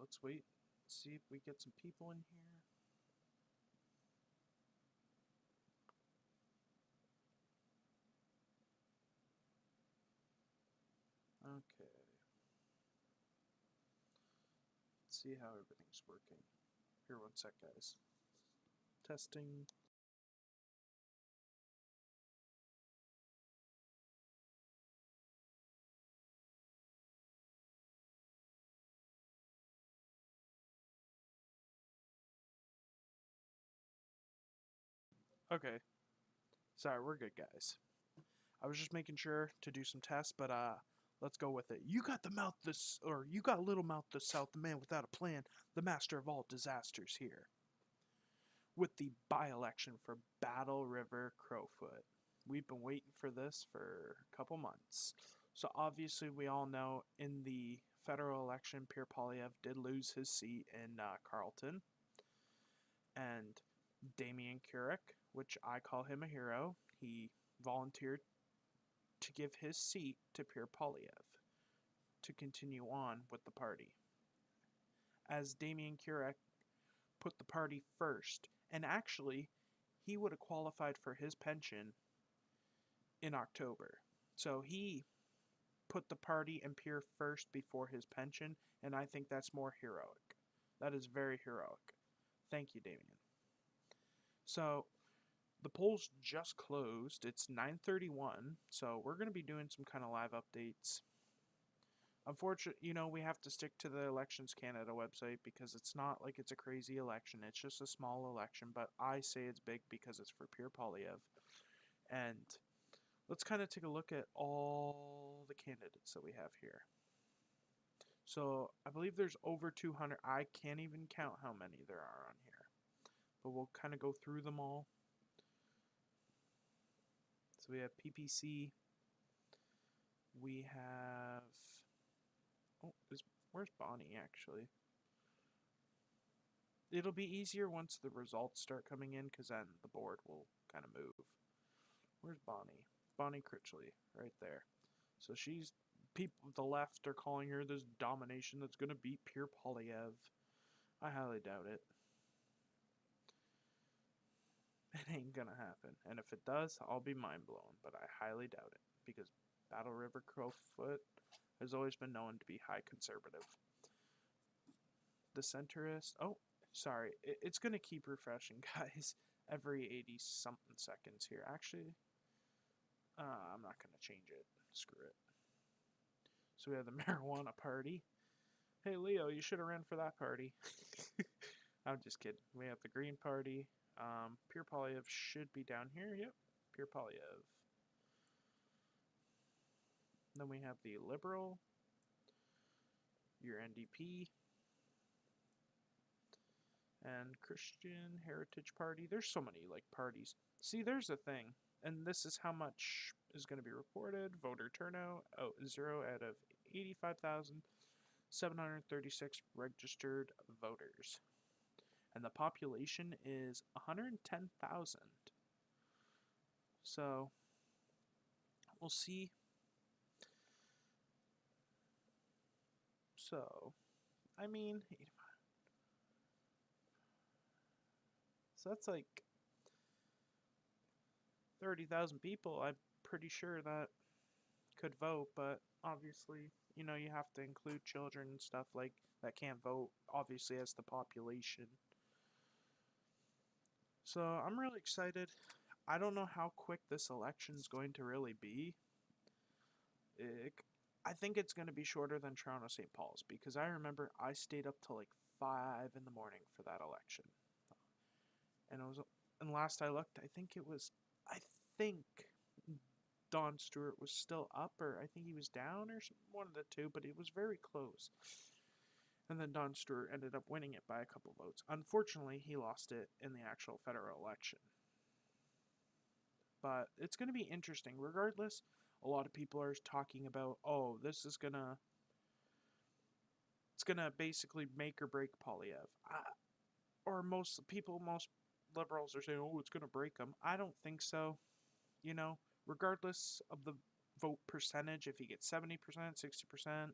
let's wait. See if we get some people in here. Okay. Let's see how everything's working. Here, one sec, guys. Testing. Okay. Sorry, we're good, guys. I was just making sure to do some tests, but let's go with it. You got the mouth this, or you got little mouth the south, the man without a plan, the master of all disasters here. With the by-election for Battle River Crowfoot. We've been waiting for this for a couple months. So obviously we all know in the federal election, Pierre Poilievre did lose his seat in Carleton. And Damian Kurek, which I call him a hero, he volunteered to give his seat to Pierre Poilievre to continue on with the party. As Damian Kurek put the party first, and actually, he would have qualified for his pension in October. So he put the party and Pierre first before his pension, and I think that's more heroic. That is very heroic. Thank you, Damian. So the polls just closed. It's 9:31, so we're going to be doing some kind of live updates. Unfortunately, we have to stick to the Elections Canada website because it's not like it's a crazy election. It's just a small election, but I say it's big because it's for Pierre Poilievre. And let's kind of take a look at all the candidates that we have here. So I believe there's over 200. I can't even count how many there are on here, but we'll kind of go through them all. So we have PPC. We have. Oh, where's Bonnie actually? It'll be easier once the results start coming in because then the board will kind of move. Where's Bonnie? Bonnie Critchley, right there. So she's people the left are calling her this domination that's going to beat Pierre Poilievre. I highly doubt it. It ain't gonna happen. And if it does, I'll be mind blown, but I highly doubt it because Battle River Crowfoot has always been known to be high conservative. The centrist. Oh, sorry. It's gonna keep refreshing, guys. Every 80 something seconds here. Actually, I'm not gonna change it. Screw it. So we have the marijuana party. Hey Leo, you should have ran for that party. I'm just kidding. We have the Green Party. Pierre Poilievre should be down here. Yep, Pierre Poilievre. Then we have the Liberal, your NDP, and Christian Heritage Party. There's so many parties. See, there's a thing, and this is how much is going to be reported. Voter turnout, 0 out of 85,736 registered voters. And the population is 110,000. So, we'll see. So, I mean, so that's like 30,000 people. I'm pretty sure that could vote, but obviously, you have to include children and stuff like that can't vote, obviously, as the population. So I'm really excited. I don't know how quick this election is going to really be. I think it's going to be shorter than Toronto St. Paul's because I remember I stayed up till like 5 in the morning for that election. And last I looked, I think Don Stewart was still up, or I think he was down, or one of the two, but it was very close. And then Don Stewart ended up winning it by a couple votes. Unfortunately, he lost it in the actual federal election. But it's going to be interesting. Regardless, a lot of people are talking about, oh, it's going to basically make or break Poilievre. Or most liberals are saying, oh, it's going to break him. I don't think so. Regardless of the vote percentage, if he gets 70%, 60%,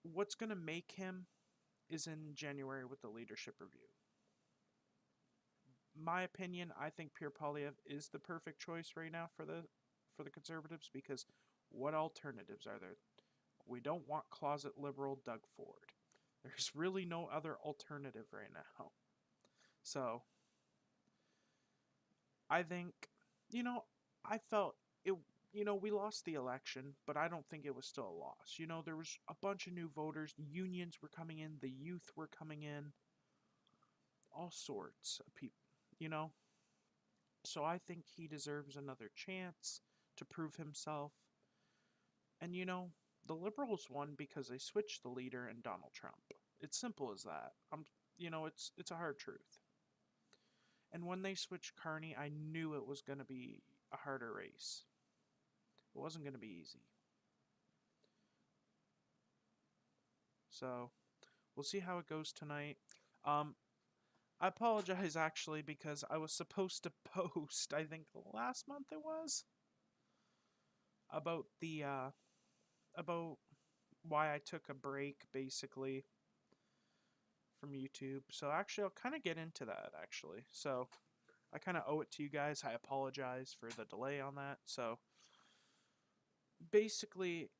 what's going to make him is in January with the leadership review. My opinion, I think Pierre Poilievre is the perfect choice right now for the Conservatives, because what alternatives are there? We don't want closet liberal Doug Ford. There's really no other alternative right now. So I think, you know, I felt it. We lost the election, but I don't think it was still a loss. There was a bunch of new voters. The unions were coming in. The youth were coming in. All sorts of people. You know, so I think he deserves another chance to prove himself. And the Liberals won because they switched the leader and Donald Trump. It's simple as that. It's a hard truth. And when they switched Carney, I knew it was going to be a harder race. It wasn't going to be easy. So we'll see how it goes tonight. I apologize actually, because I was supposed to post, I think last month it was, about the about why I took a break basically from YouTube. So actually I'll kind of get into that actually. So I kind of owe it to you guys. I apologize for the delay on that. So basically,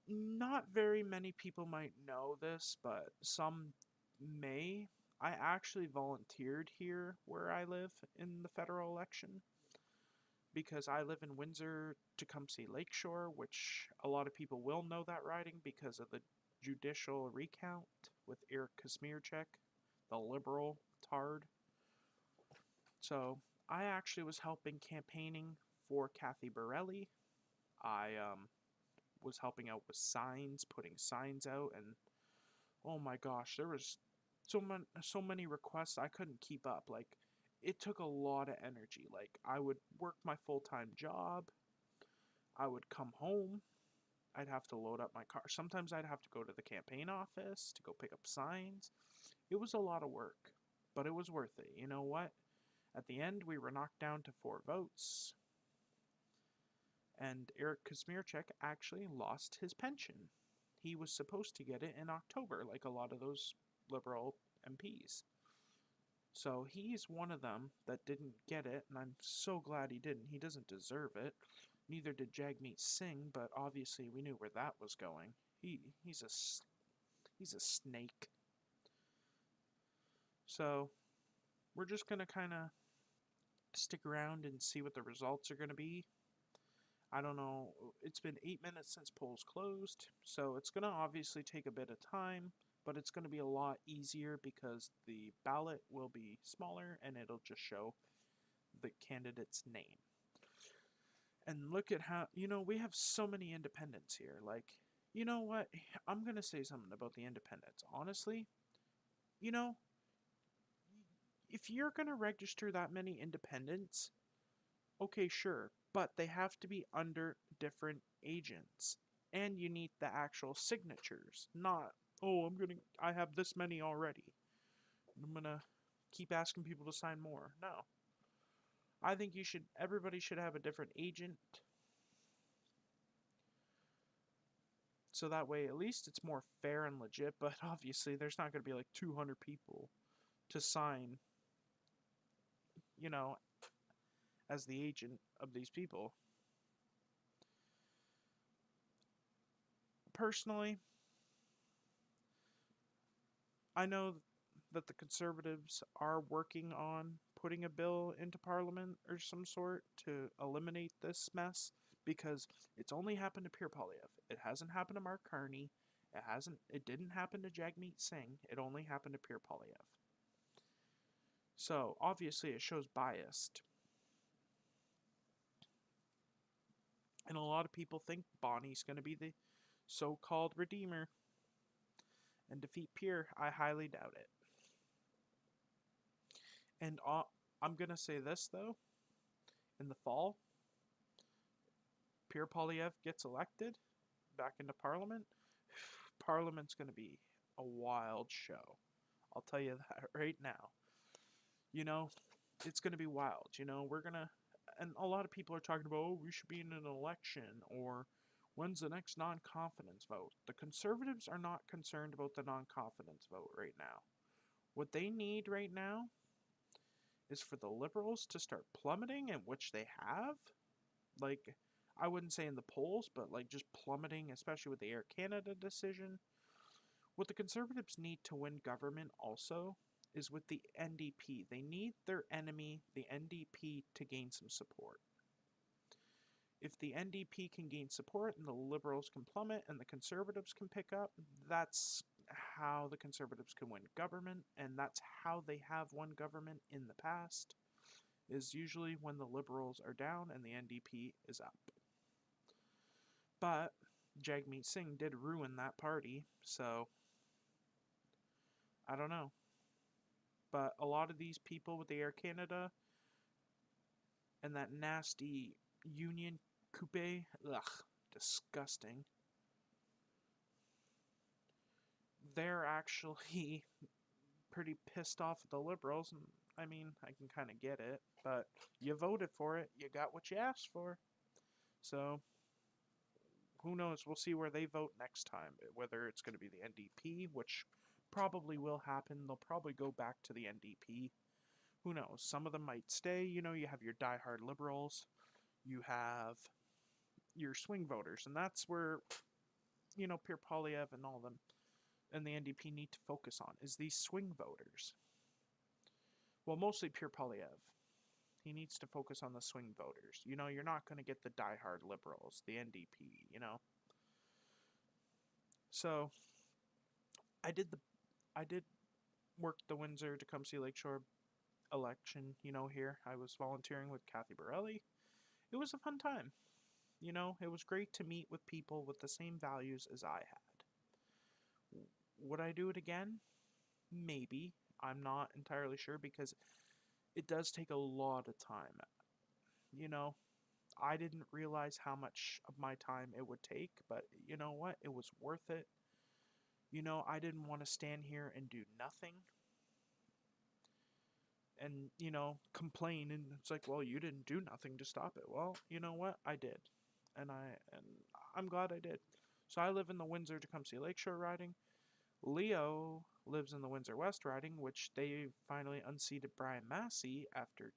not very many people might know this, but some may. I actually volunteered here where I live in the federal election, because I live in Windsor, Tecumseh Lakeshore, which a lot of people will know that riding because of the judicial recount with Eric Kosmierczak, the liberal tard. So I actually was helping campaigning for Kathy Borelli. I was helping out with signs, putting signs out, and oh my gosh, there was so many requests I couldn't keep up. Like, it took a lot of energy. Like, I would work my full-time job, I would come home, I'd have to load up my car. Sometimes I'd have to go to the campaign office to go pick up signs. It was a lot of work, but it was worth it. You know what? At the end, we were knocked down to 4 votes, and Eric Kosmierczak actually lost his pension. He was supposed to get it in October, like a lot of those liberal MPs. So he's one of them that didn't get it, and I'm so glad he didn't. He doesn't deserve it. Neither did Jagmeet Singh, but obviously we knew where that was going. He's a snake. So we're just gonna kind of stick around and see what the results are gonna be. I don't know. It's been 8 minutes since polls closed, so it's gonna obviously take a bit of time, but it's going to be a lot easier because the ballot will be smaller and it'll just show the candidate's name. And look at how, we have so many independents here. Like, you know what? I'm going to say something about the independents. Honestly, you know, if you're going to register that many independents, okay, sure, but they have to be under different agents. And you need the actual signatures, not, oh, I have this many already. I'm gonna keep asking people to sign more. No. I think everybody should have a different agent. So that way, at least it's more fair and legit, but obviously there's not going to be like 200 people to sign, as the agent of these people. Personally, I know that the Conservatives are working on putting a bill into Parliament or some sort to eliminate this mess, because it's only happened to Pierre Poilievre. It hasn't happened to Mark Carney. It didn't happen to Jagmeet Singh. It only happened to Pierre Poilievre. So, obviously it shows biased. And a lot of people think Bonnie's going to be the so-called redeemer and defeat Pierre. I highly doubt it. And I'm going to say this, though. In the fall, Pierre Poilievre gets elected back into Parliament. Parliament's going to be a wild show. I'll tell you that right now. It's going to be wild. We're going to... And a lot of people are talking about, oh, we should be in an election, or When's the next non-confidence vote? The conservatives are not concerned about the non-confidence vote right now. What they need right now is for the liberals to start plummeting, and which they have. Like, I wouldn't say in the polls, but like just plummeting, especially with the Air Canada decision. What the conservatives need to win government also is with the NDP. They need their enemy, the NDP, to gain some support. If the NDP can gain support and the liberals can plummet and the conservatives can pick up, that's how the conservatives can win government, and that's how they have won government in the past, is usually when the liberals are down and the NDP is up. But Jagmeet Singh did ruin that party, so I don't know. But a lot of these people with the Air Canada and that nasty union coupe, ugh, disgusting. They're actually pretty pissed off at the liberals, and I mean, I can kind of get it, but you voted for it, you got what you asked for. So, who knows? We'll see where they vote next time, whether it's going to be the NDP, which probably will happen. They'll probably go back to the NDP. Who knows? Some of them might stay. You know, you have your diehard liberals, you have your swing voters, and that's where, you know, Pierre Poilievre and all them and the NDP need to focus on, is these swing voters. Well, mostly Pierre Poilievre. He needs to focus on the swing voters. You know, you're not going to get the diehard liberals, the NDP, you know. So, I did work the Windsor-Tecumseh Lakeshore election, you know, here. I was volunteering with Kathy Borelli. It was a fun time. You know, it was great to meet with people with the same values as I had. Would I do it again? Maybe. I'm not entirely sure because it does take a lot of time. You know, I didn't realize how much of my time it would take, but you know what? It was worth it. You know, I didn't want to stand here and do nothing and, you know, complain, and it's like, well, you didn't do nothing to stop it. Well, you know what? I did. And I'm glad I did. So I live in the Windsor-Tecumseh Lakeshore riding. Leo lives in the Windsor West riding, which they finally unseated Brian Massey after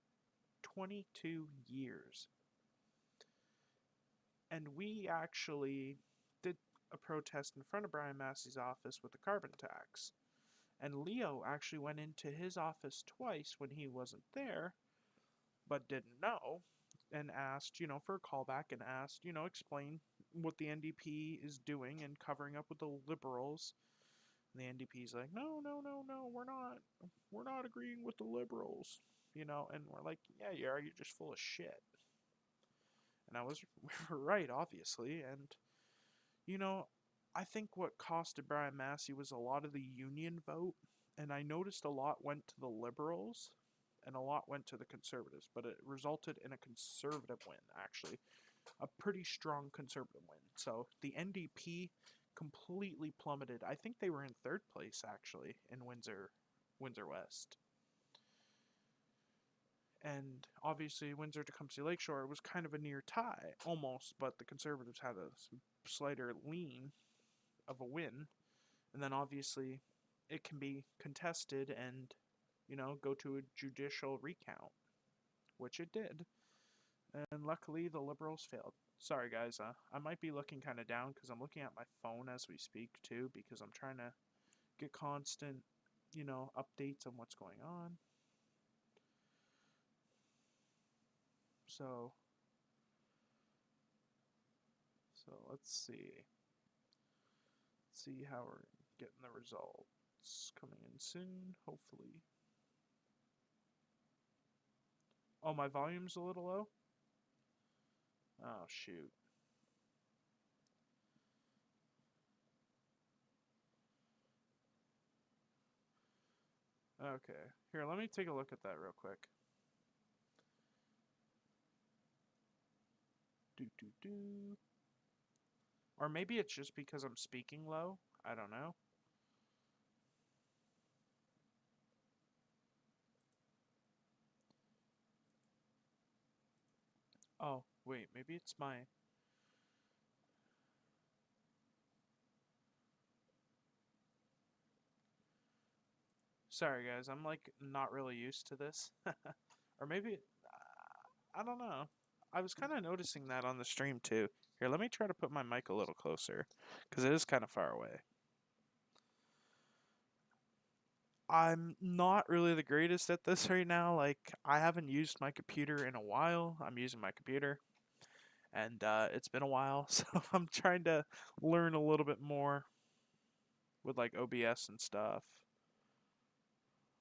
22 years. And we actually did a protest in front of Brian Massey's office with the carbon tax. And Leo actually went into his office twice when he wasn't there, but didn't know, and asked, you know, for a callback, and asked, you know, explain what the NDP is doing and covering up with the liberals. And the NDP's like, no, no, no, no, we're not agreeing with the liberals, you know, and we're like, yeah, you are, you're just full of shit. And we were right, obviously, and, you know, I think what costed Brian Massey was a lot of the union vote, and I noticed a lot went to the liberals, and a lot went to the conservatives, but it resulted in a conservative win, actually. A pretty strong conservative win. So the NDP completely plummeted. I think they were in third place, actually, in Windsor West. And obviously, Windsor-Tecumseh Lakeshore was kind of a near tie, almost, but the conservatives had a slighter lean of a win. And then obviously, it can be contested and, you know, go to a judicial recount, which it did. And luckily, the liberals failed. Sorry, guys. I might be looking kind of down because I'm looking at my phone as we speak, too, because I'm trying to get constant, you know, updates on what's going on. So let's see. Let's see how we're getting the results coming in soon, hopefully. Oh, my volume's a little low? Oh, shoot. Okay. Here, let me take a look at that real quick. Do. Or maybe it's just because I'm speaking low. I don't know. Oh, wait, maybe it's my... Sorry, guys. I'm like not really used to this, or maybe I don't know. I was kind of noticing that on the stream too. Here, let me try to put my mic a little closer because it is kind of far away. I'm not really the greatest at this right now. Like, I haven't used my computer in a while. I'm using my computer, and it's been a while, so I'm trying to learn a little bit more with like OBS and stuff.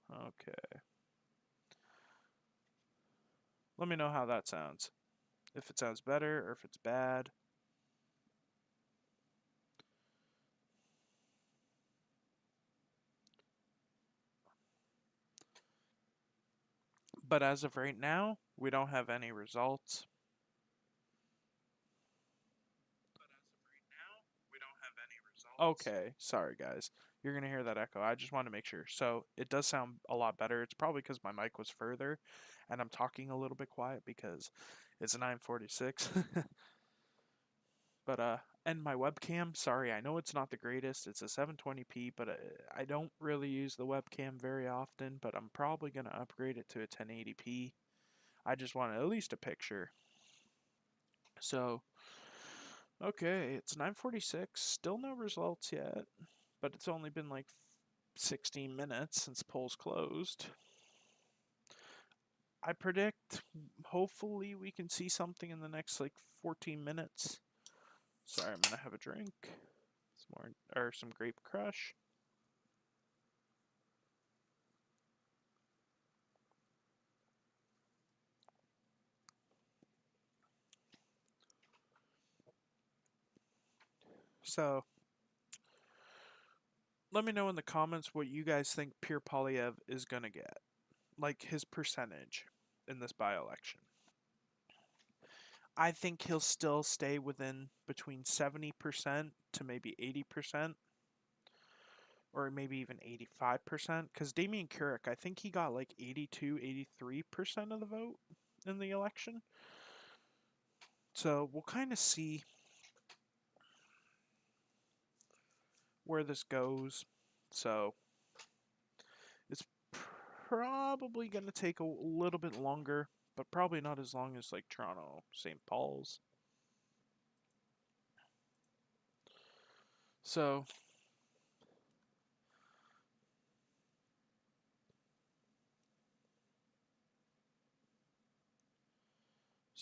Okay. Let me know how that sounds. If it sounds better or if it's bad. But as of right now, we don't have any results. Okay, sorry guys. You're gonna hear that echo. I just want to make sure. So it does sound a lot better. It's probably because my mic was further, and I'm talking a little bit quiet because it's 9:46. But and my webcam. Sorry, I know it's not the greatest. It's a 720p, but I don't really use the webcam very often. But I'm probably gonna upgrade it to a 1080p. I just wanted at least a picture. So okay, it's 9:46. Still no results yet, but it's only been like 16 minutes since polls closed. I predict hopefully we can see something in the next like 14 minutes. Sorry, I'm gonna have a drink. Some more or some grape crush. So let me know in the comments what you guys think Pierre Polyev is gonna get. Like his percentage in this by-election. I think he'll still stay within between 70% to maybe 80%, or maybe even 85%. Because Damian Carrick, I think he got like 82, 83% of the vote in the election. So we'll kind of see where this goes. So it's probably going to take a little bit longer, but probably not as long as like Toronto, St. Paul's. So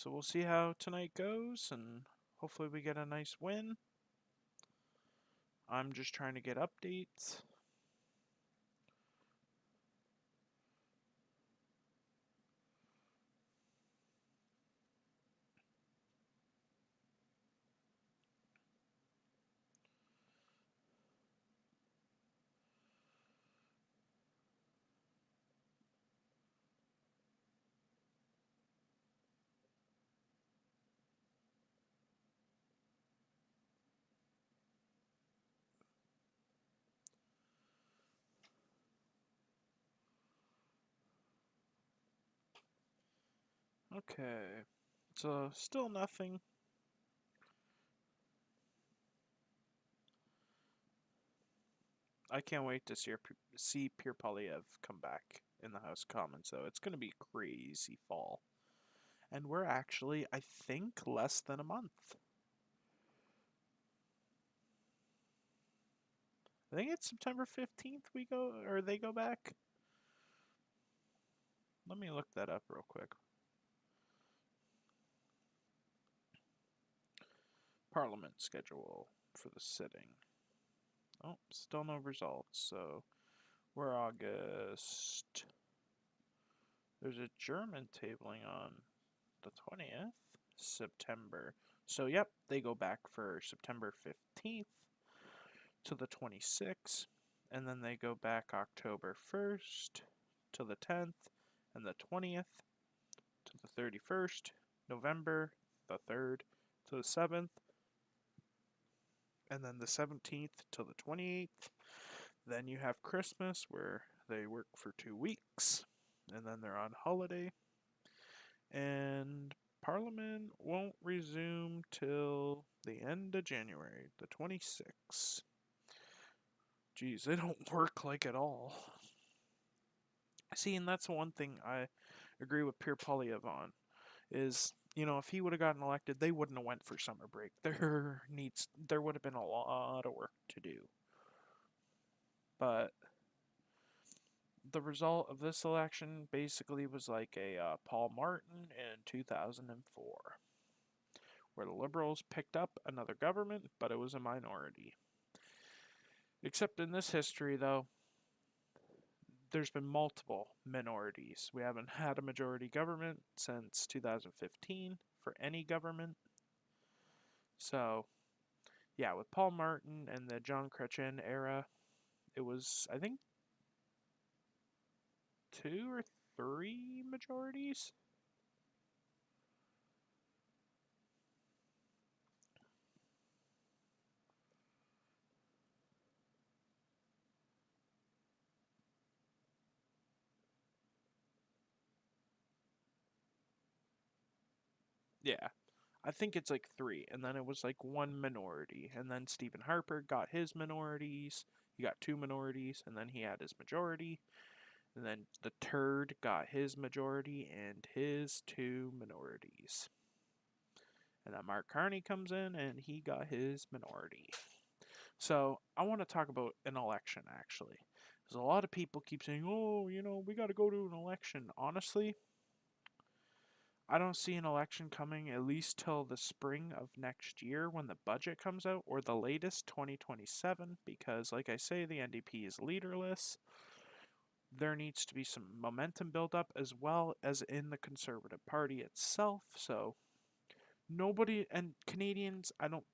we'll see how tonight goes, and hopefully we get a nice win. I'm just trying to get updates. Okay, so still nothing. I can't wait to see Pierre Polyev come back in the House of Commons, though. It's going to be a crazy fall. And we're actually, I think, less than a month. I think it's September 15th we go, or they go back. Let me look that up real quick. Parliament schedule for the sitting. Oh, still no results, so we're August. There's a German tabling on the 20th, September. So, yep, they go back for September 15th to the 26th, and then they go back October 1st to the 10th, and the 20th to the 31st, November the 3rd to the 7th, and then the 17th to the 28th. Then you have Christmas where they work for 2 weeks, and then they're on holiday. And Parliament won't resume till the end of January, the 26th. Geez, they don't work like at all. See, and that's one thing I agree with Pierre Polyev on is, if he would have gotten elected, they wouldn't have went for summer break. There would have been a lot of work to do. But the result of this election basically was like a Paul Martin in 2004, where the Liberals picked up another government, but it was a minority. Except in this history, though, there's been multiple minorities. We haven't had a majority government since 2015 for any government. So, yeah, with Paul Martin and the John Chrétien era, it was, I think, 2 or 3 majorities. Yeah, I think it's like 3, and then it was like 1 minority, and then Stephen Harper got his minorities. He got 2 minorities, and then he had his majority, and then the turd got his majority and his 2 minorities. And then Mark Carney comes in, and he got his minority. So I want to talk about an election, actually. Because a lot of people keep saying, oh, we got to go to an election. Honestly, I don't see an election coming at least till the spring of next year when the budget comes out, or the latest 2027, because, like I say, the NDP is leaderless. There needs to be some momentum built up as well as in the Conservative Party itself. So, nobody, and Canadians, I don't,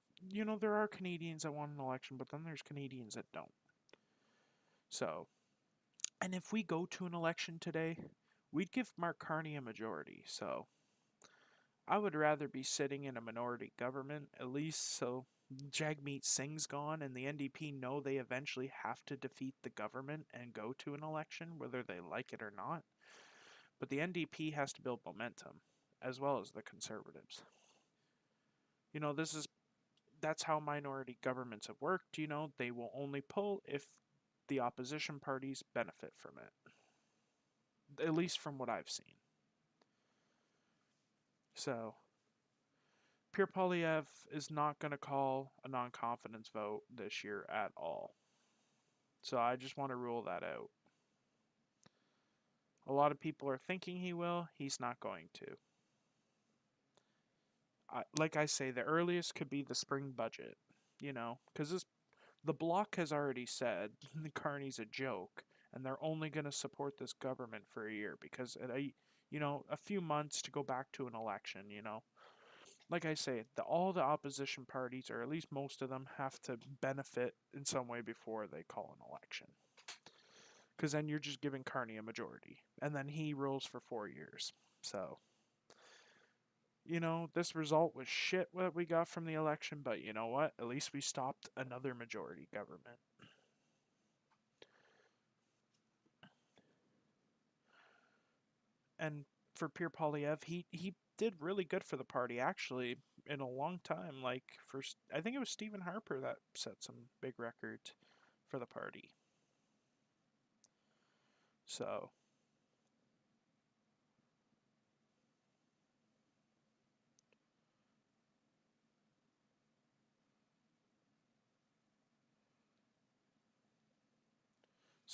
there are Canadians that want an election, but then there's Canadians that don't. So, and if we go to an election today, we'd give Mark Carney a majority. So, I would rather be sitting in a minority government, at least so Jagmeet Singh's gone and the NDP know they eventually have to defeat the government and go to an election, whether they like it or not. But the NDP has to build momentum, as well as the Conservatives. That's how minority governments have worked. They will only pull if the opposition parties benefit from it, at least from what I've seen. So, Pierre Polyev is not going to call a non-confidence vote this year at all. So I just want to rule that out. A lot of people are thinking he will. He's not going to. Like I say, the earliest could be the spring budget. Because the Bloc has already said Carney's a joke, and they're only going to support this government for a year because a few months to go back to an election. Like I say, all the opposition parties, or at least most of them, have to benefit in some way before they call an election. Because then you're just giving Carney a majority, and then he rules for 4 years. So, this result was shit what we got from the election, but you know what? At least we stopped another majority government. And for Pierre Polyev, he did really good for the party, actually, in a long time. Like, first, I think it was Stephen Harper that set some big records for the party. So,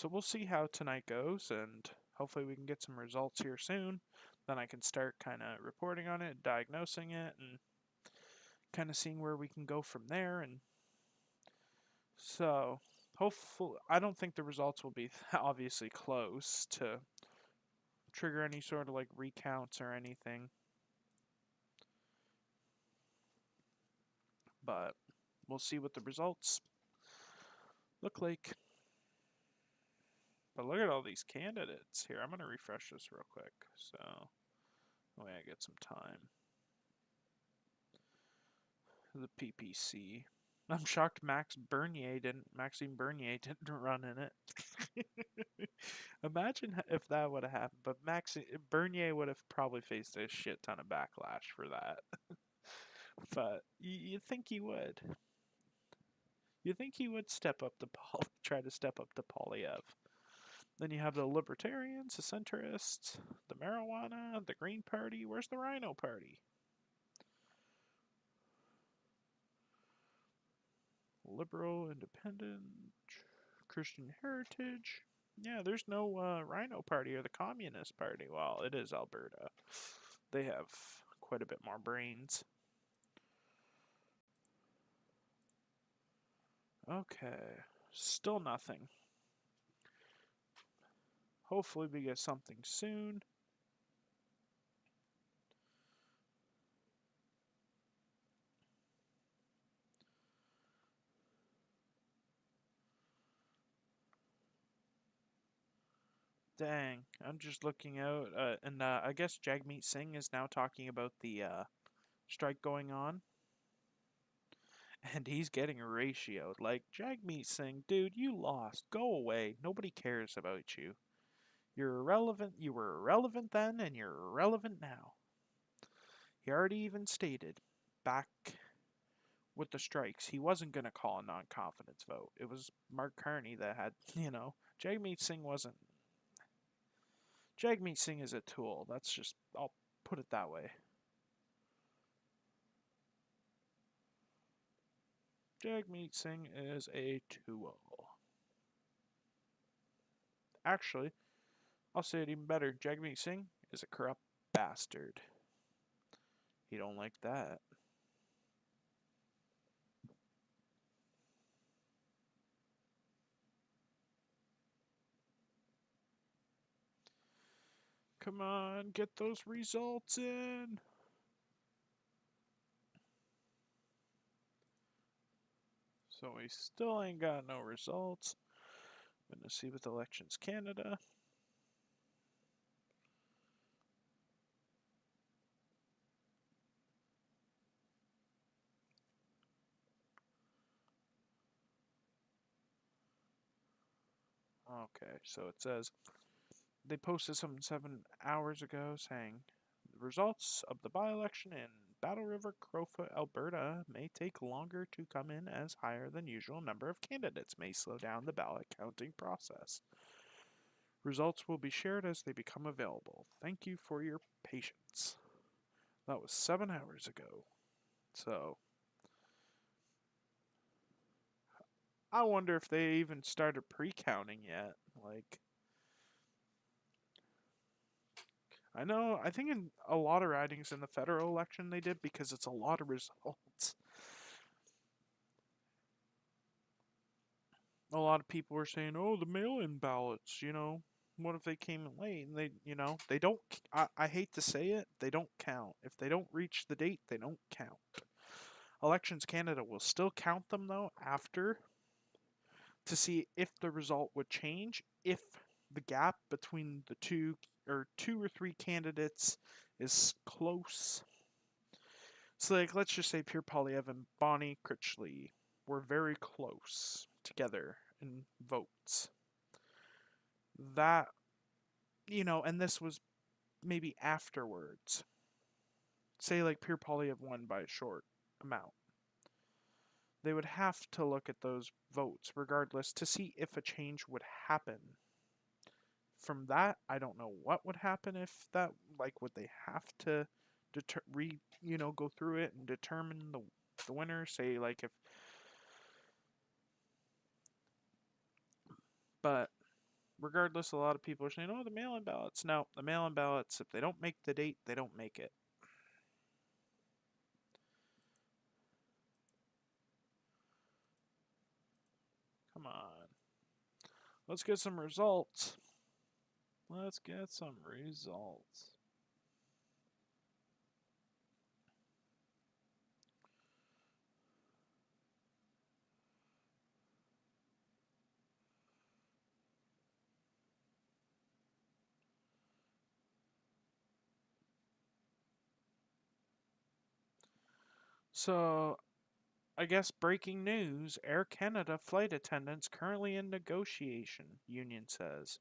we'll see how tonight goes, and hopefully we can get some results here soon. Then I can start kind of reporting on it, diagnosing it, and kind of seeing where we can go from there. And so, hopefully, I don't think the results will be obviously close to trigger any sort of like recounts or anything. But we'll see what the results look like. But look at all these candidates here. I'm going to refresh this real quick. So, that way I get some time. The PPC. I'm shocked Maxime Bernier didn't run in it. Imagine if that would have happened. But Bernier would have probably faced a shit ton of backlash for that. But you think he would. You think he would step up to try to step up to Polyev. Then you have the Libertarians, the Centrists, the Marijuana, the Green Party. Where's the Rhino Party? Liberal, Independent, Christian Heritage. Yeah, there's no Rhino Party or the Communist Party. Well, it is Alberta. They have quite a bit more brains. Okay, still nothing. Hopefully we get something soon. Dang, I'm just looking out, and I guess Jagmeet Singh is now talking about the strike going on, and he's getting ratioed. Like, Jagmeet Singh, dude, you lost. Go away. Nobody cares about you. You're irrelevant. You were irrelevant then, and you're irrelevant now. He already even stated back with the strikes he wasn't going to call a non-confidence vote. It was Mark Carney that had, Jagmeet Singh wasn't. Jagmeet Singh is a tool. That's just, I'll put it that way. Jagmeet Singh is a tool. Actually, I'll say it even better. Jagmeet Singh is a corrupt bastard. He don't like that. Come on, get those results in. So we still ain't got no results. I'm gonna see with Elections Canada. Okay, so it says they posted something 7 hours ago saying the results of the by-election in Battle River, Crowfoot, Alberta may take longer to come in as higher than usual number of candidates may slow down the ballot counting process. Results will be shared as they become available. Thank you for your patience. That was 7 hours ago. So I wonder if they even started pre-counting yet. Like, I think in a lot of ridings in the federal election they did because it's a lot of results. A lot of people were saying, "Oh, the mail-in ballots, what if they came in late?" And they don't. I hate to say it, they don't count. If they don't reach the date, they don't count. Elections Canada will still count them though after to see if the result would change if the gap between the two or three candidates is close. So, like, let's just say Pierre Poilievre and Bonnie Critchley were very close together in votes. That, and this was maybe afterwards. Say, like, Pierre Poilievre won by a short amount. They would have to look at those votes regardless to see if a change would happen. From that, I don't know what would happen if that, like, would they have to go through it and determine the winner? Say, like, if, but regardless, a lot of people are saying, "Oh, the mail-in ballots." No, the mail-in ballots, if they don't make the date, they don't make it. Come on. Let's get some results. Let's get some results. So, I guess breaking news, Air Canada flight attendants currently in negotiation, union says.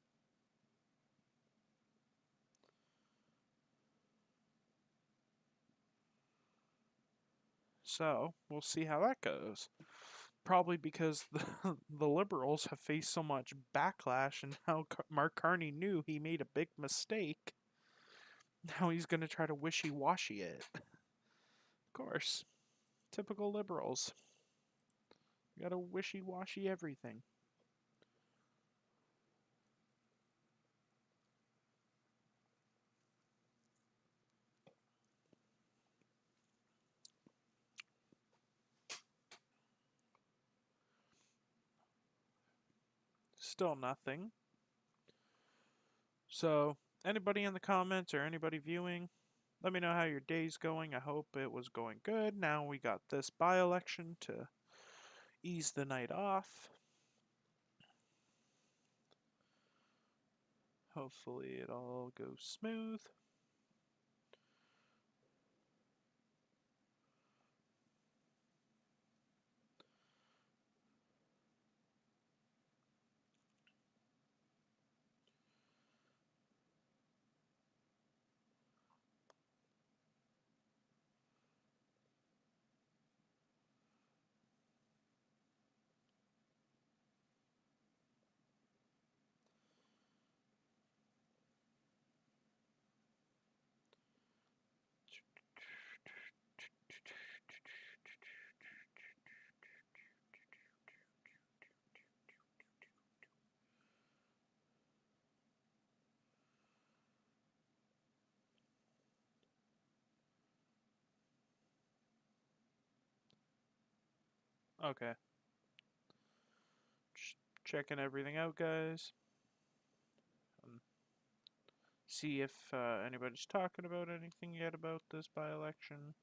So, we'll see how that goes. Probably because the liberals have faced so much backlash, and now Mark Carney knew he made a big mistake. Now he's going to try to wishy-washy it. Of course. Typical liberals. You gotta wishy-washy everything. Still nothing. So, anybody in the comments or anybody viewing, let me know how your day's going. I hope it was going good. Now we got this by-election to ease the night off. Hopefully it all goes smooth. Okay. Just checking everything out, guys. See if anybody's talking about anything yet about this by-election.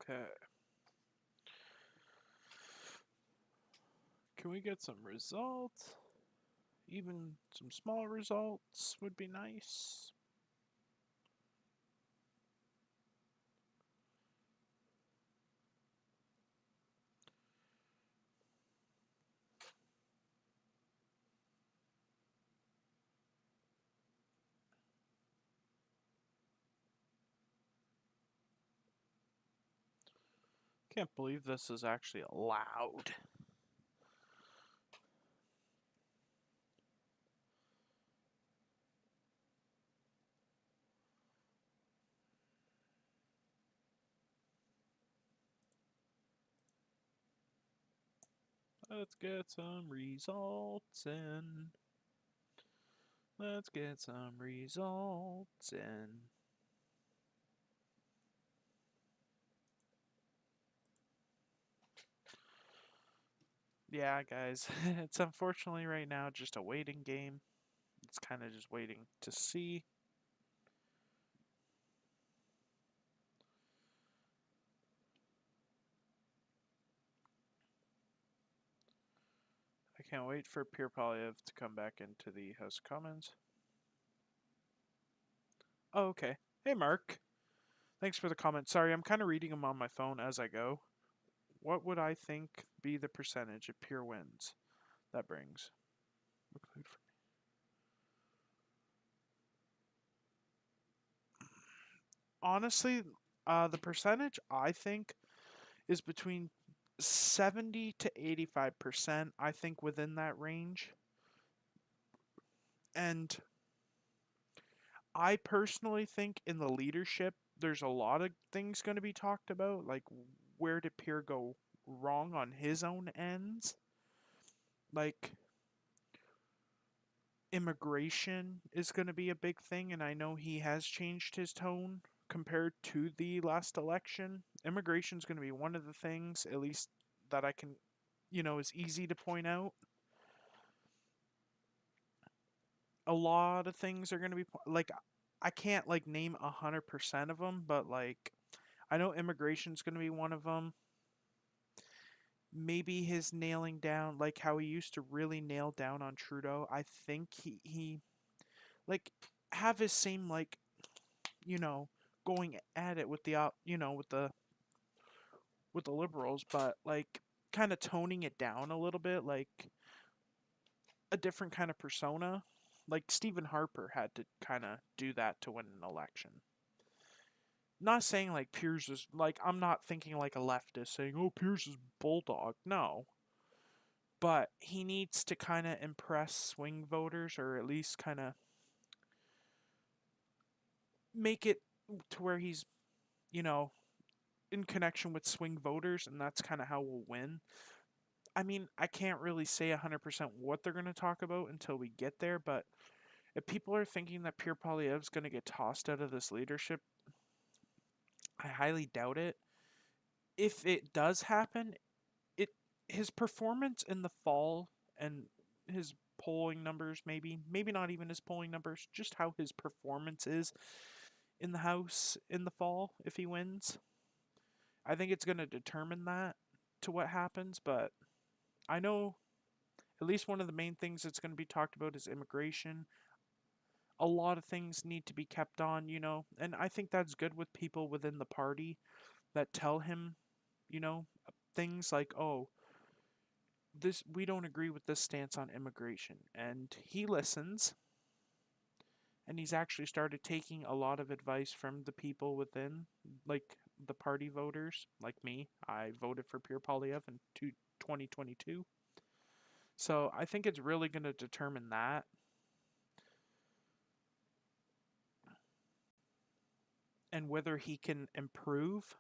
Okay. Can we get some results? Even some small results would be nice. Can't believe this is actually allowed. Let's get some results in. Let's get some results in. Yeah, guys, it's unfortunately right now just a waiting game. It's kind of just waiting to see. I can't wait for Pierre Polyev to come back into the House of Commons. Oh, okay. Hey, Mark. Thanks for the comment. Sorry, I'm kind of reading them on my phone as I go. What would I think be the percentage if Pierre wins that brings? Honestly, the percentage I think is between 70 to 85%. I think within that range. And I personally think in the leadership, there's a lot of things going to be talked about, like where did Pierre go wrong on his own ends? Like immigration is going to be a big thing, and I know he has changed his tone compared to the last election. Immigration is going to be one of the things, at least that I can, is easy to point out. A lot of things are going to be like I can't like name 100% of them, but like I know immigration's going to be one of them. Maybe his nailing down, like how he used to really nail down on Trudeau. I think he like have his same like you know going at it with the with the liberals, but like kind of toning it down a little bit, like a different kind of persona. Like Stephen Harper had to kind of do that to win an election. Not saying like Piers is like I'm not thinking like a leftist saying oh Piers is bulldog. No, but he needs to kind of impress swing voters or at least kind of make it to where he's you know in connection with swing voters, and that's kind of how we'll win. I mean, I can't really say 100% what they're going to talk about until we get there, but if people are thinking that Pierre Poilievre's going to get tossed out of this leadership, I highly doubt it. If it does happen, it his performance in the fall and his polling numbers, maybe not even his polling numbers, just how his performance is in the House in the fall if he wins. I think it's going to determine that to what happens, but I know at least one of the main things that's going to be talked about is immigration. A lot of things need to be kept on, and I think that's good with people within the party that tell him, you know, things like, "Oh, this we don't agree with this stance on immigration." And he listens, and he's actually started taking a lot of advice from the people within, like the party voters, like me. I voted for Pierre Poilievre in 2022. So I think it's really going to determine that. And whether he can improve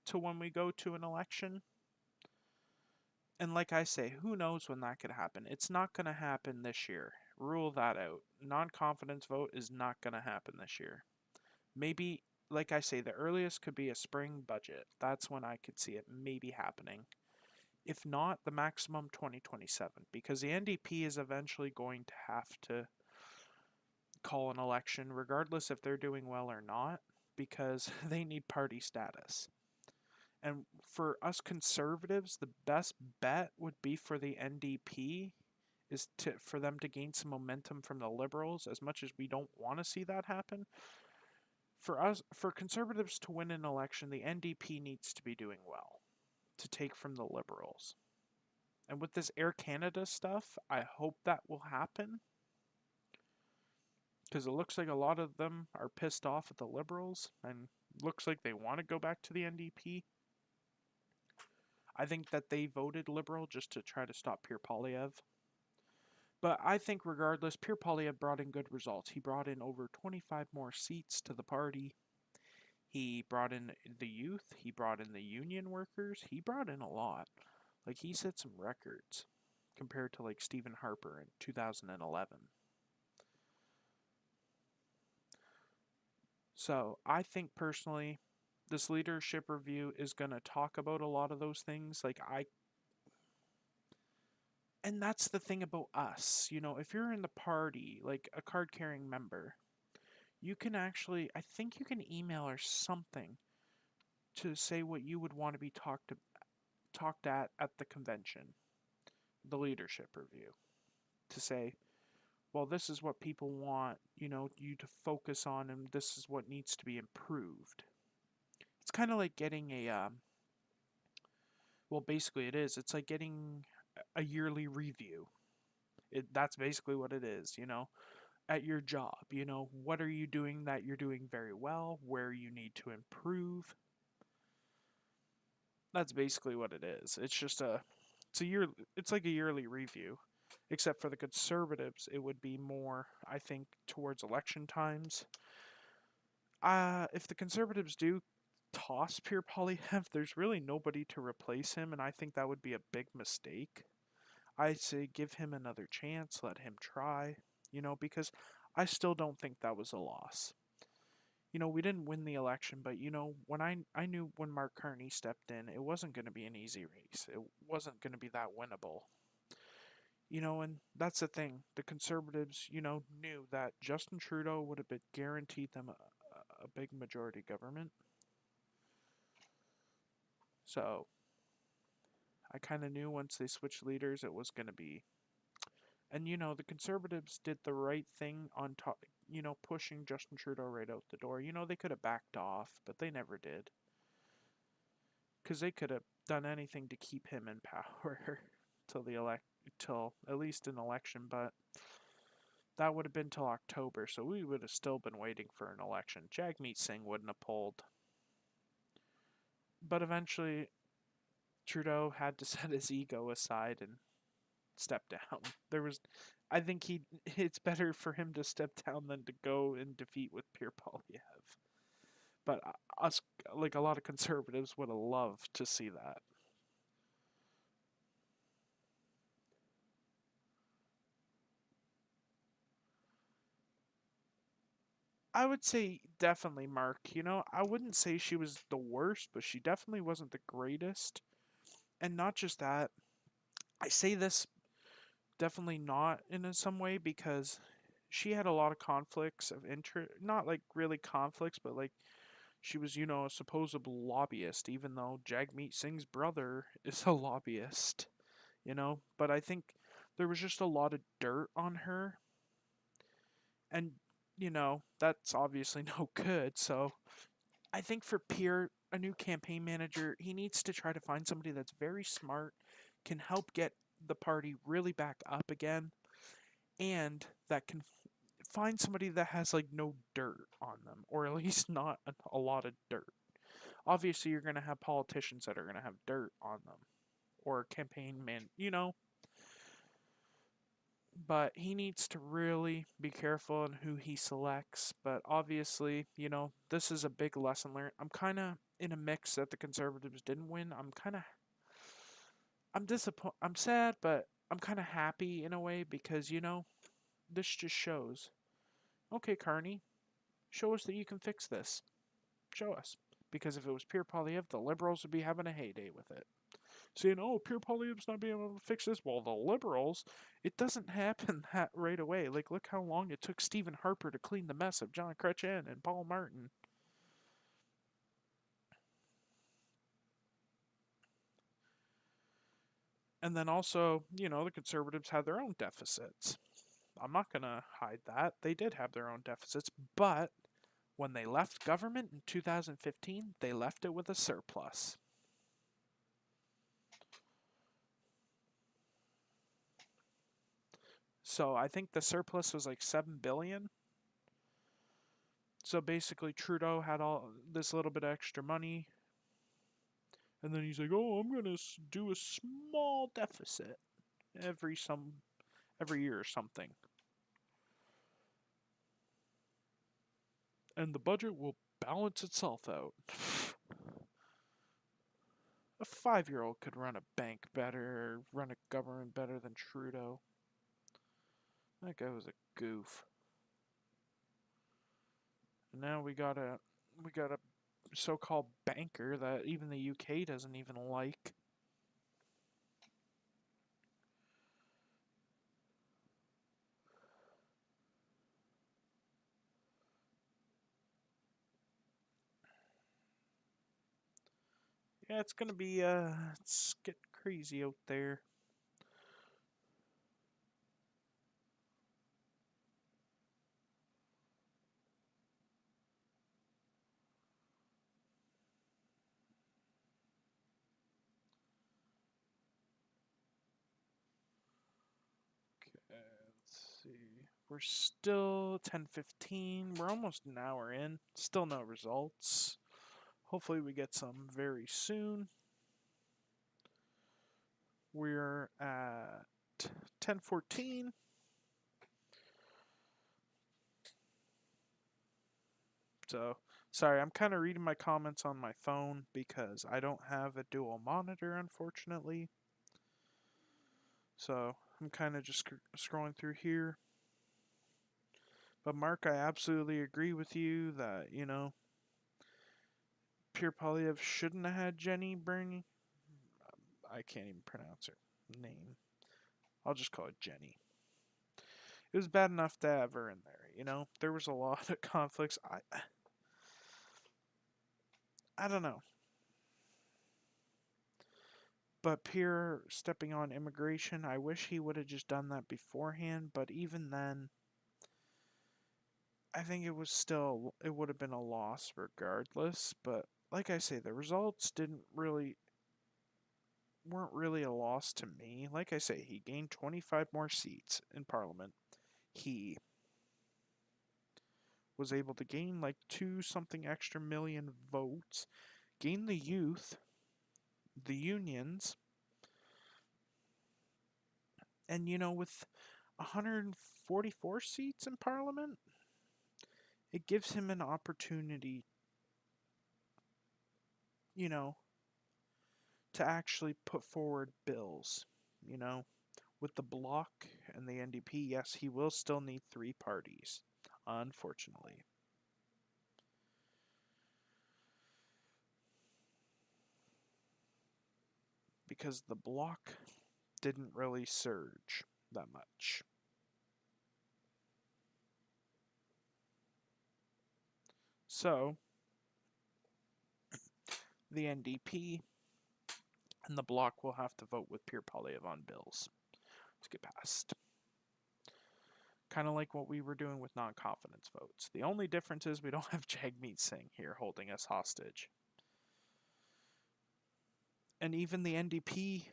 to when we go to an election. And like I say, who knows when that could happen? It's not going to happen this year. Rule that out. Non confidence vote is not going to happen this year. Maybe, like I say, the earliest could be a spring budget. That's when I could see it maybe happening. If not, the maximum 2027, because the NDP is eventually going to have to call an election, regardless if they're doing well or not, because they need party status. And for us conservatives, the best bet would be for the NDP is for them to gain some momentum from the liberals, as much as we don't want to see that happen. For conservatives to win an election, the NDP needs to be doing well to take from the liberals. And with this Air Canada stuff, I hope that will happen, because it looks like a lot of them are pissed off at the liberals and looks like they want to go back to the NDP. I think that they voted liberal just to try to stop Pierre Poilievre. But I think regardless, Pierre Poilievre brought in good results. He brought in over 25 more seats to the party. He brought in the youth. He brought in the union workers. He brought in a lot. Like, he set some records compared to like Stephen Harper in 2011. So I think personally, this leadership review is going to talk about a lot of those things. And that's the thing about us. If you're in the party, like a card carrying member, you can actually, I think you can email or something to say what you would want to be talked at the convention, the leadership review, to say, well, this is what people want, you to focus on, and this is what needs to be improved. It's kind of like getting well, basically it is. It's like getting a yearly review. That's basically what it is. At your job, what are you doing that you're doing very well, where you need to improve. That's basically what it is. It's like a yearly review, except for the conservatives, it would be more, I think, towards election times. If the conservatives do toss Pierre Poilievre, there's really nobody to replace him, and I think that would be a big mistake. I say give him another chance, let him try, because I still don't think that was a loss. We didn't win the election, but when I knew when Mark Carney stepped in, it wasn't going to be an easy race. It wasn't going to be that winnable. And that's the thing. The conservatives, knew that Justin Trudeau would have been guaranteed them a big majority government. So I kind of knew once they switched leaders, it was going to be. And, the conservatives did the right thing on top, pushing Justin Trudeau right out the door. They could have backed off, but they never did. Because they could have done anything to keep him in power till at least an election, but that would have been till October, so we would have still been waiting for an election. Jagmeet Singh wouldn't have pulled. But eventually, Trudeau had to set his ego aside and step down. I think it's better for him to step down than to go in defeat with Pierre Poilievre. But us, like a lot of conservatives, would have loved to see that. I would say definitely Mark. I wouldn't say she was the worst, but she definitely wasn't the greatest. And not just that, I say this definitely not in some way because she had a lot of conflicts of interest. Not like really conflicts, but like she was, a supposed lobbyist, even though Jagmeet Singh's brother is a lobbyist. But I think there was just a lot of dirt on her. And, that's obviously no good. So I think for Pierre, a new campaign manager, he needs to try to find somebody that's very smart, can help get the party really back up again, and that can find somebody that has like no dirt on them, or at least not a lot of dirt. Obviously, you're going to have politicians that are going to have dirt on them, or campaign men. But he needs to really be careful in who he selects. But obviously, this is a big lesson learned. I'm kind of in a mix that the Conservatives didn't win. I'm disappointed. I'm sad, but I'm kind of happy in a way because, this just shows. Okay, Carney, show us that you can fix this. Show us. Because if it was Pierre Poilievre, the Liberals would be having a heyday with it. Saying, oh, Pierre Poilievre's not being able to fix this. Well, the Liberals, it doesn't happen that right away. Like, look how long it took Stephen Harper to clean the mess of John Chrétien and Paul Martin. And then also, the Conservatives had their own deficits. I'm not going to hide that. They did have their own deficits, but when they left government in 2015, they left it with a surplus. So I think the surplus was like 7 billion. So basically Trudeau had all this little bit of extra money, and then he's like, "Oh, I'm going to do a small deficit every every year or something. And the budget will balance itself out." A 5-year-old could run a bank better, run a government better than Trudeau. That guy was a goof. And now we got a so-called banker that even the UK doesn't even like. Yeah, it's getting crazy out there. Okay, let's see. We're still 10:15. We're almost an hour in. Still no results. Hopefully we get some very soon. We're at 10:14. So, sorry, I'm kind of reading my comments on my phone because I don't have a dual monitor, unfortunately. So, I'm kind of just scrolling through here. But, Mark, I absolutely agree with you that, Pierre Poilievre shouldn't have had Jenny Burney. I can't even pronounce her name. I'll just call it Jenny. It was bad enough to have her in there, you know? There was a lot of conflicts. I don't know. But Pierre stepping on immigration, I wish he would have just done that beforehand, but even then, I think it would have been a loss regardless, but like I say, the results weren't really a loss to me. Like I say, he gained 25 more seats in parliament. He was able to gain like 2 something extra million votes, gain the youth, the unions, and with 144 seats in parliament, it gives him an opportunity, you know, to actually put forward bills, you know. With the bloc and the NDP, yes, he will still need 3 parties, unfortunately. Because the bloc didn't really surge that much. So, the NDP and the bloc will have to vote with Pierre Poilievre on bills to get passed. Kind of like what we were doing with non-confidence votes. The only difference is we don't have Jagmeet Singh here holding us hostage. And even the NDP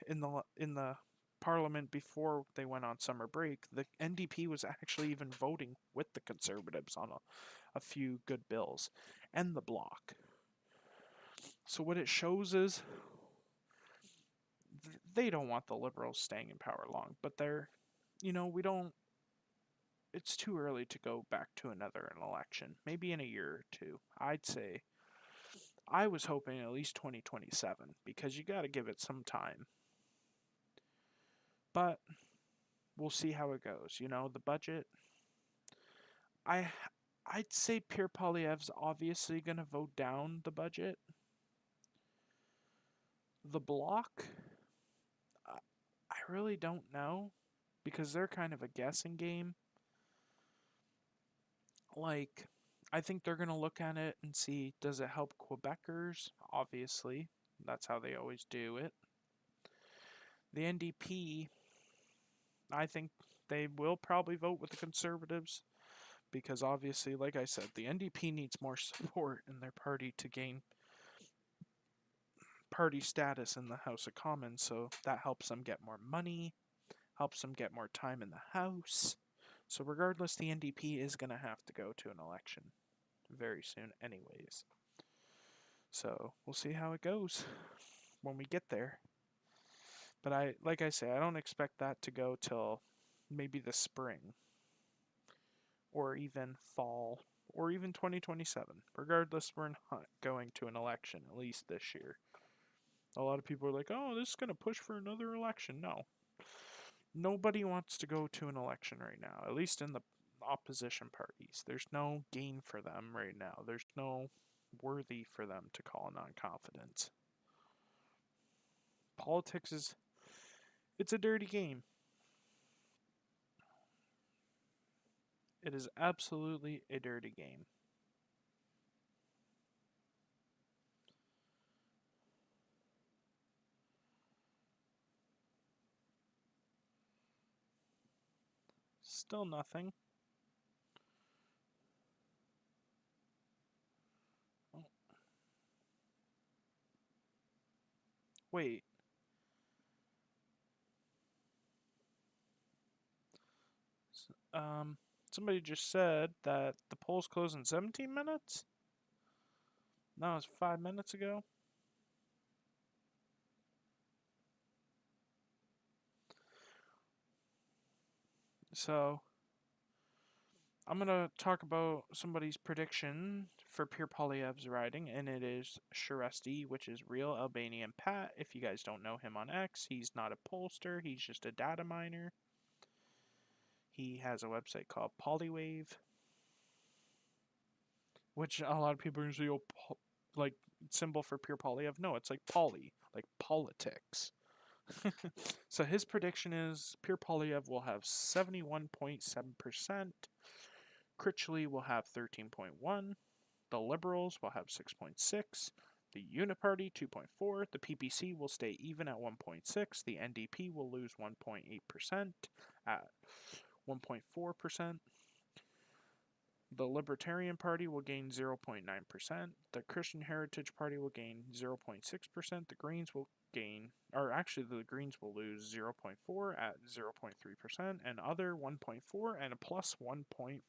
in the parliament before they went on summer break, the NDP was actually even voting with the Conservatives on a few good bills, and the bloc. So what it shows is they don't want the Liberals staying in power long, but we don't. It's too early to go back to another election. Maybe in a year or two. I'd say I was hoping at least 2027 because you got to give it some time. But we'll see how it goes. The budget. I'd say Pierre Poilievre's obviously going to vote down the budget. The bloc, I really don't know because they're kind of a guessing game. Like, I think they're going to look at it and see, does it help Quebecers? Obviously, that's how they always do it. The NDP, I think they will probably vote with the Conservatives because obviously, like I said, the NDP needs more support in their party to gain party status in the House of Commons, so that helps them get more money, helps them get more time in the House. So regardless, the NDP is going to have to go to an election very soon anyways. So we'll see how it goes when we get there. But like I say, I don't expect that to go till maybe the spring or even fall or even 2027. Regardless, we're not going to an election, at least this year. A lot of people are like, oh, this is going to push for another election. No. Nobody wants to go to an election right now, at least in the opposition parties. There's no gain for them right now. There's no worthy for them to call a non-confidence. Politics it's a dirty game. It is absolutely a dirty game. Still nothing. Oh. Wait. Um, Somebody just said that the polls close in 17 minutes? No, it was 5 minutes ago. So, I'm going to talk about somebody's prediction for Pierre Poilievre's riding, and it is Sharesti, which is Real Albanian Pat. If you guys don't know him on X, he's not a pollster, he's just a data miner. He has a website called Polywave, which a lot of people usually like symbol for Pierre Poilievre. No, it's like poly, like politics. So his prediction is Pierre Polyev will have 71.7%, Critchley will have 13.1, the Liberals will have 6.6, the Uniparty 2.4, the PPC will stay even at 1.6, the NDP will lose 1.8% at 1.4%. The Libertarian Party will gain 0.9%. The Christian Heritage Party will gain 0.6%. The Greens will gain, or actually the Greens will lose 0.4 at 0.3%, and other 1.4 and a plus 1.4.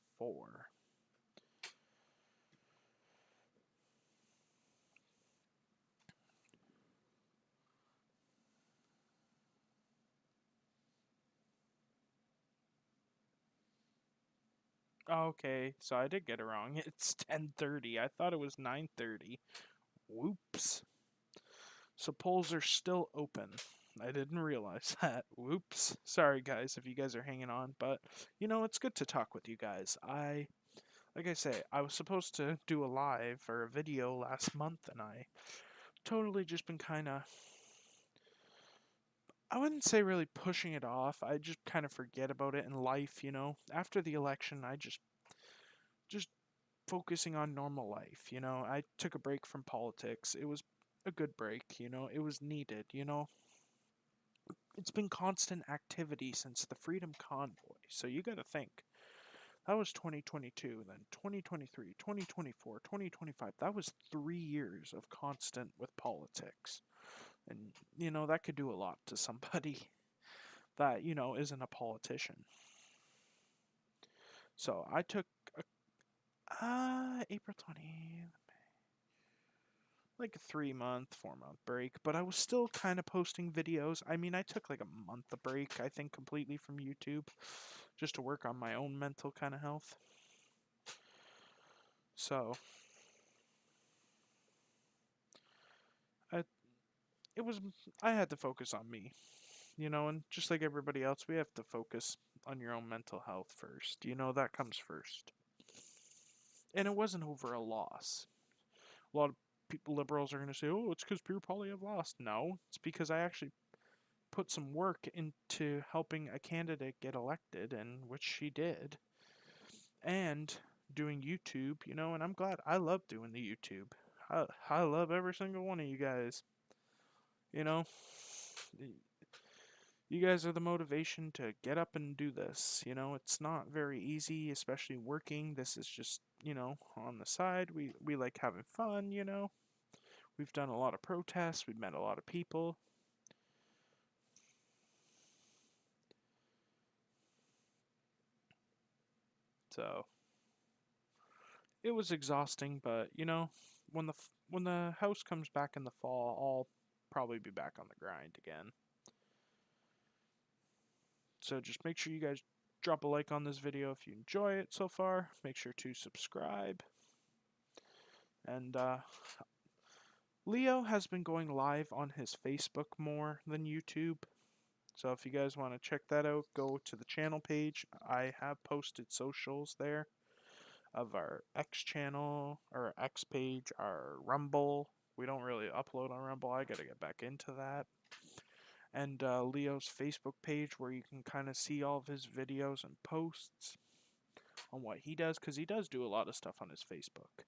Okay, so I did get it wrong. It's 10:30. I thought it was 9:30. Whoops. So polls are still open. I didn't realize that. Whoops. Sorry guys if you guys are hanging on, but it's good to talk with you guys. Like I say, I was supposed to do a live or a video last month and I totally just been kind of, I wouldn't say really pushing it off. I just kind of forget about it in life, After the election, I just focusing on normal life, I took a break from politics. It was a good break, It was needed, It's been constant activity since the Freedom Convoy. So you got to think. That was 2022, then 2023, 2024, 2025. That was 3 years of constant with politics. And that could do a lot to somebody that, isn't a politician. So I took April 20, like a 3-month, 4-month break, but I was still kind of posting videos. I mean, I took like a month of break, I think, completely from YouTube, just to work on my own mental kind of health. So I had to focus on me, and just like everybody else, we have to focus on your own mental health first. That comes first. And it wasn't over a loss. A lot of people, liberals, are going to say, oh, it's because Pierre Polyev lost. No, it's because I actually put some work into helping a candidate get elected, and which she did. And doing YouTube, and I'm glad. I love doing the YouTube. I love every single one of you guys. You guys are the motivation to get up and do this. It's not very easy, especially working. This is just, on the side. We like having fun, We've done a lot of protests. We've met a lot of people. So it was exhausting, but when the house comes back in the fall, I'll probably be back on the grind again. So just make sure you guys drop a like on this video if you enjoy it so far. Make sure to subscribe. And Leo has been going live on his Facebook more than YouTube. So if you guys want to check that out, go to the channel page. I have posted socials there of our X channel, our X page, our Rumble. We don't really upload on Rumble. I got to get back into that. And Leo's Facebook page where you can kind of see all of his videos and posts on what he does, because he does do a lot of stuff on his Facebook.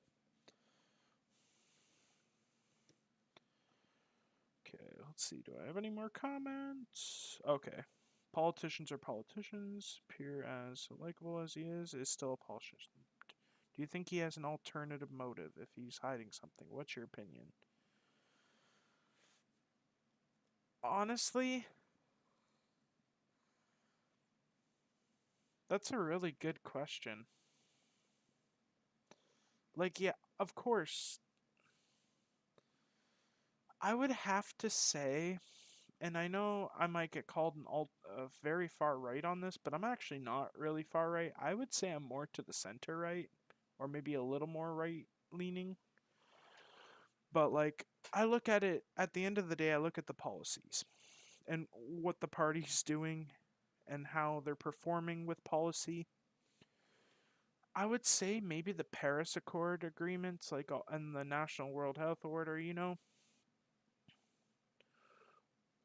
Okay, let's see. Do I have any more comments? Okay. Politicians are politicians. Pierre, as likable as he is still a politician. Do you think he has an alternative motive if he's hiding something? What's your opinion? Honestly, that's a really good question. Like, yeah, of course. I would have to say, and I know I might get called very far right on this, but I'm actually not really far right. I would say I'm more to the center right, or maybe a little more right leaning. But like, I look at it, at the end of the day, I look at the policies and what the party's doing and how they're performing with policy. I would say maybe the Paris Accord agreements, like, and the National World Health Order,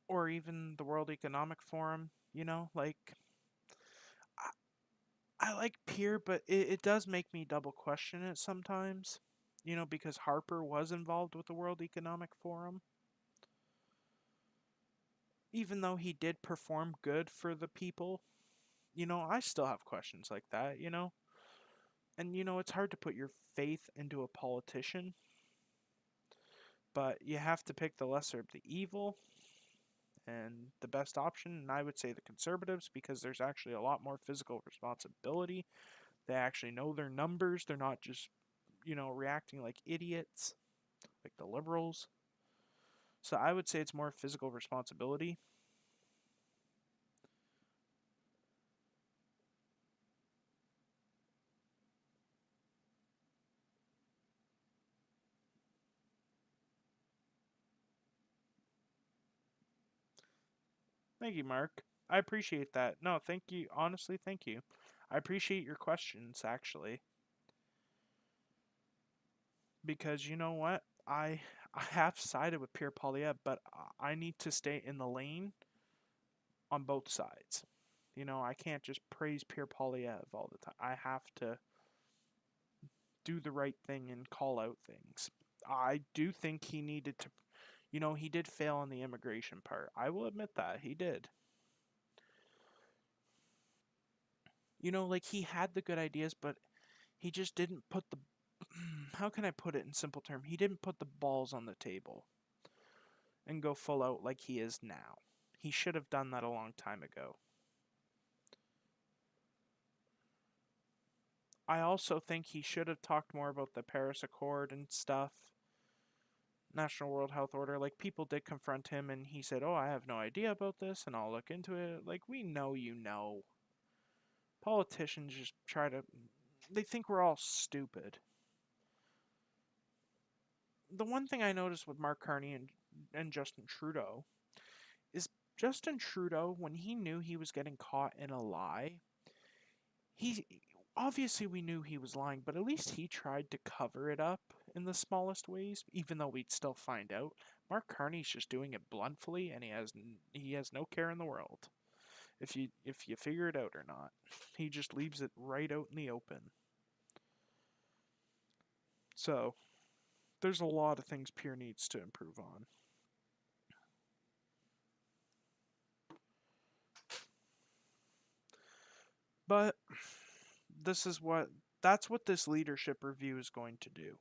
or even the World Economic Forum, like I, I like Pierre, but it does make me double question it sometimes, because Harper was involved with the World Economic Forum. Even though he did perform good for the people, I still have questions like that. And, it's hard to put your faith into a politician, but you have to pick the lesser of the evil and the best option. And I would say the conservatives, because there's actually a lot more physical responsibility. They actually know their numbers. They're not just, reacting like idiots, like the liberals. So I would say it's more physical responsibility. Thank you, Mark. I appreciate that. No, thank you. Honestly, thank you. I appreciate your questions, actually, because you know what? I have sided with Pierre Polyev, but I need to stay in the lane on both sides. I can't just praise Pierre Polyev all the time. I have to do the right thing and call out things. I do think he needed to, he did fail on the immigration part. I will admit that he did. Like he had the good ideas, but he just didn't put the how can I put it in simple terms? He didn't put the balls on the table and go full out like he is now. He should have done that a long time ago. I also think he should have talked more about the Paris Accord and stuff. National World Health Order. Like, people did confront him and he said, "Oh, I have no idea about this and I'll look into it." Like, we know you know. Politicians just try to. They think we're all stupid. The one thing I noticed with Mark Carney and Justin Trudeau is Justin Trudeau, when he knew he was getting caught in a lie, he obviously we knew he was lying, but at least he tried to cover it up in the smallest ways, even though we'd still find out. Mark Carney's just doing it bluntly, and he has no care in the world if you figure it out or not. He just leaves it right out in the open. So there's a lot of things Pierre needs to improve on. But this is what that's what this leadership review is going to do.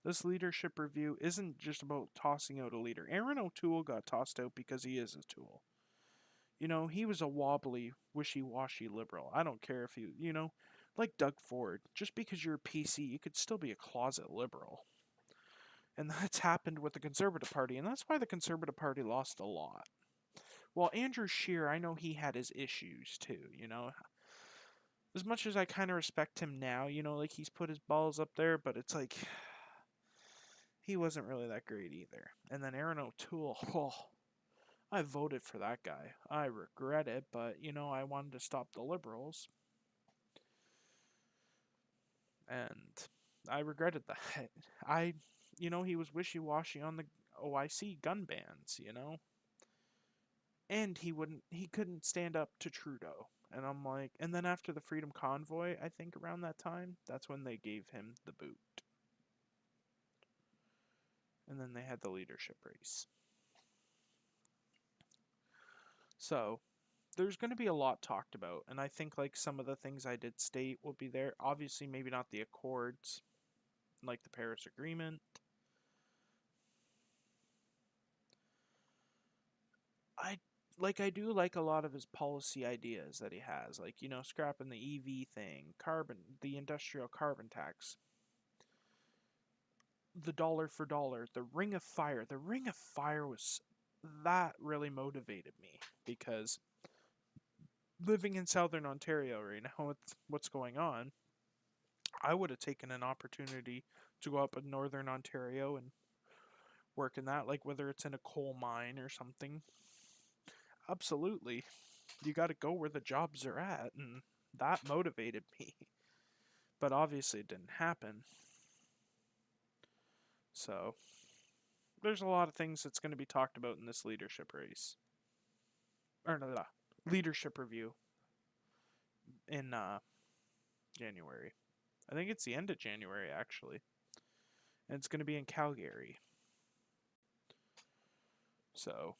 This leadership review isn't just about tossing out a leader. Aaron O'Toole got tossed out because he is a tool. He was a wobbly, wishy-washy liberal. I don't care if like Doug Ford, just because you're a PC, you could still be a closet liberal. And that's happened with the Conservative Party, and that's why the Conservative Party lost a lot. Well, Andrew Scheer, I know he had his issues too. As much as I kind of respect him now, like he's put his balls up there, but it's like he wasn't really that great either. And then Aaron O'Toole, oh, I voted for that guy. I regret it, but I wanted to stop the liberals. And I regretted that. He was wishy-washy on the OIC gun bans. And he couldn't stand up to Trudeau. And I'm like, and then after the Freedom Convoy, I think around that time, that's when they gave him the boot. And then they had the leadership race. So, there's going to be a lot talked about, and I think like some of the things I did state will be there. Obviously, maybe not the accords, like the Paris Agreement. I do like a lot of his policy ideas that he has, like scrapping the EV thing, the industrial carbon tax, the dollar for dollar, the Ring of Fire. The Ring of Fire was that really motivated me because living in Southern Ontario right now with what's going on, I would have taken an opportunity to go up in Northern Ontario and work in that, like whether it's in a coal mine or something. Absolutely. You got to go where the jobs are at, and that motivated me. But obviously it didn't happen. So, there's a lot of things that's going to be talked about in this leadership race. Or no, leadership review in January. I think it's the end of January, actually. And it's going to be in Calgary. So,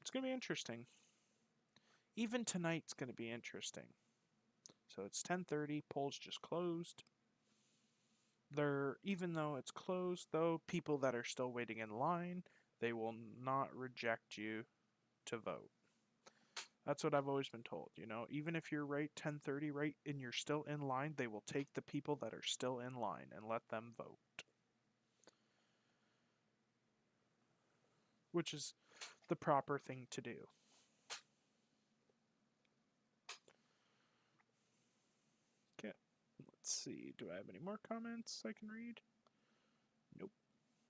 it's going to be interesting. Even tonight's going to be interesting. So it's 10:30, polls just closed. Even though it's closed, though, people that are still waiting in line, they will not reject you to vote. That's what I've always been told, you know, even if you're right 10:30 right and you're still in line, they will take the people that are still in line and let them vote. Which is the proper thing to do. Okay, let's see. Do I have any more comments I can read? Nope.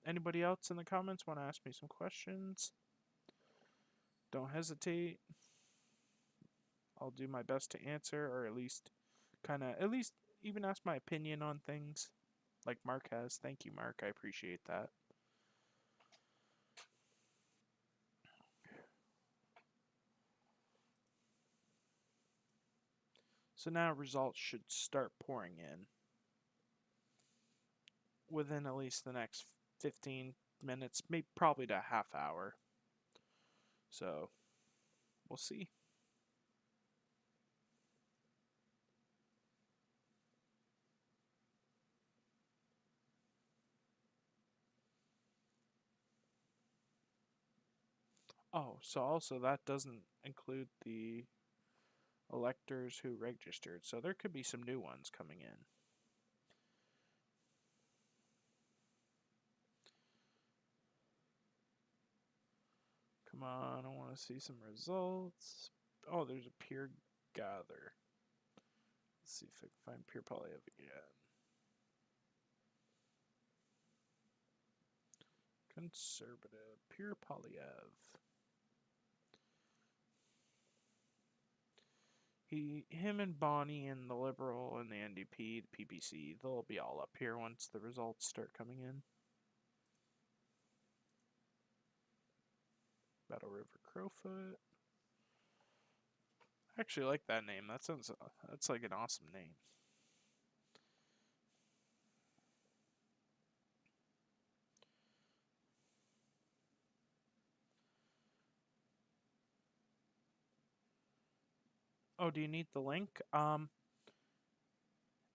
Anybody else in the comments want to ask me some questions? Don't hesitate. I'll do my best to answer, or at least even ask my opinion on things, like Mark has. Thank you, Mark. I appreciate that. So now results should start pouring in within at least the next 15 minutes, maybe probably to a half hour. So we'll see. Oh, so also that doesn't include the electors who registered. So there could be some new ones coming in. Come on, I want to see some results. Oh, there's a peer gather. Let's see if I can find Pierre Polyev again. Conservative, Pierre Polyev. Him and Bonnie and the Liberal and the NDP, the PPC, they'll be all up here once the results start coming in. Battle River Crowfoot. I actually like that name. That's like an awesome name. Oh, do you need the link? To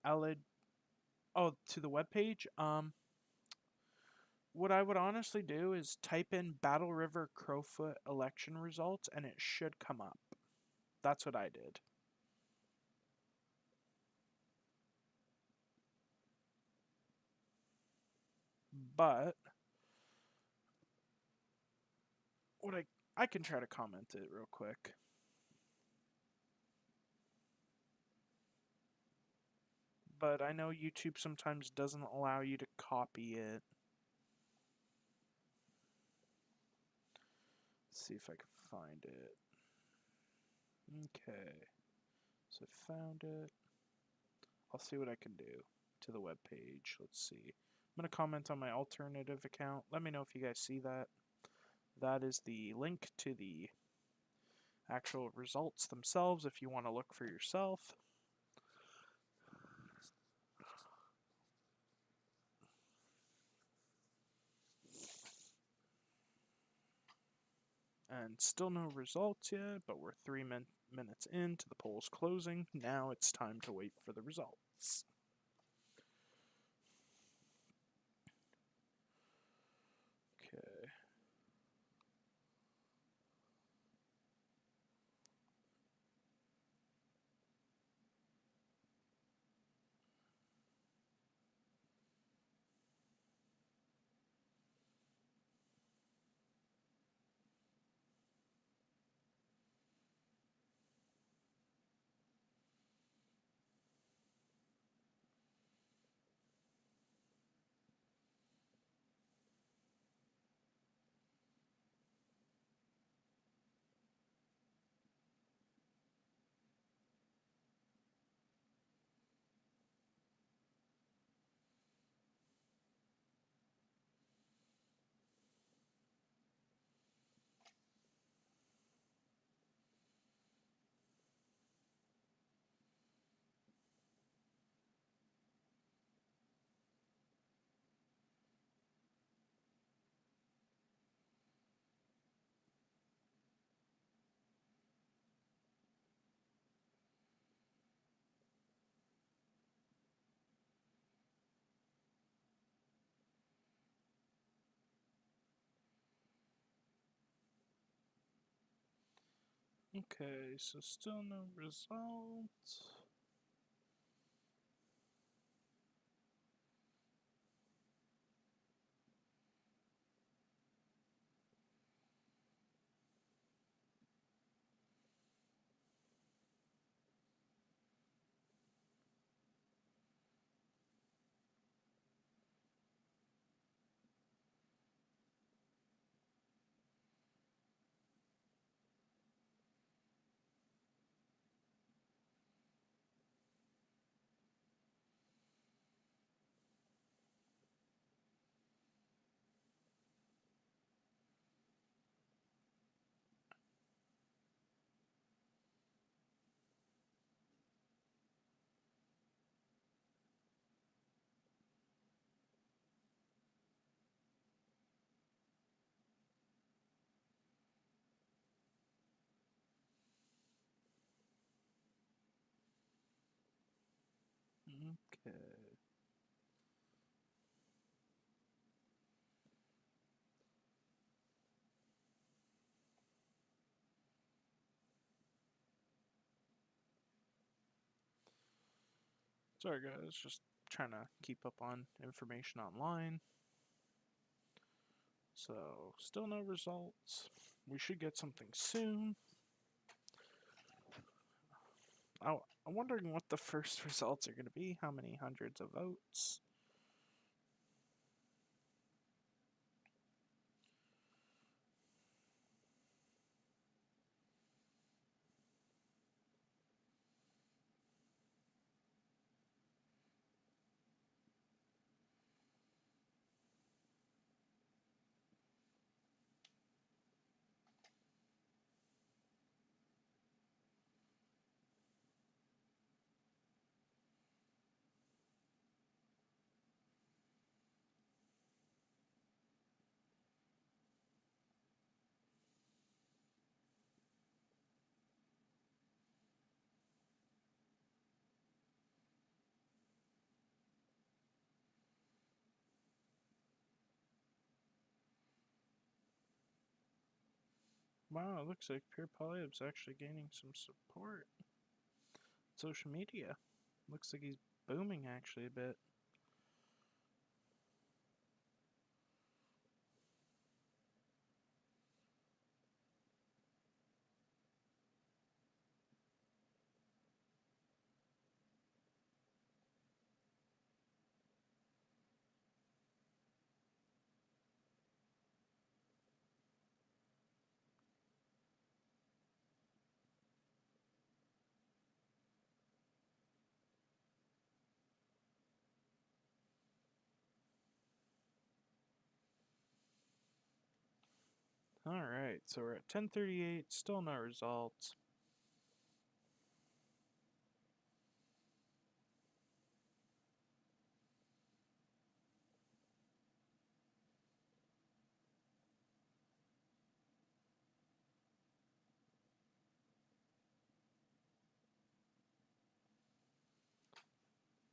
the webpage? What I would honestly do is type in Battle River Crowfoot election results and it should come up. That's what I did. But what I can try to comment it real quick. But I know YouTube sometimes doesn't allow you to copy it. Let's see if I can find it. Okay. So I found it. I'll see what I can do to the web page. Let's see. I'm going to comment on my alternative account. Let me know if you guys see that. That is the link to the actual results themselves if you want to look for yourself. And still no results yet, but we're 3 minutes into the polls closing. Now it's time to wait for the results. Okay. Okay, so still no results. Okay. Sorry guys, just trying to keep up on information online. So, still no results. We should get something soon. I'm wondering what the first results are going to be. How many hundreds of votes? Wow, it looks like Pure Polyp's actually gaining some support. Social media. Looks like he's booming actually a bit. Alright, so we're at 10:38, still no results.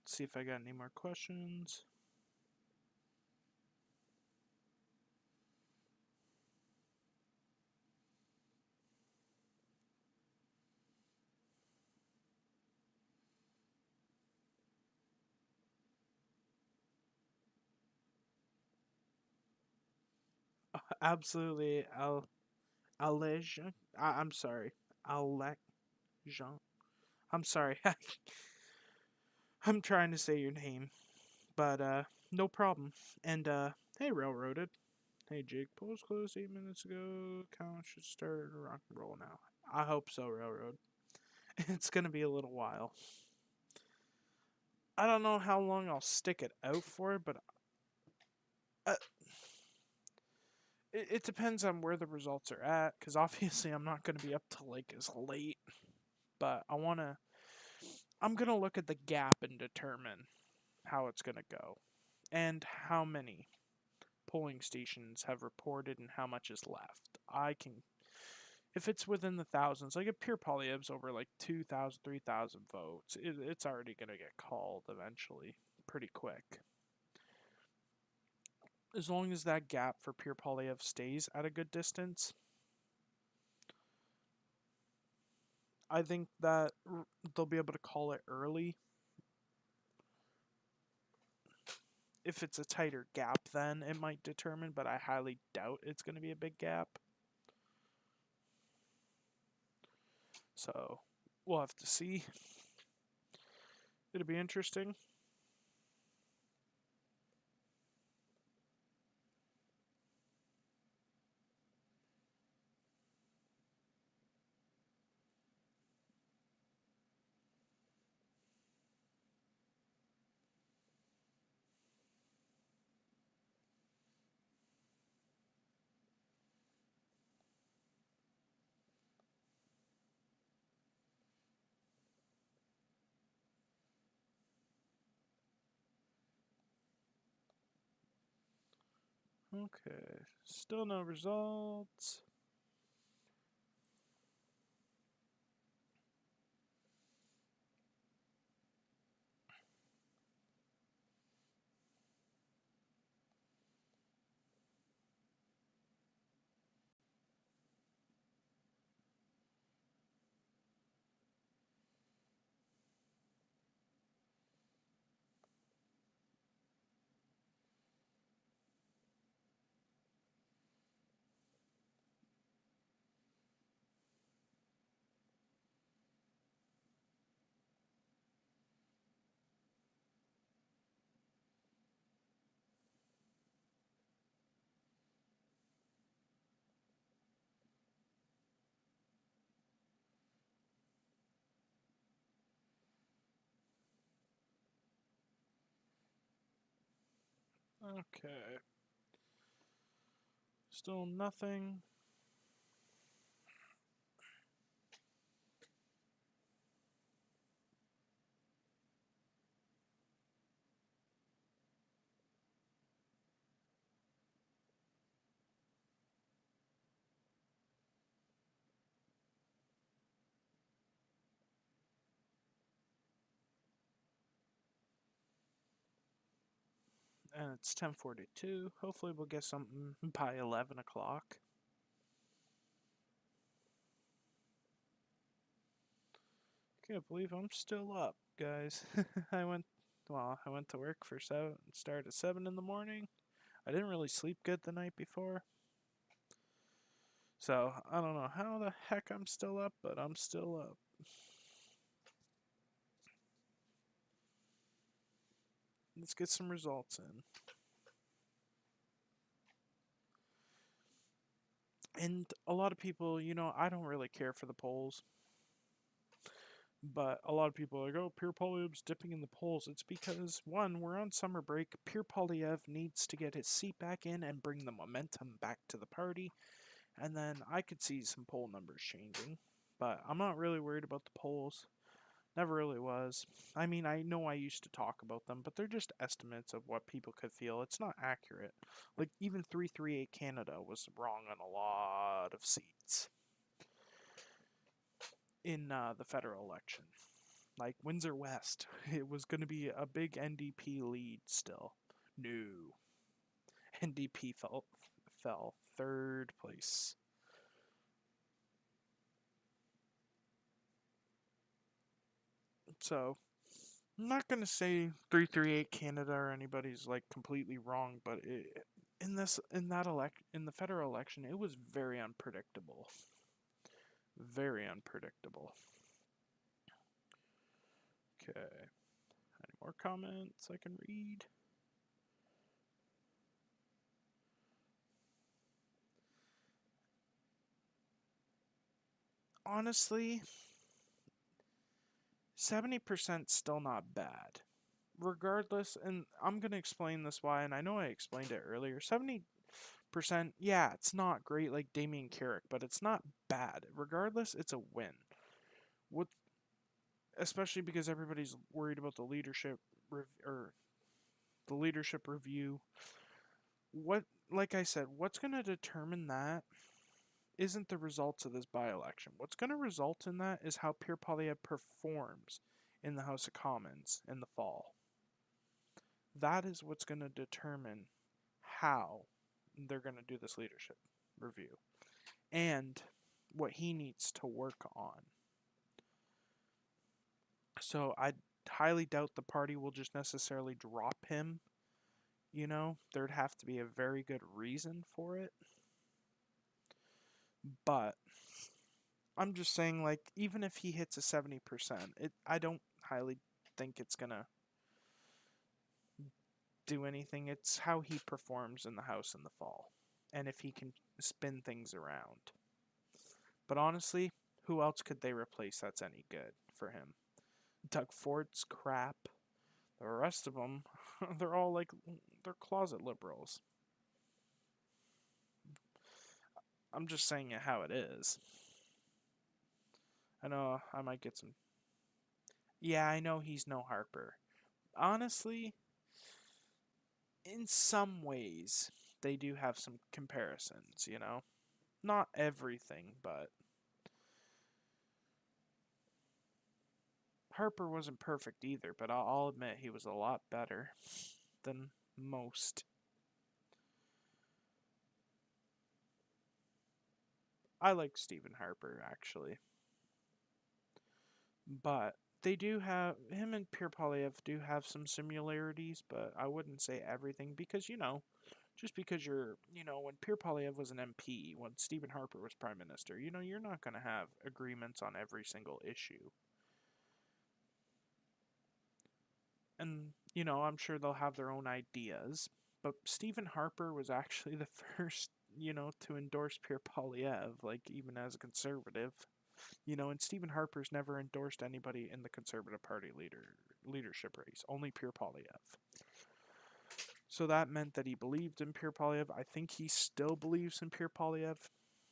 Let's see if I got any more questions. Absolutely, Alejan. I'm sorry, Alejan. I'm sorry. I'm trying to say your name, but no problem. And hey, Railroaded. Hey, Jake. Polls closed 8 minutes ago. Count should start rock and roll now. I hope so, Railroad. It's gonna be a little while. I don't know how long I'll stick it out for, but uh, it depends on where the results are at. Because obviously, I'm not gonna be up till like as late. But I'm gonna look at the gap and determine how it's gonna go, and how many polling stations have reported and how much is left. I can, if it's within the thousands, like if Pure Polyeb's over like 2,000, 3,000 votes, it's already going to get called eventually, pretty quick. As long as that gap for Pure Polyev stays at a good distance. I think that they'll be able to call it early. If it's a tighter gap, then it might determine, but I highly doubt it's going to be a big gap. So we'll have to see. It'll be interesting. Okay, still no results. Okay, still nothing. And it's 10:42. Hopefully we'll get something by 11 o'clock. Can't believe I'm still up, guys. I went to work for 7, started at 7 in the morning. I didn't really sleep good the night before. So, I don't know how the heck I'm still up, but I'm still up. Let's get some results in. And a lot of people, I don't really care for the polls. But a lot of people are like, oh, Pierre Poilievre's dipping in the polls. It's because, one, we're on summer break. Pierre Poilievre needs to get his seat back in and bring the momentum back to the party. And then I could see some poll numbers changing. But I'm not really worried about the polls. Never really was. I mean, I know I used to talk about them, but they're just estimates of what people could feel. It's not accurate. Like, even 338 Canada was wrong on a lot of seats in the federal election. Like Windsor West, it was going to be a big NDP lead still. No. NDP fell third place. So, I'm not going to say 338 Canada or anybody's like completely wrong, but in the federal election, it was very unpredictable. Very unpredictable. Okay. Any more comments I can read? Honestly, 70% still not bad. Regardless, and I'm going to explain this why, and I know I explained it earlier. 70%, yeah, it's not great like Damien Carrick, but it's not bad. Regardless, it's a win. What, especially because everybody's worried about the leadership or the leadership review. What, like I said, what's going to determine that isn't the results of this by-election. What's going to result in that is how Pierre Poilievre performs in the House of Commons in the fall. That is what's going to determine how they're going to do this leadership review and what he needs to work on. So I highly doubt the party will just necessarily drop him. There'd have to be a very good reason for it. But I'm just saying, like, even if he hits a 70%, I don't highly think it's gonna do anything. It's how he performs in the House in the fall, and if he can spin things around. But honestly, who else could they replace that's any good for him? Doug Ford's crap. The rest of them, they're all like, they're closet liberals. I'm just saying it how it is. I know I might get some. Yeah, I know he's no Harper. Honestly, in some ways, they do have some comparisons. Not everything, but Harper wasn't perfect either, but I'll admit he was a lot better than most. I like Stephen Harper, actually. But they do have, him and Pierre Polyev do have some similarities, but I wouldn't say everything because, just because when Pierre Polyev was an MP, when Stephen Harper was Prime Minister, you're not going to have agreements on every single issue. And, I'm sure they'll have their own ideas. But Stephen Harper was actually the first, to endorse Pierre Polyev, like, even as a conservative. And Stephen Harper's never endorsed anybody in the Conservative Party leadership race, only Pierre Polyev. So that meant that he believed in Pierre Polyev. I think he still believes in Pierre Polyev,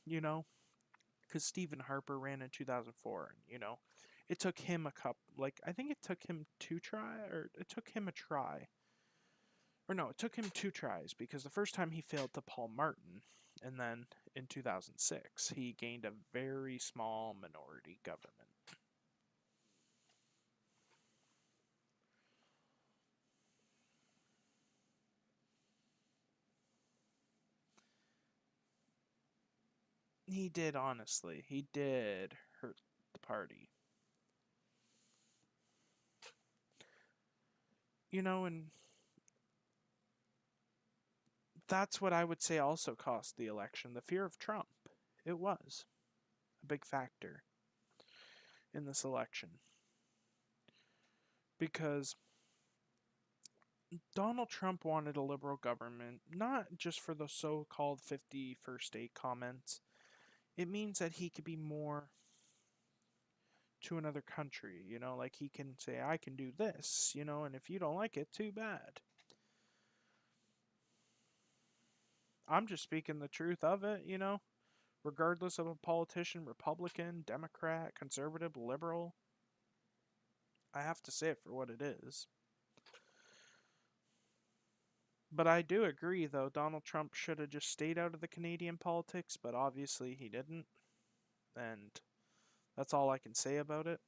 you know, because Stephen Harper ran in 2004, and it took him I think it took him it took him a try, or no, it took him two tries because the first time he failed to Paul Martin, and then in 2006 he gained a very small minority government. He did, honestly. He did hurt the party. And that's what I would say also cost the election. The fear of Trump. It was a big factor in this election. Because Donald Trump wanted a liberal government, not just for the so called 51st state comments. It means that he could be more to another country, like he can say, I can do this, and if you don't like it, too bad. I'm just speaking the truth of it. Regardless of a politician, Republican, Democrat, conservative, liberal. I have to say it for what it is. But I do agree, though, Donald Trump should have just stayed out of the Canadian politics, but obviously he didn't. And that's all I can say about it.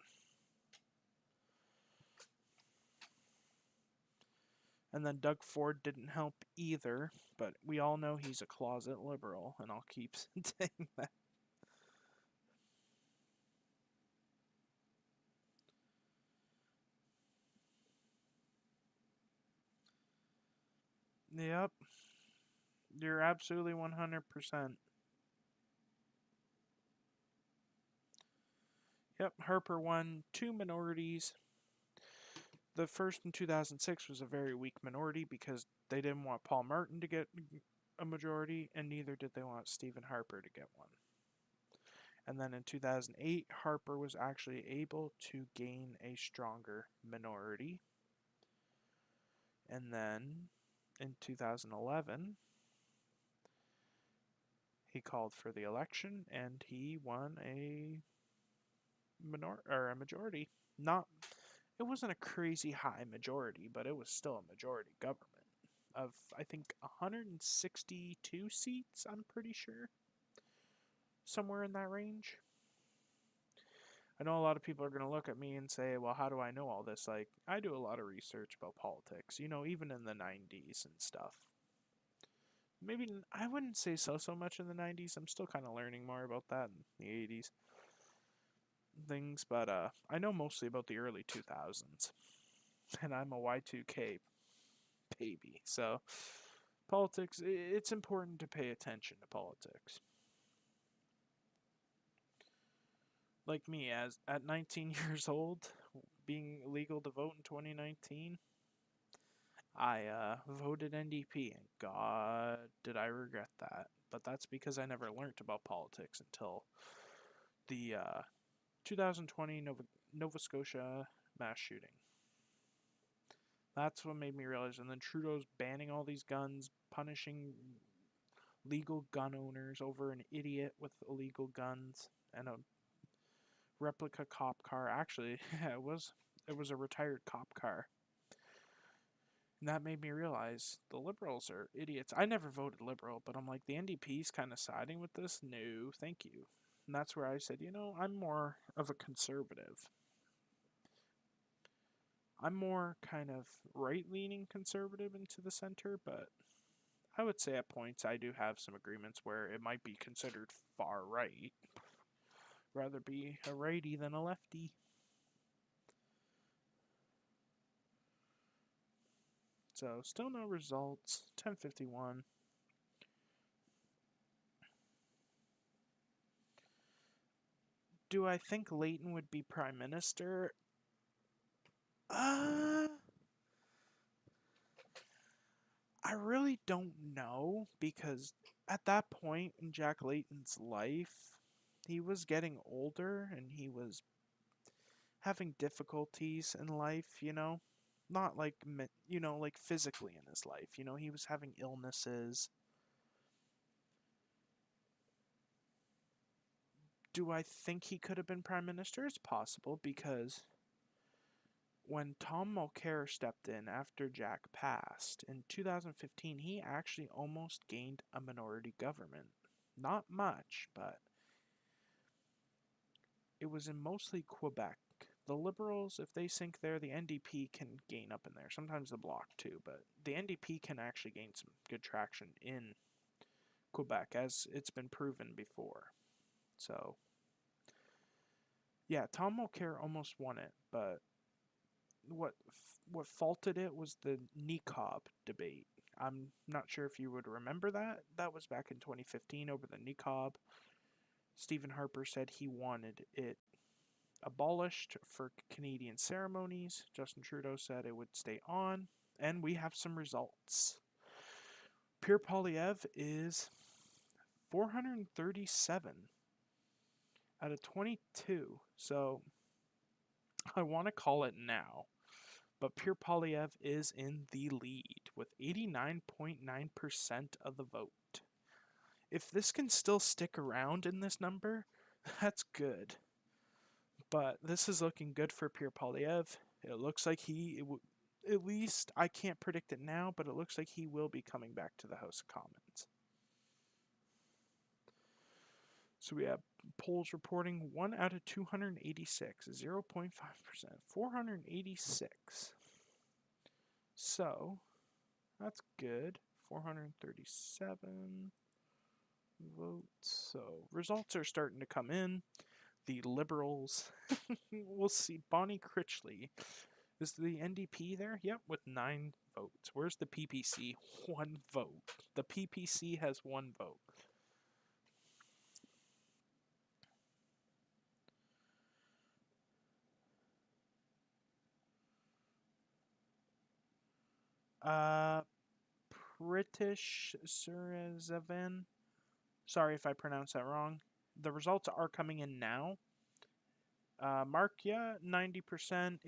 And then Doug Ford didn't help either, but we all know he's a closet liberal, and I'll keep saying that. Yep, you're absolutely 100%. Yep, Harper won two minorities. The first in 2006 was a very weak minority because they didn't want Paul Martin to get a majority, and neither did they want Stephen Harper to get one. And then in 2008, Harper was actually able to gain a stronger minority. And then in 2011, he called for the election and he won a majority. Not It wasn't a crazy high majority, but it was still a majority government of I think 162 seats, I'm pretty sure. Somewhere in that range. I know a lot of people are going to look at me and say, well, how do I know all this? Like, I do a lot of research about politics, even in the 90s and stuff. Maybe I wouldn't say so much in the 90s. I'm still kind of learning more about that in the 80s. things, but I know mostly about the early 2000s, and I'm a Y2K baby, so politics, it's important to pay attention to politics. Like me, as at 19 years old, being legal to vote in 2019, I voted NDP, and God, did I regret that. But that's because I never learnt about politics until the 2020 Nova Scotia mass shooting. That's what made me realize. And then Trudeau's banning all these guns, punishing legal gun owners over an idiot with illegal guns and a replica cop car. Actually, yeah, it was a retired cop car. And that made me realize the liberals are idiots. I never voted liberal, but I'm like, the NDP's kind of siding with this. No, thank you. And that's where I said, I'm more of a conservative. I'm more kind of right-leaning conservative into the center, but I would say at points I do have some agreements where it might be considered far right. Rather be a righty than a lefty. So still no results. 10:51. Do I think Leighton would be prime minister? Uh, I really don't know because at that point in Jack Layton's life, he was getting older and he was having difficulties in life. Not like, like physically in his life. He was having illnesses. Do I think he could have been prime minister? It's possible because when Tom Mulcair stepped in after Jack passed in 2015, he actually almost gained a minority government. Not much, but it was in mostly Quebec. The Liberals, if they sink there, the NDP can gain up in there. Sometimes the Bloc too, but the NDP can actually gain some good traction in Quebec, as it's been proven before. So, yeah, Tom Mulcair almost won it, but what what faulted it was the niqab debate. I'm not sure if you would remember that. That was back in 2015 over the niqab. Stephen Harper said he wanted it abolished for Canadian ceremonies. Justin Trudeau said it would stay on, and we have some results. Pierre Poilievre is 437 out of 22. So I want to call it now. But Pierre Poilievre is in the lead with 89.9% of the vote. If this can still stick around in this number, that's good. But this is looking good for Pierre Poilievre. It looks like at least I can't predict it now, but it looks like he will be coming back to the House of Commons. So we have polls reporting 1 out of 286, 0.5%, 486. So that's good. 437 votes. So results are starting to come in. The Liberals, we'll see. Bonnie Critchley. Is the NDP there? Yep, with 9 votes. Where's the PPC? 1 vote. The PPC has 1 vote. British Surazavan. Sorry if I pronounced that wrong. The results are coming in now. Mark, yeah, 90%.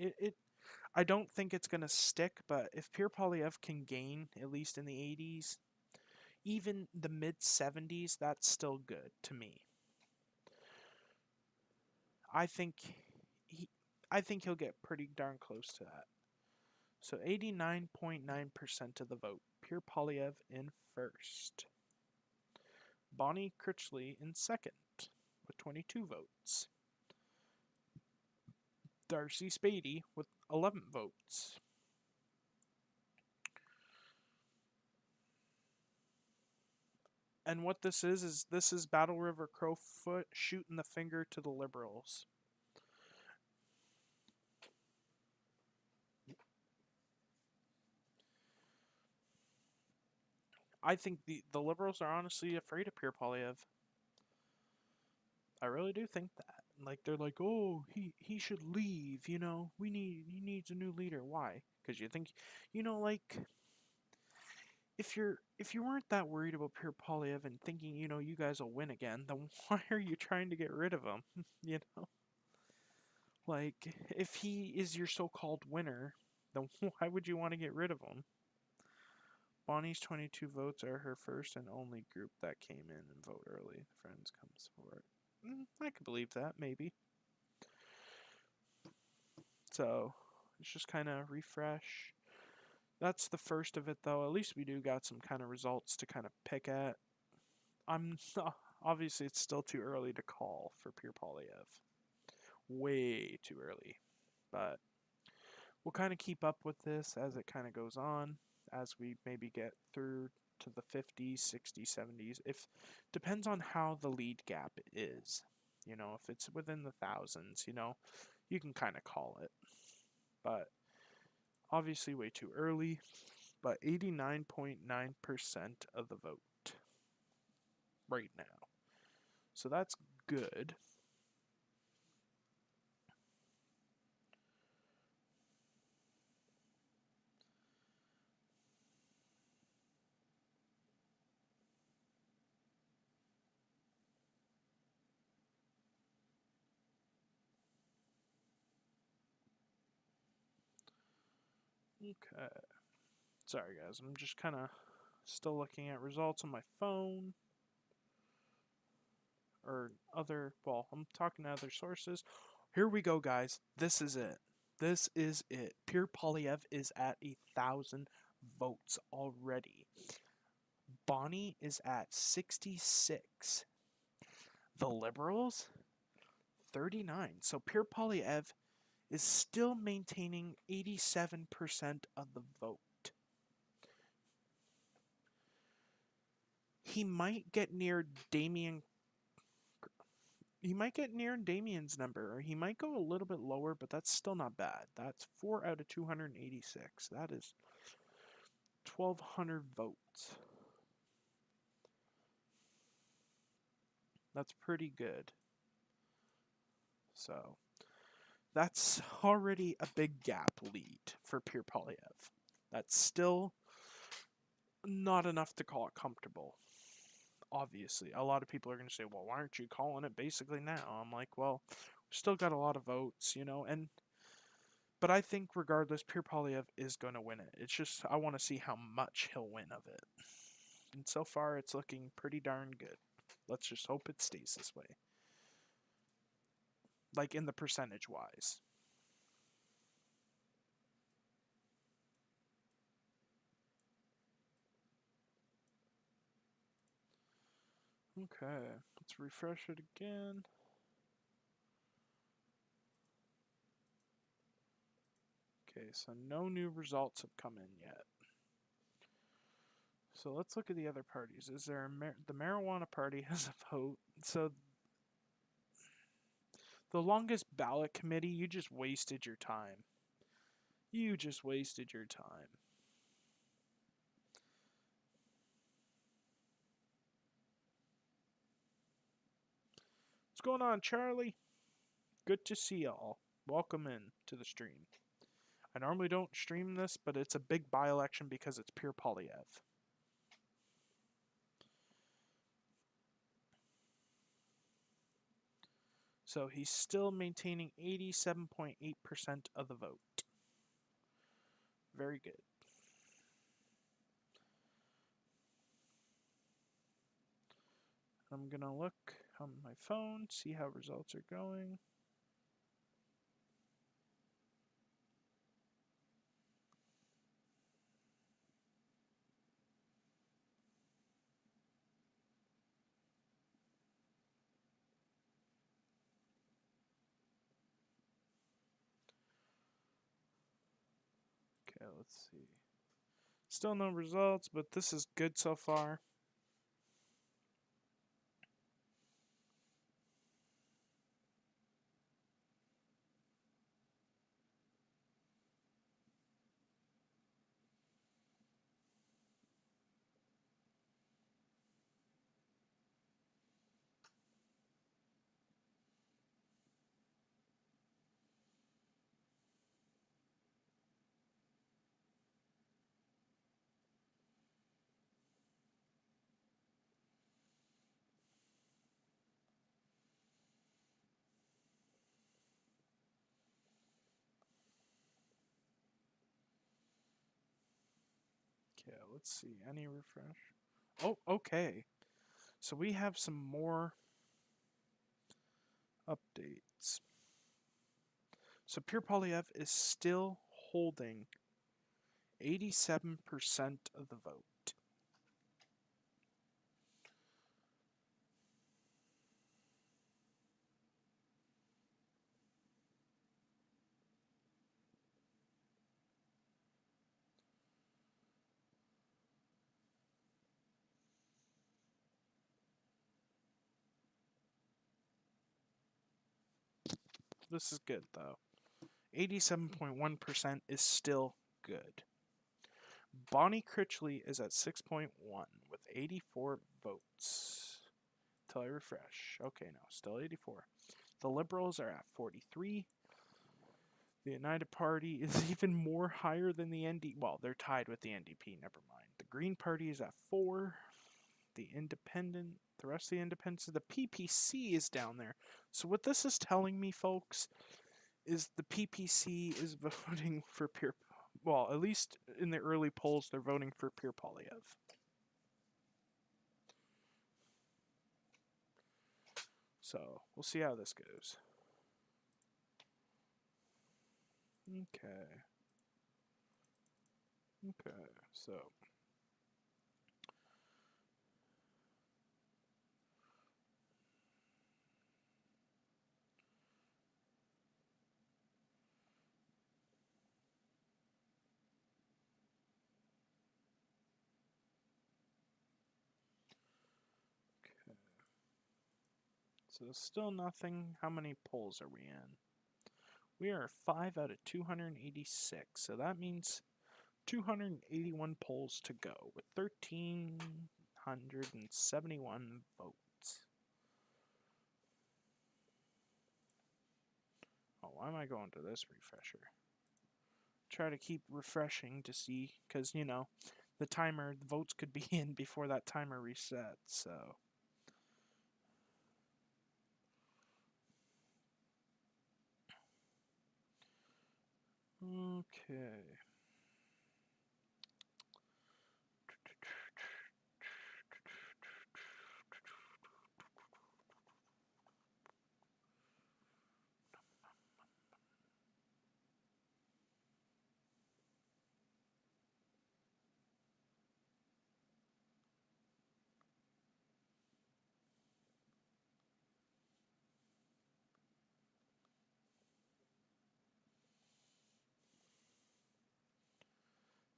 I don't think it's going to stick, but if Pierre Poilievre can gain, at least in the 80s, even the mid-70s, that's still good to me. I think he'll get pretty darn close to that. So 89.9% of the vote. Pierre Poilievre in first. Bonnie Critchley in second with 22 votes. Darcy Spady with 11 votes. And what this is Battle River Crowfoot shooting the finger to the Liberals. I think the liberals are honestly afraid of Pierre Polyev. I really do think that. Like they're like, oh, he should leave. You know, he needs a new leader. Why? Because you think, like if you weren't that worried about Pierre Polyev and thinking, you guys will win again, then why are you trying to get rid of him? you know, like if he is your so-called winner, then why would you want to get rid of him? Bonnie's 22 votes are her first and only group that came in and vote early. Friends comes forward. I could believe that, maybe. So, let's just kind of refresh. That's the first of it, though. At least we do got some kind of results to kind of pick at. Obviously, it's still too early to call for Pierre Polyev. Way too early. But we'll kind of keep up with this as it kind of goes on, as we maybe get through to the 50s, 60s, 70s. If depends on how the lead gap is. If it's within the thousands, you can kind of call it. But obviously way too early. But 89.9% of the vote right now. So that's good. Okay. Sorry, guys. I'm just kind of still looking at results on my phone. Or I'm talking to other sources. Here we go, guys. This is it. This is it. Pierre Polyev is at 1,000 votes already. Bonnie is at 66. The Liberals, 39. So Pierre Polyev is still maintaining 87% of the vote. He might get near Damien's number, or he might go a little bit lower, but that's still not bad. That's 4 out of 286. That is 1,200 votes. That's pretty good. So, that's already a big gap lead for Pierre Polyev. That's still not enough to call it comfortable. Obviously, a lot of people are going to say, well, why aren't you calling it basically now? I'm like, well, we still got a lot of votes, but I think regardless, Pierre Polyev is going to win it. It's just, I want to see how much he'll win of it. And so far, it's looking pretty darn good. Let's just hope it stays this way. Like in the percentage wise. Okay, let's refresh it again. Okay, so no new results have come in yet. So let's look at the other parties. Is there the marijuana party has a vote? So the longest ballot committee, you just wasted your time. You just wasted your time. What's going on, Charlie? Good to see y'all. Welcome in to the stream. I normally don't stream this, but it's a big by-election because it's Pierre Polyev. So he's still maintaining 87.8% of the vote. Very good. I'm going to look on my phone, see how results are going. Okay, let's see. Still no results, but this is good so far. Okay, let's see. Any refresh? Oh, okay. So we have some more updates. So Pure Polyev is still holding 87% of the vote. This is good, though. 87.1% is still good. Bonnie Critchley is at 6.1 with 84 votes. Till I refresh. Okay, no, still 84. The Liberals are at 43. The United Party is even more higher than the NDP. Well, they're tied with the NDP, never mind. The Green Party is at 4. The rest of the independents, the PPC is down there. So what this is telling me, folks, is the PPC is voting for Pierre. Well, at least in the early polls, they're voting for Pierre Polyev. So we'll see how this goes. Okay. Okay, so. Okay. So still nothing. How many polls are we in? We are 5 out of 286. So that means 281 polls to go with 1,371 votes. Oh, why am I going to this refresher? Try to keep refreshing to see, because, you know, the votes could be in before that timer resets, so. Okay.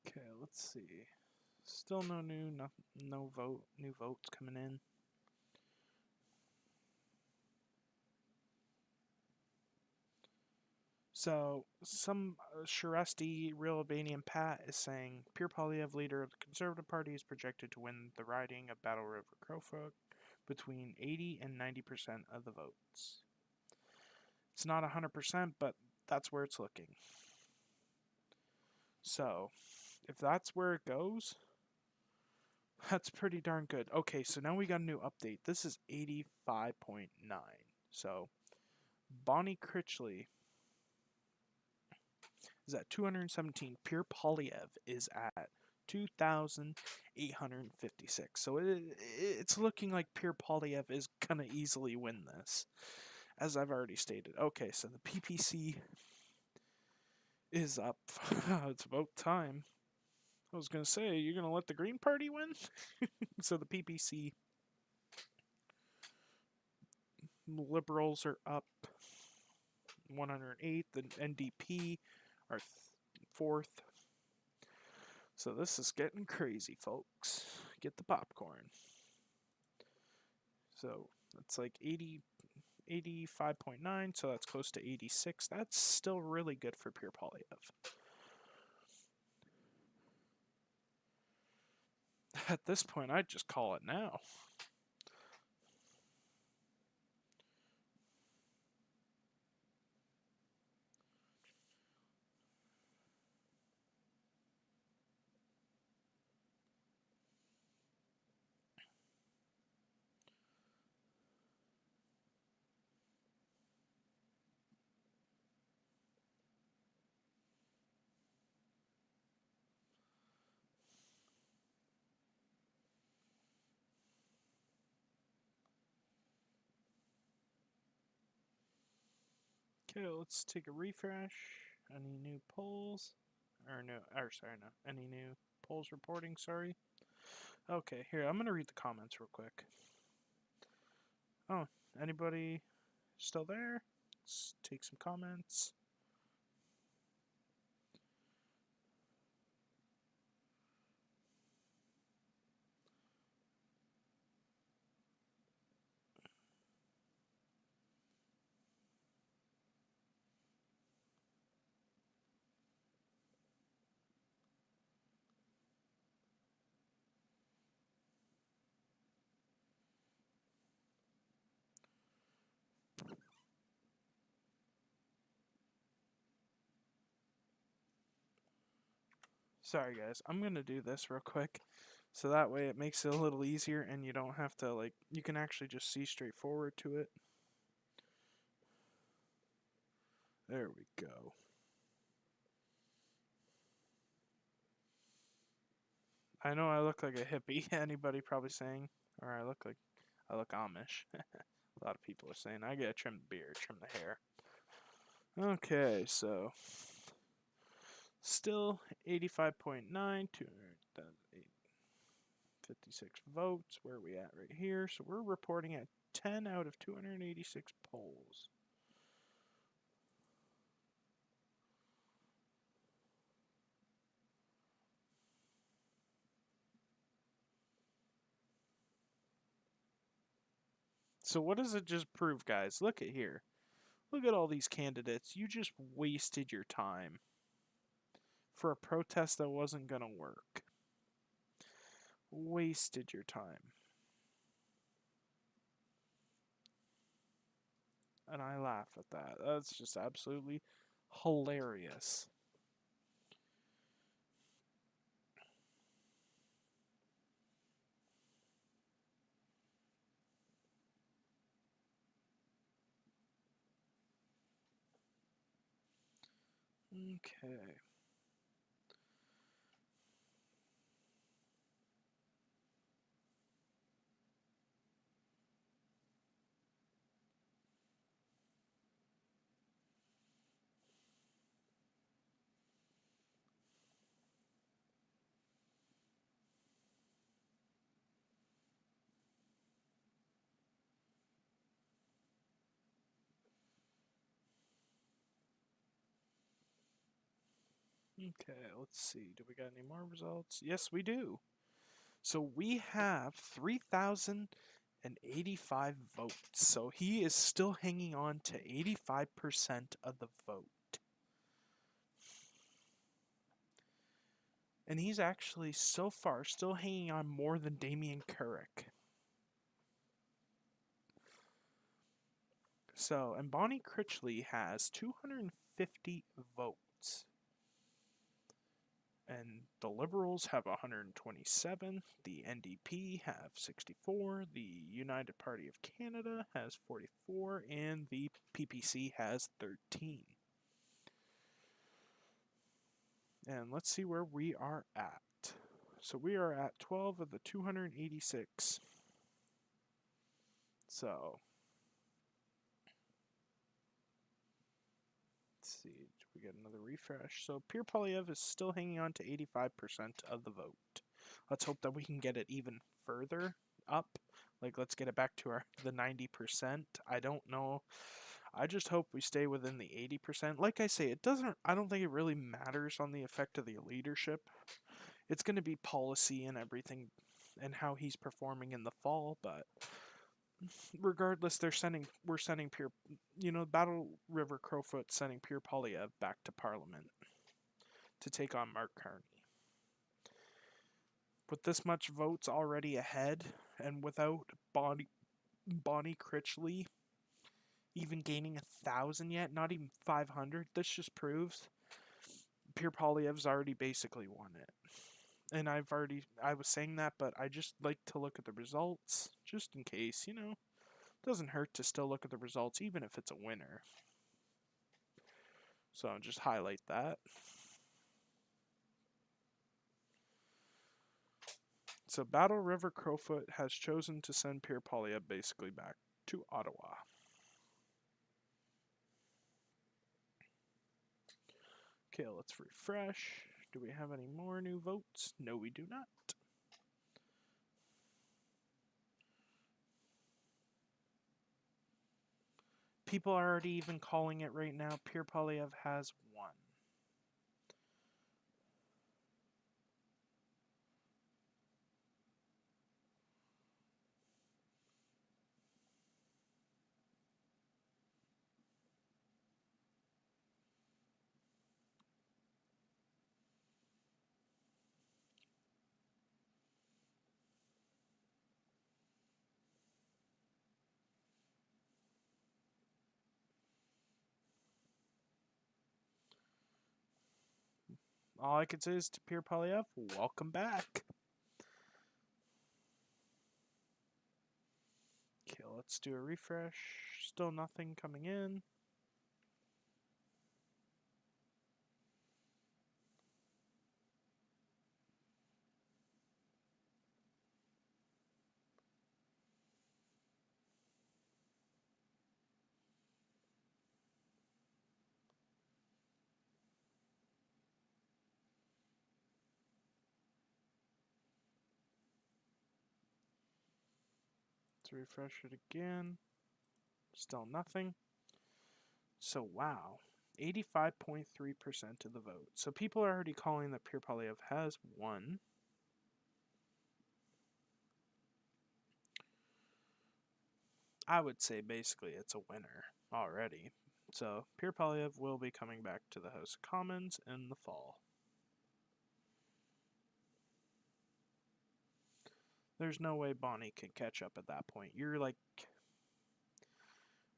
Okay, let's see. Still no new votes coming in. So, some Sharesti Real Albanian Pat is saying Pierre Polyev, leader of the Conservative Party, is projected to win the riding of Battle River Crowfoot between 80 and 90% of the votes. It's not 100%, but that's where it's looking. So, if that's where it goes, that's pretty darn good. Okay, so now we got a new update. This is 85.9. So, Bonnie Critchley is at 217. Pierre Polyev is at 2,856. So it's looking like Pierre Polyev is going to easily win this, as I've already stated. Okay, so the PPC is up. It's about time. I was going to say, you're going to let the Green Party win? So the PPC Liberals are up 108. The NDP are 4th. So this is getting crazy, folks. Get the popcorn. So that's like 85.9, so that's close to 86. That's still really good for Pierre Polyev. At this point, I'd just call it now. Okay, let's take a refresh. Any new polls? Any new polls reporting, sorry. Okay, here, I'm going to read the comments real quick. Oh, anybody still there? Let's take some comments. Sorry guys, I'm going to do this real quick. So that way it makes it a little easier and you don't have to, like, you can actually just see straight forward to it. There we go. I know I look like a hippie. Anybody probably saying, or I look Amish. A lot of people are saying I gotta trim the beard, trim the hair. Okay, so still 85.9, 256 votes. Where are we at right here? So we're reporting at 10 out of 286 polls. So what does it just prove, guys? Look at here. Look at all these candidates. You just wasted your time for a protest that wasn't going to work. Wasted your time. And I laugh at that. That's just absolutely hilarious. Okay. Okay, let's see. Do we got any more results? Yes, we do. So we have 3,085 votes. So he is still hanging on to 85% of the vote. And he's actually, so far, still hanging on more than Damian Couric. So, and Bonnie Critchley has 250 votes. And the Liberals have 127, the NDP have 64, the United Party of Canada has 44, and the PPC has 13. And let's see where we are at. So we are at 12 of the 286. So, let's see, do we get another refresh? So Pierre Poilievre is still hanging on to 85% of the vote. Let's hope that we can get it even further up. Like, let's get it back to the 90%. I don't know. I just hope we stay within the 80%. Like I say, I don't think it really matters on the effect of the leadership. It's going to be policy and everything and how he's performing in the fall, but regardless, we're sending Pierre, Battle River Crowfoot sending Pierre Poilievre back to Parliament to take on Mark Carney. With this much votes already ahead, and without Bonnie Critchley even gaining 1,000 yet, not even 500, this just proves Pierre Poilievre's already basically won it. And I was saying that, but I just like to look at the results, just in case, doesn't hurt to still look at the results, even if it's a winner. So I'll just highlight that. So Battle River Crowfoot has chosen to send Pierre Poilievre basically back to Ottawa. Okay, let's refresh. Do we have any more new votes? No, we do not. People are already even calling it right now. Pierre Polyev has won. All I can say is to Pierre Polyev, welcome back. Okay, let's do a refresh. Still nothing coming in. Let's refresh it again. Still nothing. So, wow. 85.3% of the vote. So people are already calling that Pierre Polyev has won. I would say basically it's a winner already. So Pierre Polyev will be coming back to the House of Commons in the fall. There's no way Bonnie can catch up at that point. You're like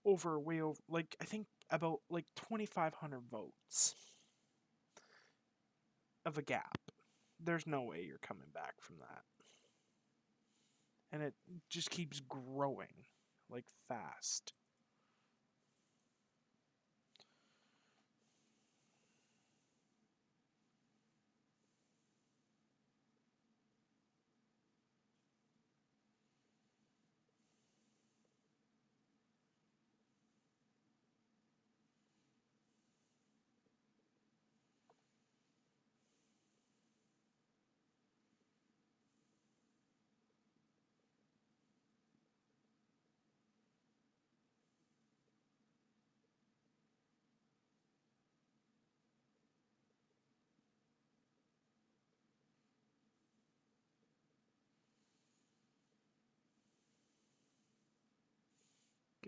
way over, like I think about like 2,500 votes of a gap. There's no way you're coming back from that. And it just keeps growing like fast.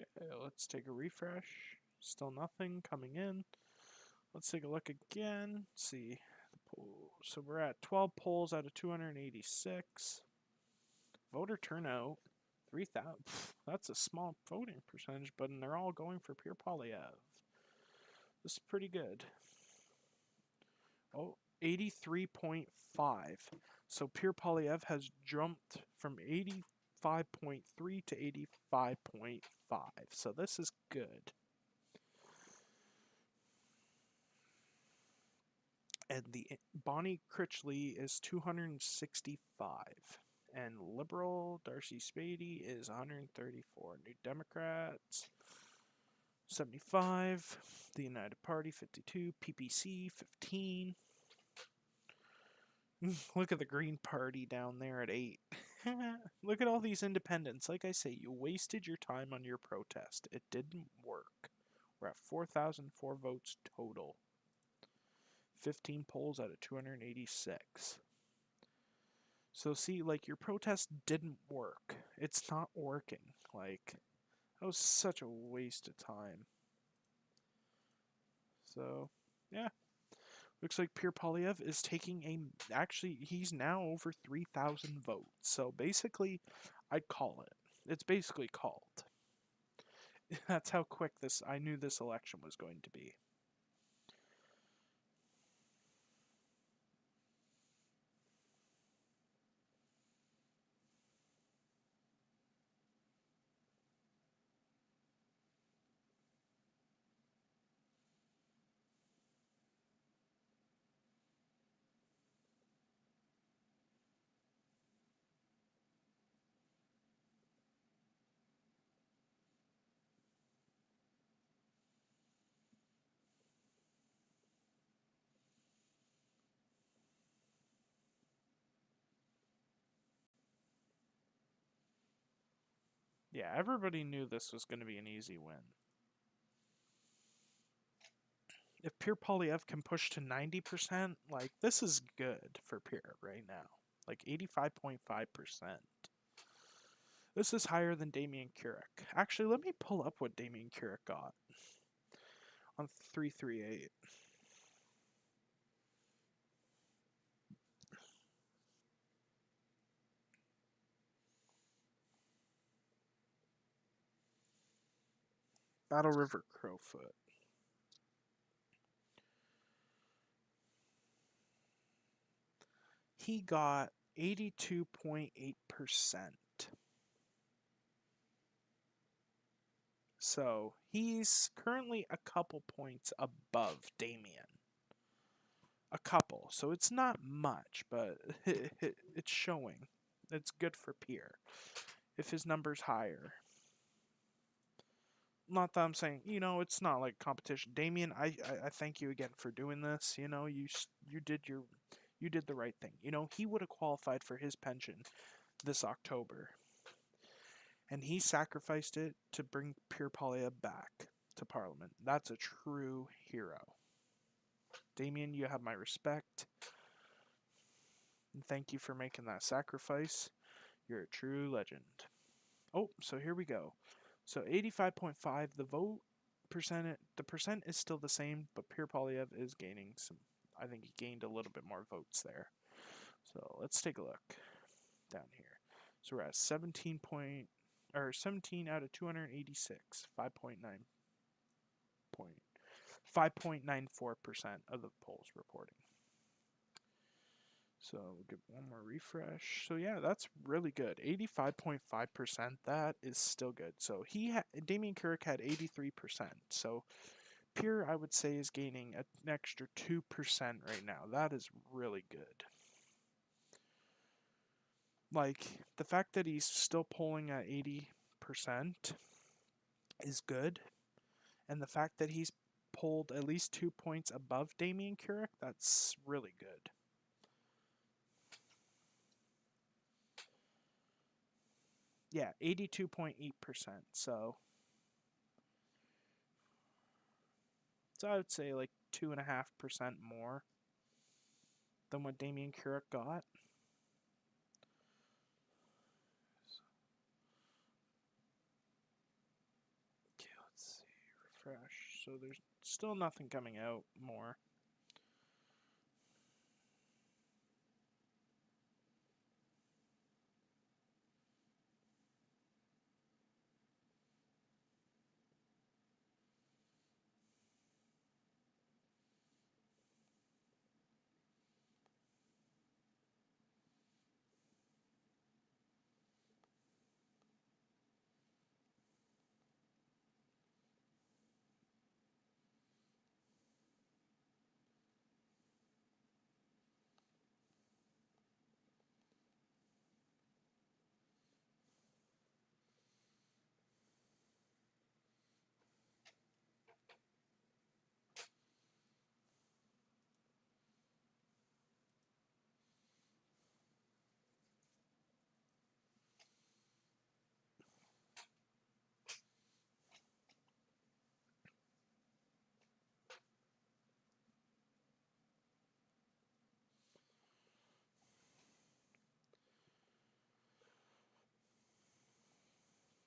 Okay, let's take a refresh. Still nothing coming in. Let's take a look again. Let's see. So we're at 12 polls out of 286. Voter turnout, 3,000. That's a small voting percentage, but they're all going for Pierre Polyev. This is pretty good. Oh, 83.5. So Pierre Polyev has jumped from 85.3 to 85.5. So this is good. And the Bonnie Critchley is 265. And Liberal Darcy Spady is 134. New Democrats 75. The United Party 52. PPC 15. Look at the Green Party down there at 8. Look at all these independents. Like I say, you wasted your time on your protest. It didn't work. We're at 4,004 votes total. 15 polls out of 286. So see, like, your protest didn't work. It's not working. Like, that was such a waste of time. So, yeah. Looks like Pierre Polyev is taking a... Actually, he's now over 3,000 votes. So, basically, I'd call it. It's basically called. That's how quick I knew this election was going to be. Yeah, everybody knew this was going to be an easy win. If Pure Polyev can push to 90%, like, this is good for Pure right now. Like, 85.5%. This is higher than Damian Keurig. Actually, let me pull up what Damian Keurig got on 338. Battle River Crowfoot. He got 82.8%. So he's currently a couple points above Damien. A couple. So it's not much, but it's showing. It's good for Pierre. If his number's higher. Not that I'm saying, it's not like competition. Damien, I thank you again for doing this. You did the right thing. He would have qualified for his pension this October. And he sacrificed it to bring Pierre Polyev back to Parliament. That's a true hero. Damien, you have my respect. And thank you for making that sacrifice. You're a true legend. Oh, so here we go. So 85.5, the vote percent, the percent is still the same, but Pierre Polyev is gaining some. I think he gained a little bit more votes there. So let's take a look down here. So we're at 17 out of 286, 5.94% of the polls reporting. So we'll give one more refresh. So yeah, that's really good. 85.5%. That is still good. So Damien Keurig had 83%. So Pierre, I would say, is gaining an extra 2% right now. That is really good. Like, the fact that he's still polling at 80% is good. And the fact that he's polled at least 2 points above Damien Keurig, that's really good. Yeah, 82.8%. So I would say like 2.5% more than what Damien Keurig got. Okay, let's see. Refresh. So there's still nothing coming out more.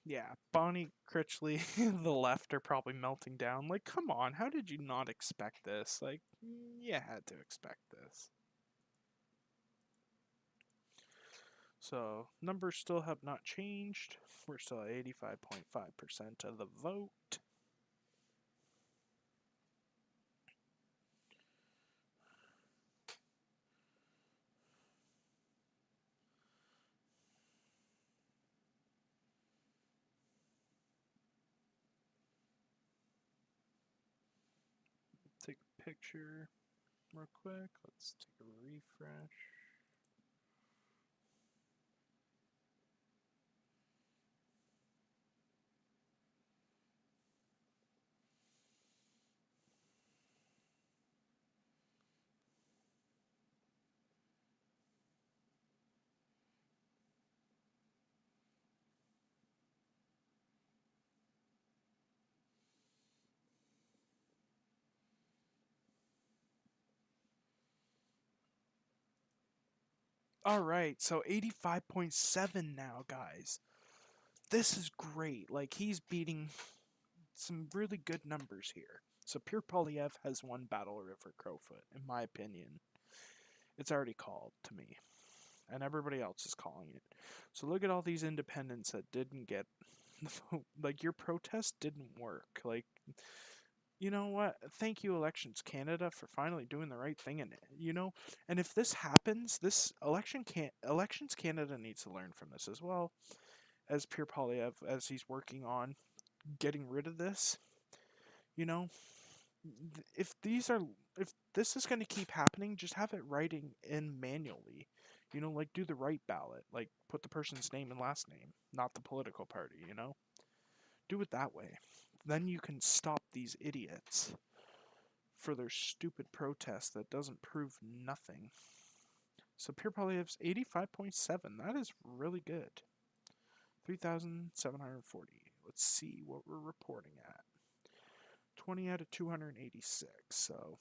Yeah, Bonnie Critchley, the left are probably melting down. Like, come on, how did you not expect this? Like, you had to expect this. So, numbers still have not changed. We're still at 85.5% of the vote. Take a picture real quick. Let's take a refresh. All right, so 85.7 now, guys. This is great. Like, he's beating some really good numbers here. So Pure Polyev has won Battle River Crowfoot, in my opinion. It's already called to me, and everybody else is calling it. So look at all these independents that didn't get the vote. Like, your protest didn't work. Like, you know what? Thank you, Elections Canada, for finally doing the right thing in it. And if this happens, this Elections Canada needs to learn from this as well as Pure Polyev, as he's working on getting rid of this. You know, if this is going to keep happening, just have it writing in manually. Like, do the right ballot, like put the person's name and last name, not the political party. Do it that way. Then you can stop these idiots for their stupid protest that doesn't prove nothing. So Pure Polyev's 85.7. That is really good. 3,740. Let's see what we're reporting at. 20 out of 286. So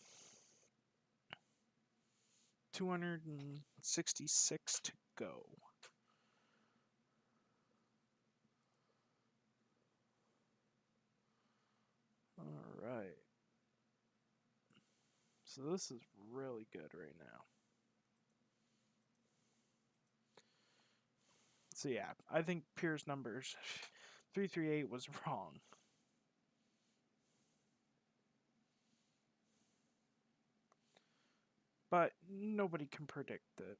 266 to go. All right. So this is really good right now. So yeah, I think Pierre's numbers 338 was wrong. But nobody can predict it.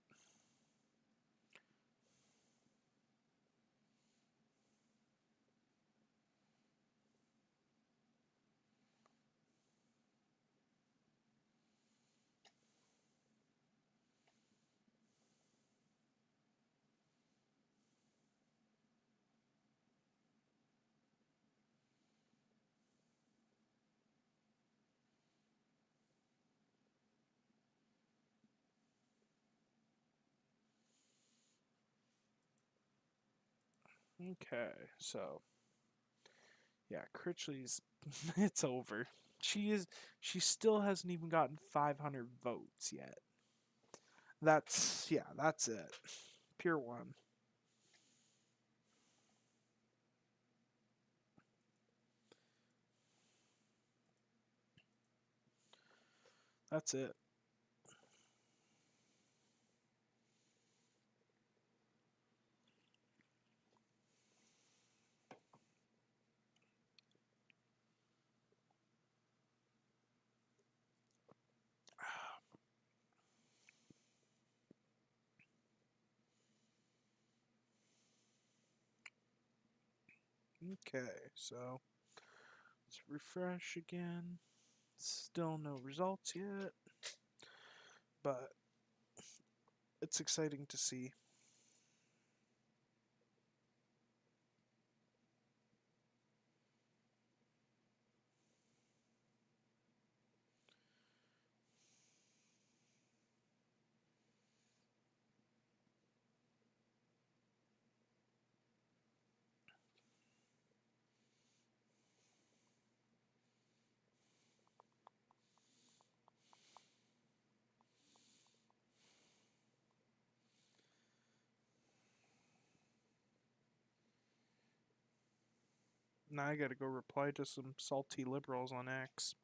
Okay, so yeah, Critchley's it's over. She still hasn't even gotten 500 votes yet. That's it. Pure one. That's it. Okay, so let's refresh again. Still no results yet, but it's exciting to see. Now I gotta go reply to some salty liberals on X.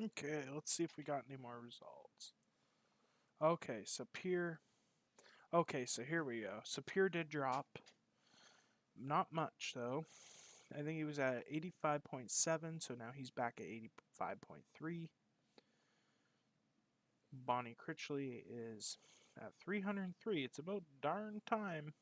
Okay, let's see if we got any more results. Okay, so Pierre Okay, so here we go. So Pure did drop. Not much, though. I think he was at 85.7, so now he's back at 85.3. Bonnie Critchley is at 303. It's about darn time.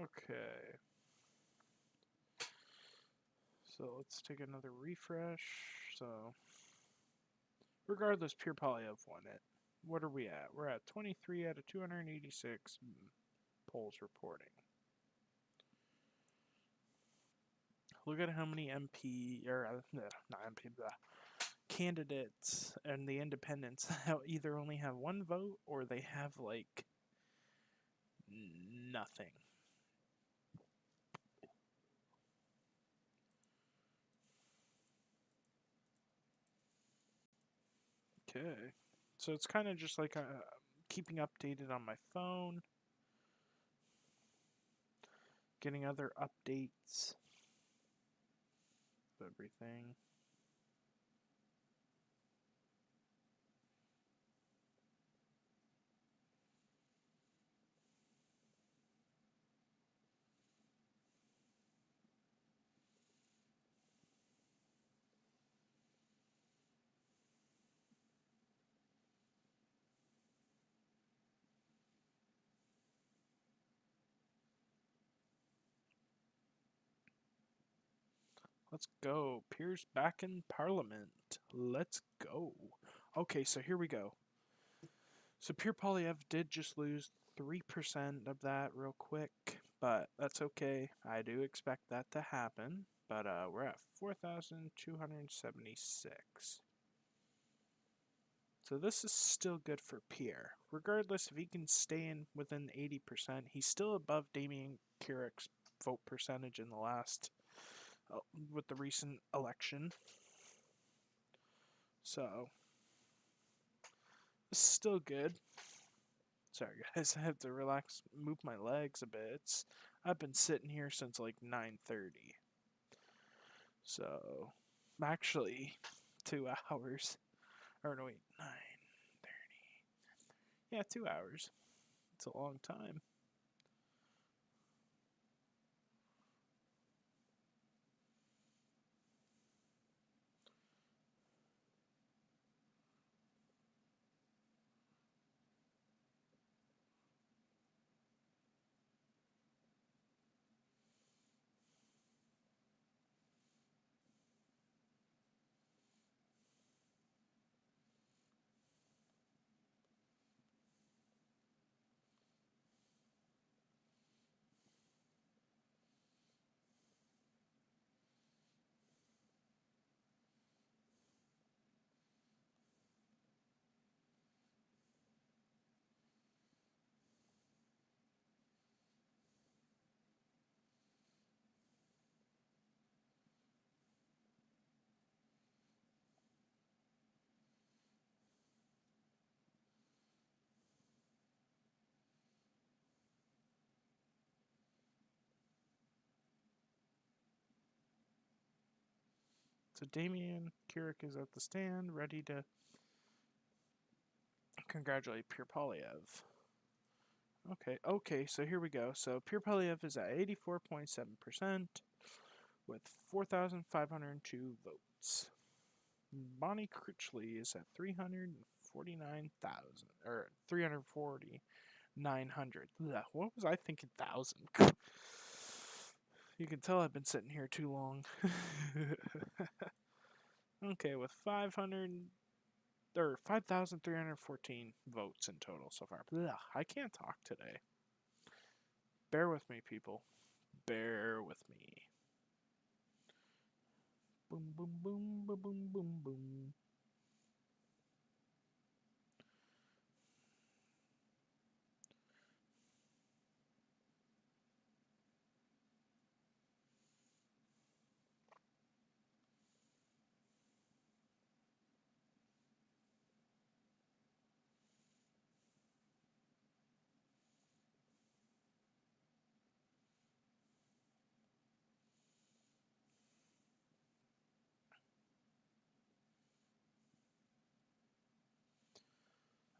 Okay. So let's take another refresh. So, regardless, Pure Polyev won it. What are we at? We're at 23 out of 286 polls reporting. Look at how many MP, or not MP, candidates and the independents either only have one vote or they have like nothing. Okay. So it's kind of just like keeping updated on my phone, getting other updates of everything. Let's go. Pierce back in Parliament. Let's go. Okay, so here we go. So Pierre Polyev did just lose 3% of that real quick, but that's okay. I do expect that to happen. But we're at 4,276. So this is still good for Pierre. Regardless, if he can stay in within 80%, he's still above Damian Keurek's vote percentage in the last, with the recent election. So this is still good. Sorry guys, I have to relax, move my legs a bit. I've been sitting here since like 9:30. So, actually 2 hours. Or no, wait, 9:30. Yeah, 2 hours. It's a long time. So Damian Keurik is at the stand, ready to congratulate Pierre Polyev. Okay, so here we go. So Pierre Polyev is at 84.7% with 4,502 votes. Bonnie Critchley is at 349,000, or 349,900. What was I thinking? 1,000. You can tell I've been sitting here too long. Okay, with 5,314 votes in total so far. I can't talk today. Bear with me, people. Bear with me. Boom, boom, boom, boom, boom, boom, boom.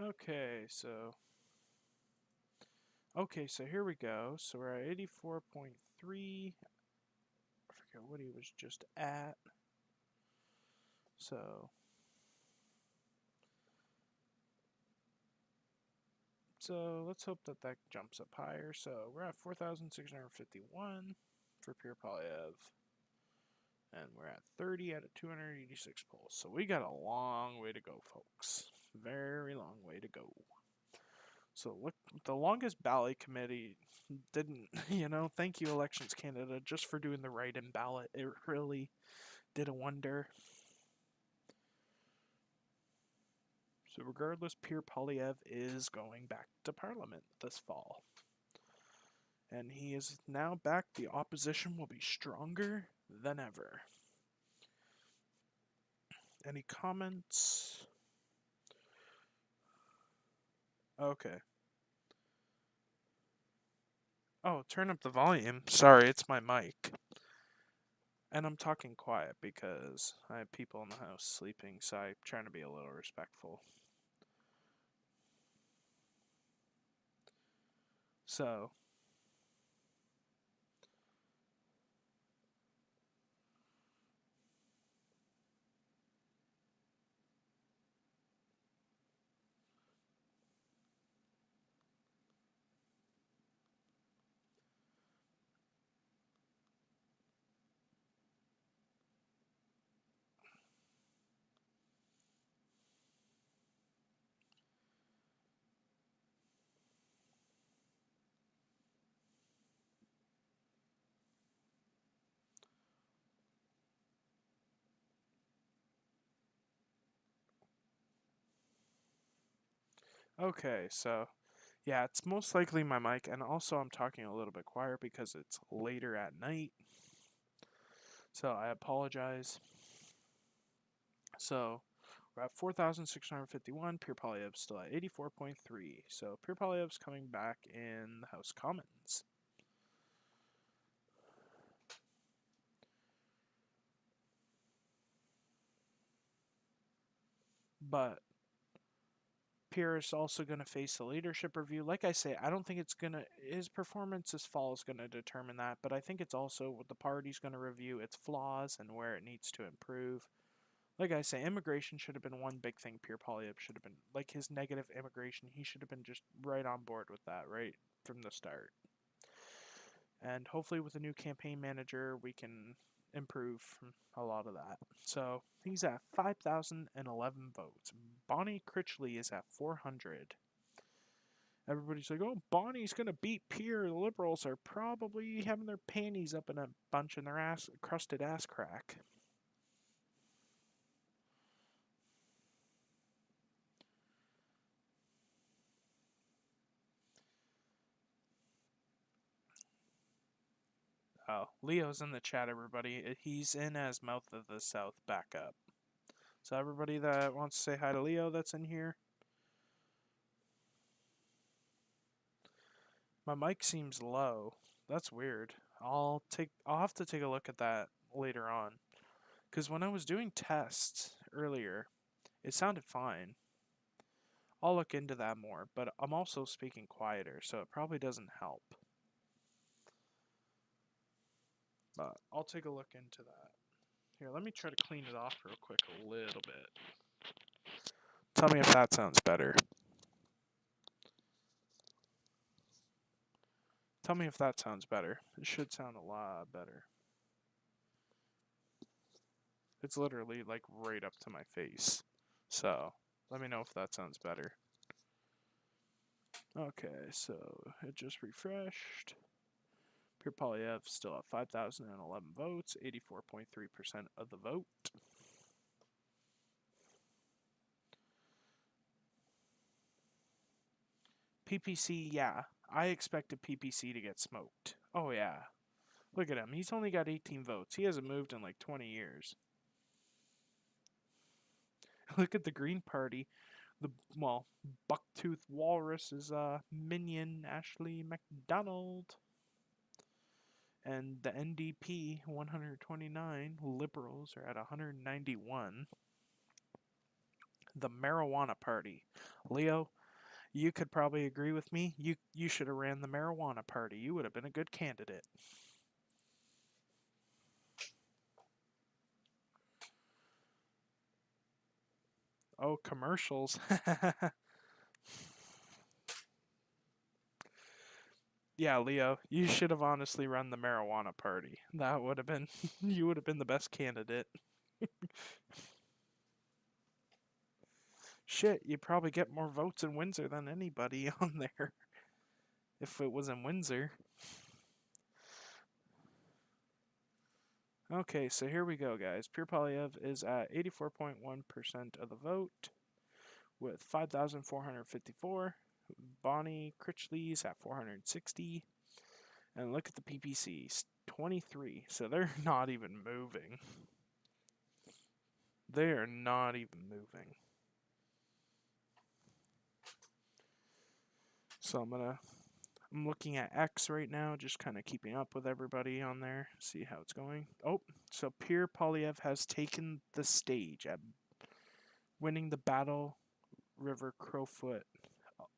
Okay, so here we go. So we're at 84.3. I forget what he was just at. So let's hope that that jumps up higher. So we're at 4,651 for Pure Polyev. And we're at 30 out of 286 polls. So we got a long way to go, folks. Very long way to go. So look, the longest ballot committee didn't, thank you Elections Canada just for doing the write-in ballot. It really did a wonder. So regardless, Pierre Poilievre is going back to Parliament this fall. And he is now back. The opposition will be stronger than ever. Any comments? Okay. Oh, turn up the volume. Sorry, it's my mic. And I'm talking quiet because I have people in the house sleeping, so I'm trying to be a little respectful. So, okay, so yeah, it's most likely my mic, and also I'm talking a little bit quieter because it's later at night. So I apologize. So we're at 4,651. Pierre Poilievre's still at 84.3. So Pierre Poilievre's coming back in the House Commons. But Pierre is also going to face a leadership review. Like I say, I don't think it's going to, his performance this fall is going to determine that, but I think it's also what the party's going to review its flaws and where it needs to improve. Like I say, immigration should have been one big thing Pierre Poilievre should have been, like his negative immigration, he should have been just right on board with that, right from the start. And hopefully with a new campaign manager, we can improve a lot of that. So he's at 5,011 votes. Bonnie Critchley is at 400. Everybody's like, oh, Bonnie's going to beat Pierre. The Liberals are probably having their panties up in a bunch in their ass, crusted ass crack. Oh, Leo's in the chat, everybody. He's in as Mouth of the South backup. So everybody that wants to say hi to Leo that's in here. My mic seems low. That's weird. I'll have to take a look at that later on. Cuz when I was doing tests earlier, it sounded fine. I'll look into that more, but I'm also speaking quieter, so it probably doesn't help. But I'll take a look into that. Here, let me try to clean it off real quick a little bit. Tell me if that sounds better. Tell me if that sounds better. It should sound a lot better. It's literally like right up to my face. So, let me know if that sounds better. Okay, so it just refreshed. Pierre Poilievre still at 5,011 votes, 84.3% of the vote. PPC, yeah. I expected PPC to get smoked. Oh, yeah. Look at him. He's only got 18 votes. He hasn't moved in like 20 years. Look at the Green Party. Bucktooth Walrus is minion Ashley McDonald. And the NDP, 129. Liberals are at 191. The marijuana party. Leo, you could probably agree with me. You should have ran the marijuana party. You would have been a good candidate. Oh, commercials. Yeah, Leo, you should have honestly run the marijuana party. That would have been, you would have been the best candidate. Shit, you probably get more votes in Windsor than anybody on there if it was in Windsor. Okay, so here we go, guys. Pure Polyev is at 84.1% of the vote with 5,454. Bonnie Critchley's at 460. And look at the PPCs, 23. So they're not even moving. They are not even moving. So I'm looking at X right now, just kind of keeping up with everybody on there, see how it's going. Oh, so Pierre Polyev has taken the stage at winning the Battle River Crowfoot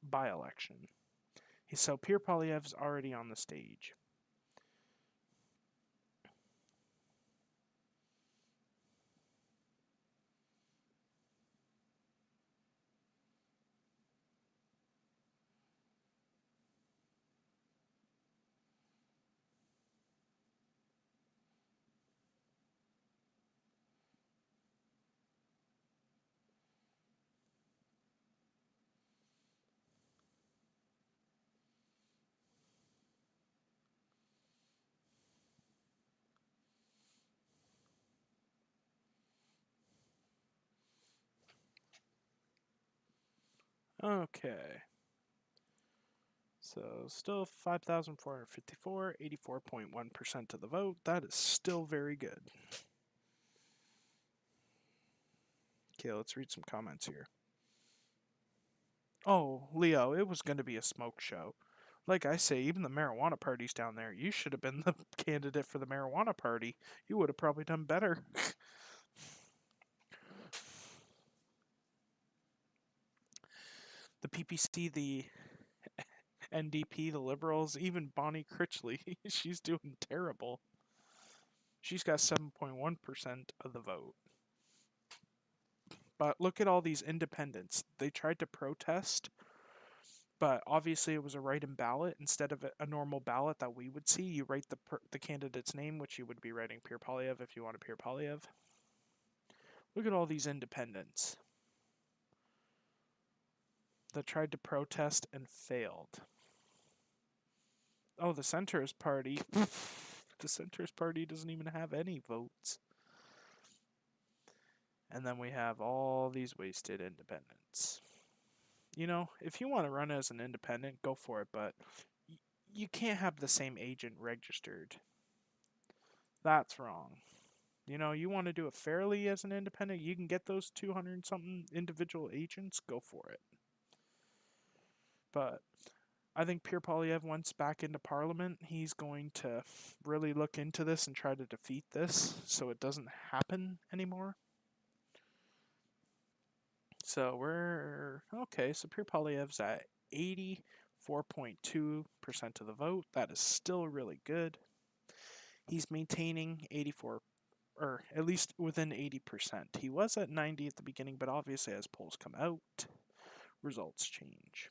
by-election. So Pierre Polyev's already on the stage. Okay. So still 5,454, 84.1% of the vote. That is still very good. Okay, let's read some comments here. Oh, Leo, it was going to be a smoke show. Like I say, even the marijuana party's down there. You should have been the candidate for the marijuana party. You would have probably done better. The PPC, the NDP, the Liberals, even Bonnie Critchley, she's doing terrible. She's got 7.1% of the vote. But look at all these independents. They tried to protest, but obviously it was a write-in ballot instead of a normal ballot that we would see. You write the candidate's name, which you would be writing Pierre Polyev if you want a Pierre Polyev. Look at all these independents that tried to protest and failed. Oh, the centrist party. The centrist party doesn't even have any votes. And then we have all these wasted independents. You know, if you want to run as an independent, go for it, but you can't have the same agent registered. That's wrong. You know, you want to do it fairly as an independent, you can get those 200 something individual agents, go for it. But I think Pierre Polyev, once back into Parliament, he's going to really look into this and try to defeat this so it doesn't happen anymore. So we're okay. So Pierre Polyev's at 84.2% of the vote. That is still really good. He's maintaining 84, or at least within 80%. He was at 90 at the beginning, but obviously as polls come out, results change.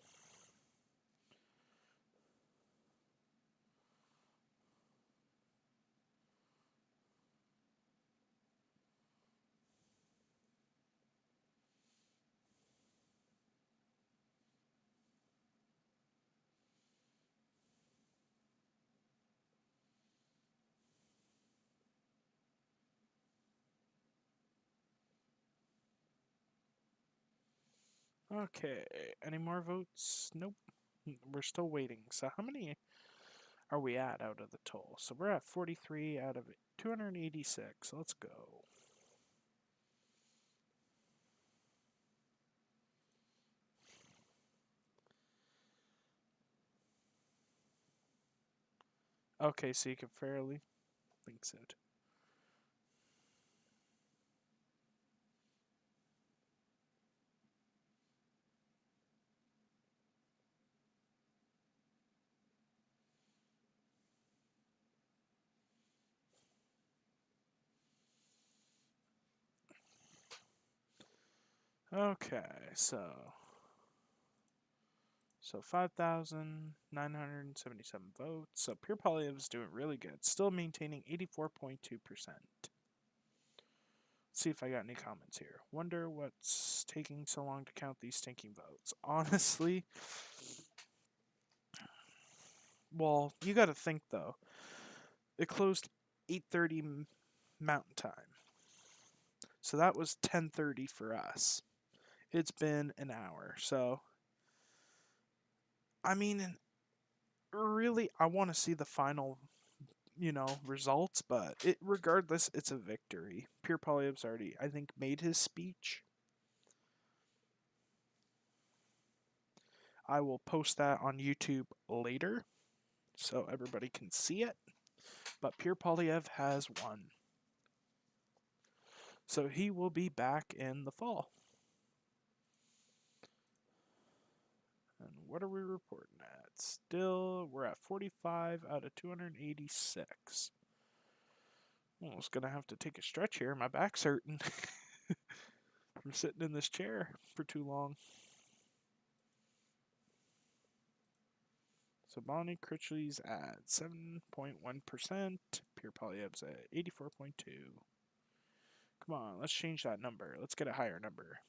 Okay, any more votes? Nope. We're still waiting. So how many are we at out of the total? So we're at 43 out of 286. Let's go. Okay, so you can fairly think so. Okay, so 5,977 votes. So Pure Polyev is doing really good. Still maintaining 84.2%. See if I got any comments here. Wonder what's taking so long to count these stinking votes. Honestly, well, you got to think though. It closed 8:30 Mountain Time. So that was 10:30 for us. It's been an hour. So I mean, really I want to see the final, results, but regardless it's a victory. Pure Polyev's already I think made his speech. I will post that on YouTube later so everybody can see it. But Pure Polyev has won. So he will be back in the fall. And what are we reporting at? Still, we're at 45 out of 286. I was going to have to take a stretch here. My back's hurting from sitting in this chair for too long. So Bonnie Critchley's at 7.1%. Pure Polyev's at 84.2. Come on, let's change that number. Let's get a higher number.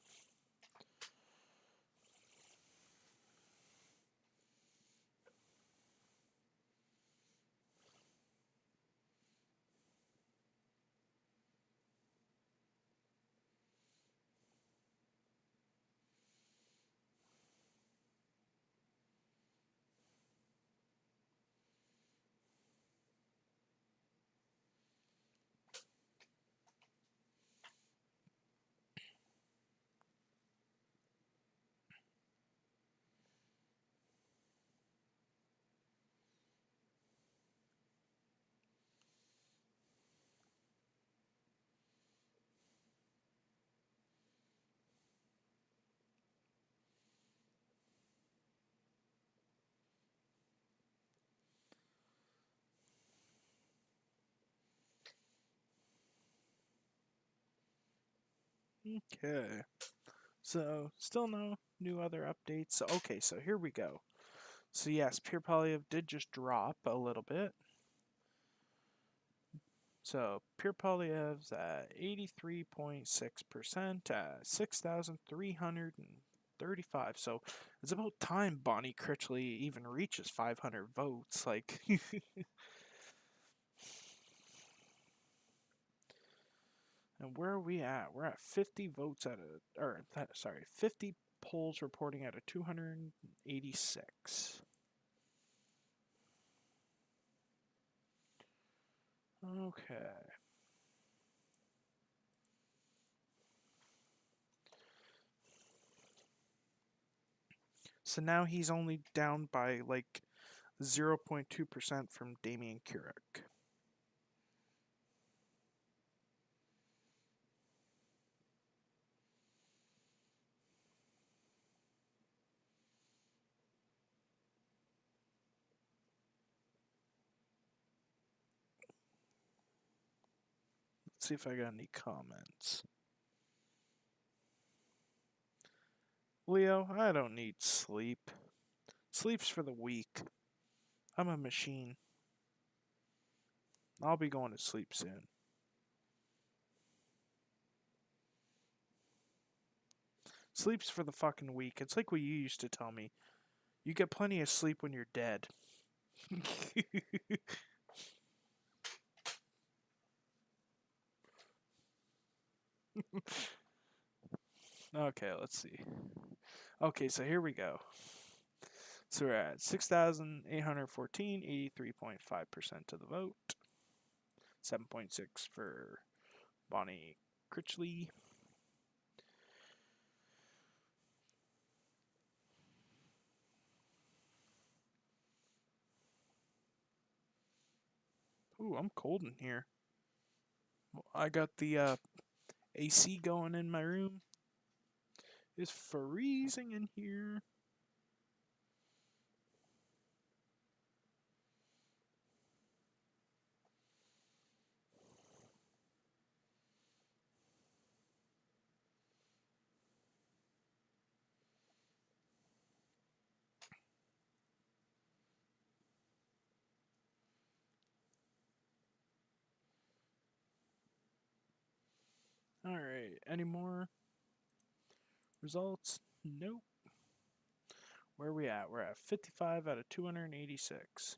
Okay. So, still no new other updates. So, okay, so here we go. So, yes, Pure Polyev did just drop a little bit. So, Pure Polyev's at 83.6% at 6,335. So, it's about time Bonnie Critchley even reaches 500 votes. Like, and where are we at? We're at 50 votes out of, 50 polls reporting out of 286. Okay. So now he's only down by like 0.2% from Damian Keurig. Let's see if I got any comments. Leo, I don't need sleep. Sleep's for the weak. I'm a machine. I'll be going to sleep soon. Sleep's for the fucking weak. It's like what you used to tell me. You get plenty of sleep when you're dead. Okay, let's see. Okay, so here we go. So we're at 6,814, 83.5% of the vote. 7.6 for Bonnie Critchley. Ooh, I'm cold in here. I got the AC going in my room. It's freezing in here. Any more results? Nope. Where are we at? We're at 55 out of 286.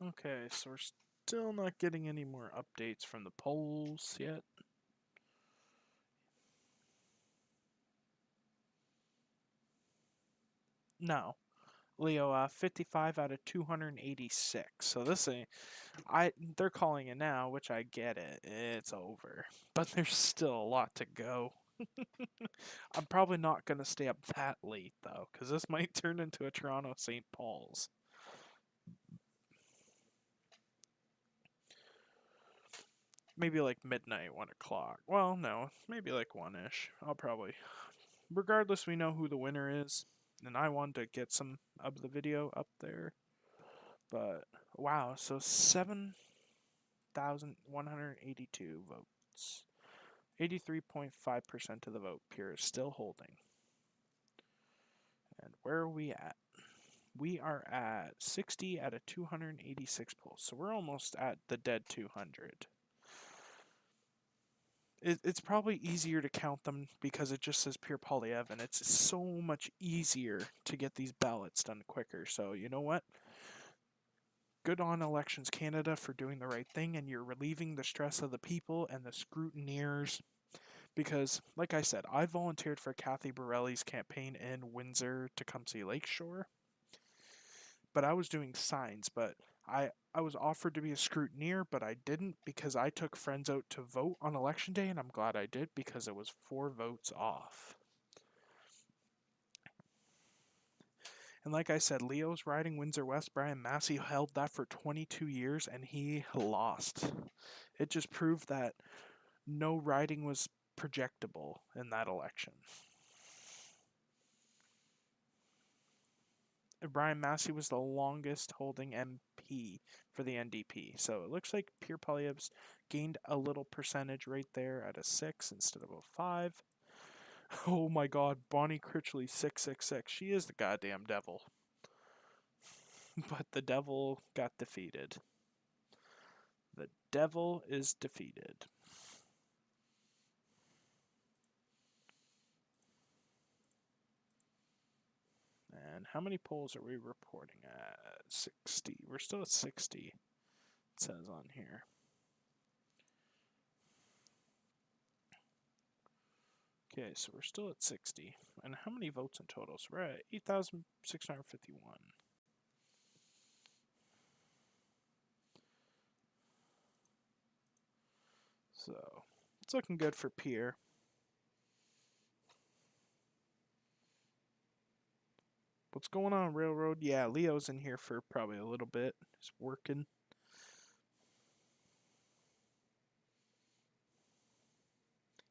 Okay, so we're still not getting any more updates from the polls yet. No. Leo, 55 out of 286. So this ain't, they're calling it now, which I get it. It's over. But there's still a lot to go. I'm probably not going to stay up that late, though, because this might turn into a Toronto St. Paul's. Maybe like midnight, 1 o'clock. Well, no, maybe like 1-ish. I'll probably... Regardless, we know who the winner is. And I want to get some of the video up there. But, wow, so 7,182 votes. 83.5% of the vote Pure is still holding. And where are we at? We are at 60 out of 286 polls. So we're almost at the dead 200. It's probably easier to count them because it just says Pure Polyev, and it's so much easier to get these ballots done quicker. So you know what? Good on Elections Canada for doing the right thing, and you're relieving the stress of the people and the scrutineers. Because, like I said, I volunteered for Kathy Borelli's campaign in Windsor-Tecumseh Lakeshore. But I was doing signs, but I was offered to be a scrutineer, but I didn't because I took friends out to vote on election day, and I'm glad I did because it was 4 votes off. And like I said, Leo's riding Windsor West. Brian Massey held that for 22 years, and he lost. It just proved that no riding was projectable in that election. Brian Massey was the longest holding MP for the NDP. So it looks like Pierre Poilievre's gained a little percentage right there at a 6 instead of a 5. Oh my god, Bonnie Critchley 666. She is the goddamn devil. But the devil got defeated. The devil is defeated. And how many polls are we reporting at? 60. We're still at 60, it says on here. Okay, so we're still at 60. And how many votes in total? So we're at 8,651. So it's looking good for Pierre. What's going on, Railroad? Yeah, Leo's in here for probably a little bit. He's working.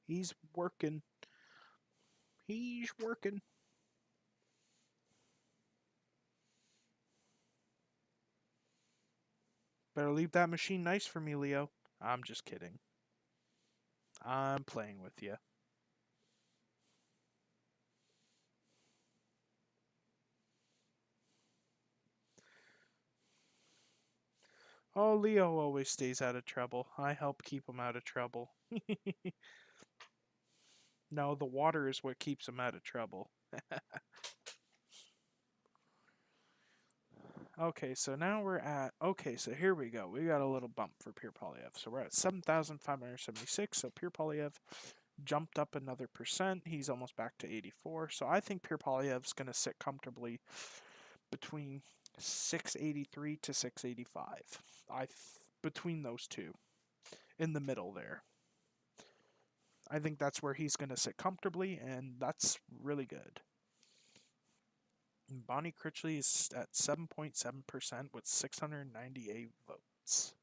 He's working. He's working. Better leave that machine nice for me, Leo. I'm just kidding. I'm playing with you. Oh, Leo always stays out of trouble. I help keep him out of trouble. No, the water is what keeps him out of trouble. Okay, so now we're at... Okay, so here we go. We got a little bump for Pierre Polyev. So we're at 7,576. So Pierre Polyev jumped up another percent. He's almost back to 84. So I think Pierre Polyev's going to sit comfortably between 683 to 685. Between those two. in the middle there. I think that's where he's going to sit comfortably, and that's really good. Bonnie Critchley is at 7.7% with 698 votes.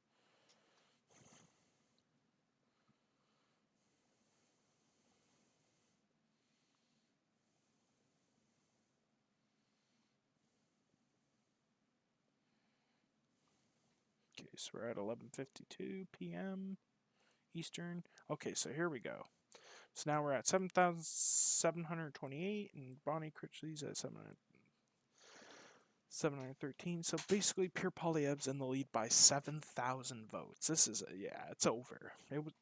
Okay, so we're at 11:52 p.m. Eastern. Okay, so here we go. So now we're at 7,728, and Bonnie Critchley's at 713. So basically, Pierre Poilievre's in the lead by 7,000 votes. This is, it's over.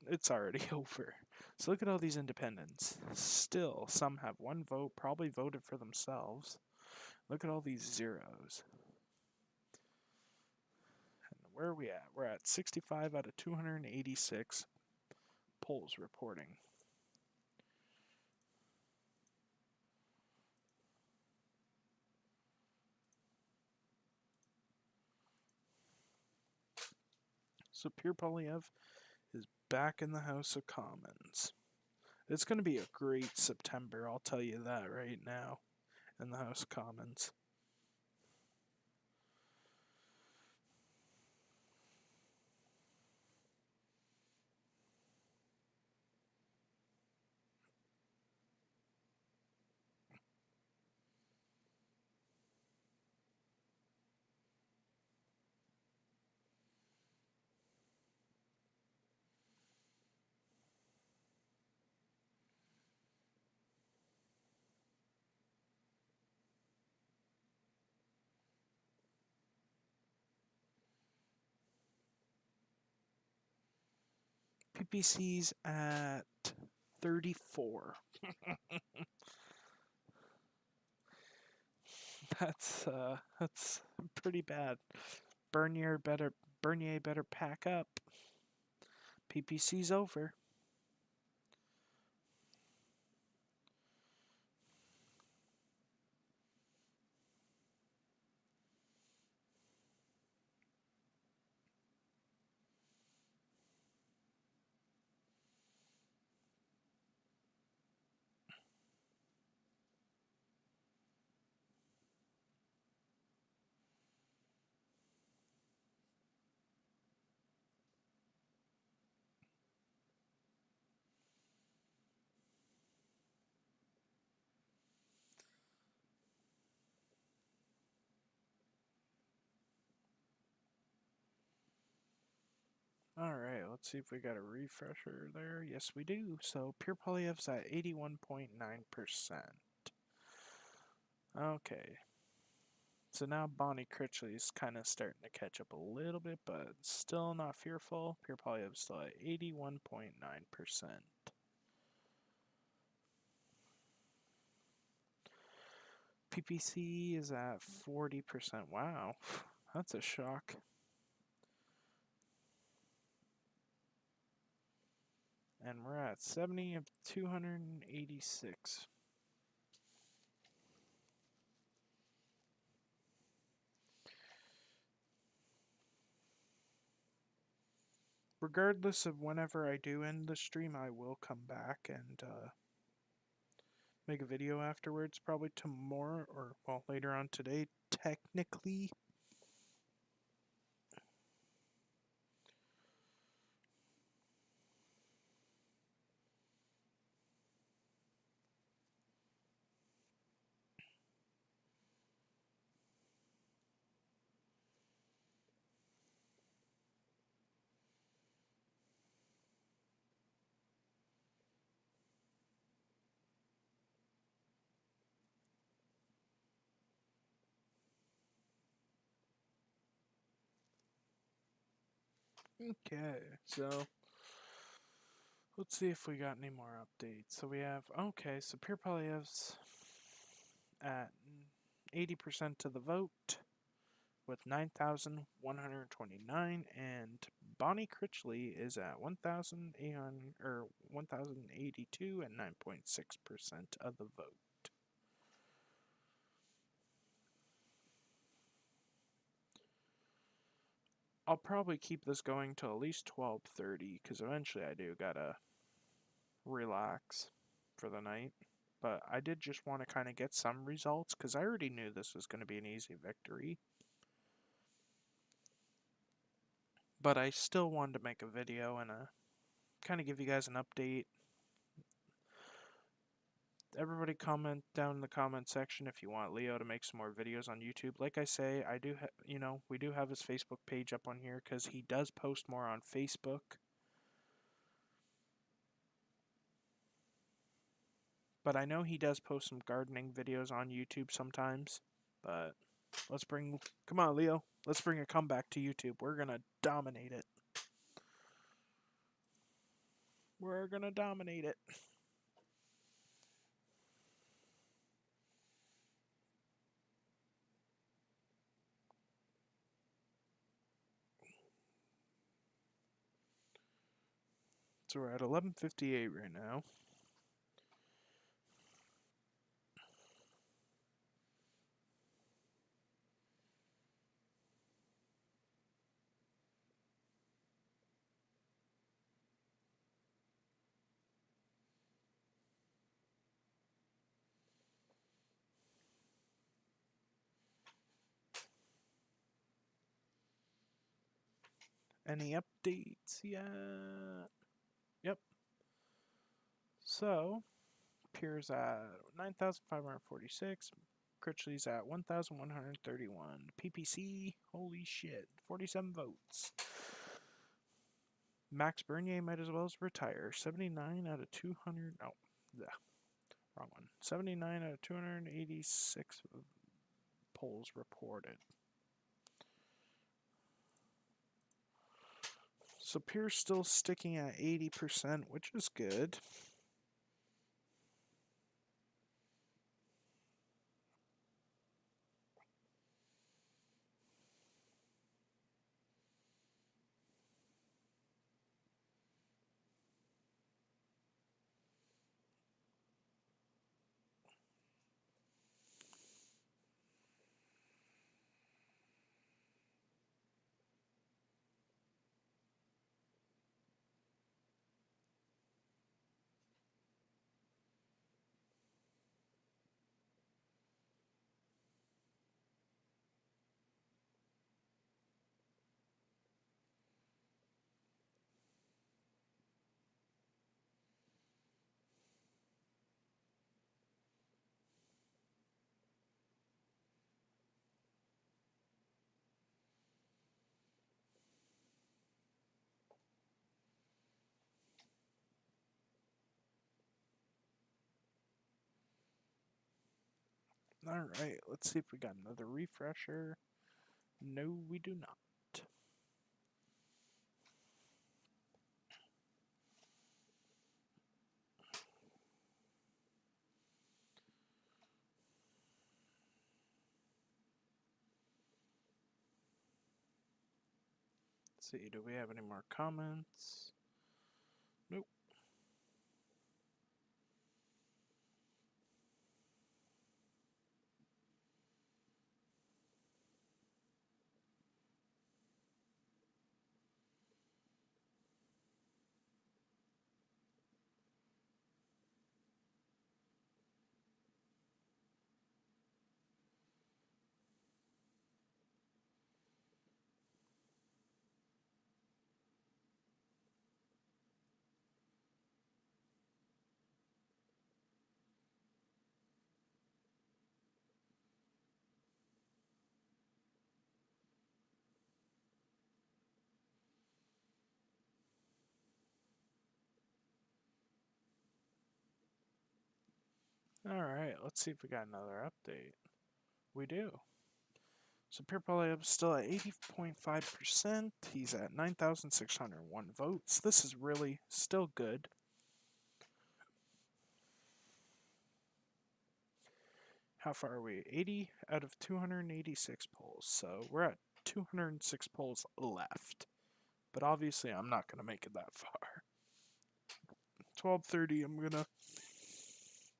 It's already over. So look at all these independents. Still, some have one vote, probably voted for themselves. Look at all these zeros. And where are we at? We're at 65 out of 286 polls reporting. So Pierre Poilievre is back in the House of Commons. It's going to be a great September, I'll tell you that right now, in the House of Commons. PPC's at 34. That's pretty bad. Bernier better pack up. PPC's over. Alright, let's see if we got a refresher there. Yes, we do. So Pierre Poilievre's at 81.9%. Okay. So now Bonnie Critchley's kind of starting to catch up a little bit, but still not fearful. Pierre Poilievre's still at 81.9%. PPC is at 40%. Wow, that's a shock. And we're at 70 of 286. Regardless of whenever I do end the stream, I will come back and make a video afterwards, probably tomorrow, or, well, later on today, technically. Okay, so let's see if we got any more updates. So we have, okay, so Pierre Poilievre's at 80% of the vote with 9,129, and Bonnie Critchley is at 1,800 or 1,082 and 9.6% of the vote. I'll probably keep this going till at least 12:30 because eventually I do gotta relax for the night. But I did just want to kind of get some results because I already knew this was going to be an easy victory. But I still wanted to make a video and kind of give you guys an update. Everybody comment down in the comment section if you want Leo to make some more videos on YouTube. Like I say, I do, we do have his Facebook page up on here because he does post more on Facebook. But I know he does post some gardening videos on YouTube sometimes. But come on, Leo. Let's bring a comeback to YouTube. We're going to dominate it. We're going to dominate it. So we're at 11:58 right now. Any updates yet? Yep. So, Pierre's at 9,546. Critchley's at 1,131. PPC, holy shit, 47 votes. Max Bernier might as well retire. 79 out of 200. Oh, wrong one. 79 out of 286 polls reported. So Pierre's still sticking at 80%, which is good. Alright, let's see if we got another refresher. No, we do not. Let's see, do we have any more comments? Nope. Alright, let's see if we got another update. We do. So Pierre Polyev is still at 80.5%. He's at 9,601 votes. This is really still good. How far are we? 80 out of 286 polls. So we're at 206 polls left. But obviously I'm not going to make it that far. 12:30 I'm going to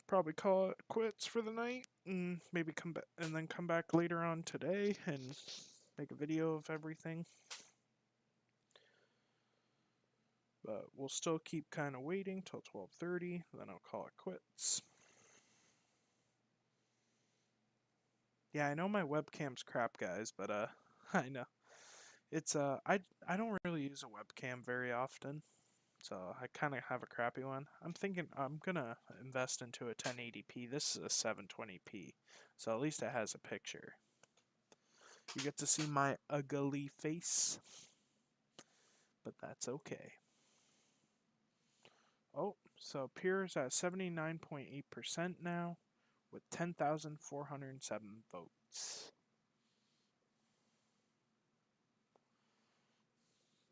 probably call it quits for the night and maybe come back later on today and make a video of everything. But we'll still keep kind of waiting till 12:30, then I'll call it quits. Yeah, I know my webcam's crap, guys, but I know it's I don't really use a webcam very often, so I kind of have a crappy one. I'm thinking I'm gonna invest into a 1080p. This is a 720p, so at least it has a picture. You get to see my ugly face, but that's okay. Oh, so Pierre's at 79.8% now with 10,407 votes.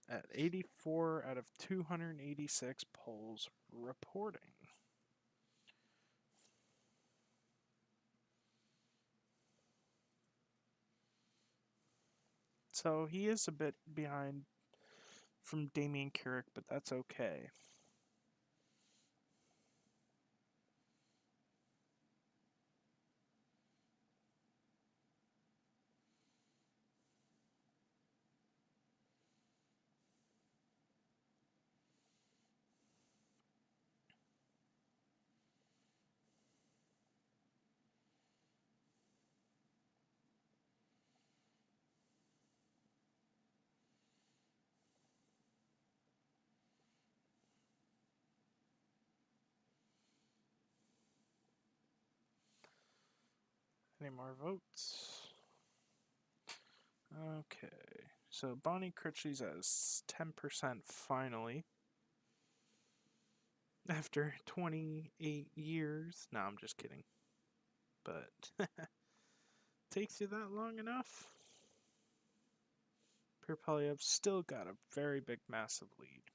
At 84 out of 286 polls reporting. So he is a bit behind from Damien Carrick, but that's okay. Any more votes? Okay. So Bonnie Critchley's at 10% finally. After 28 years. No, I'm just kidding. But takes you that long enough? Pierre Poilievre's still got a very big, massive lead.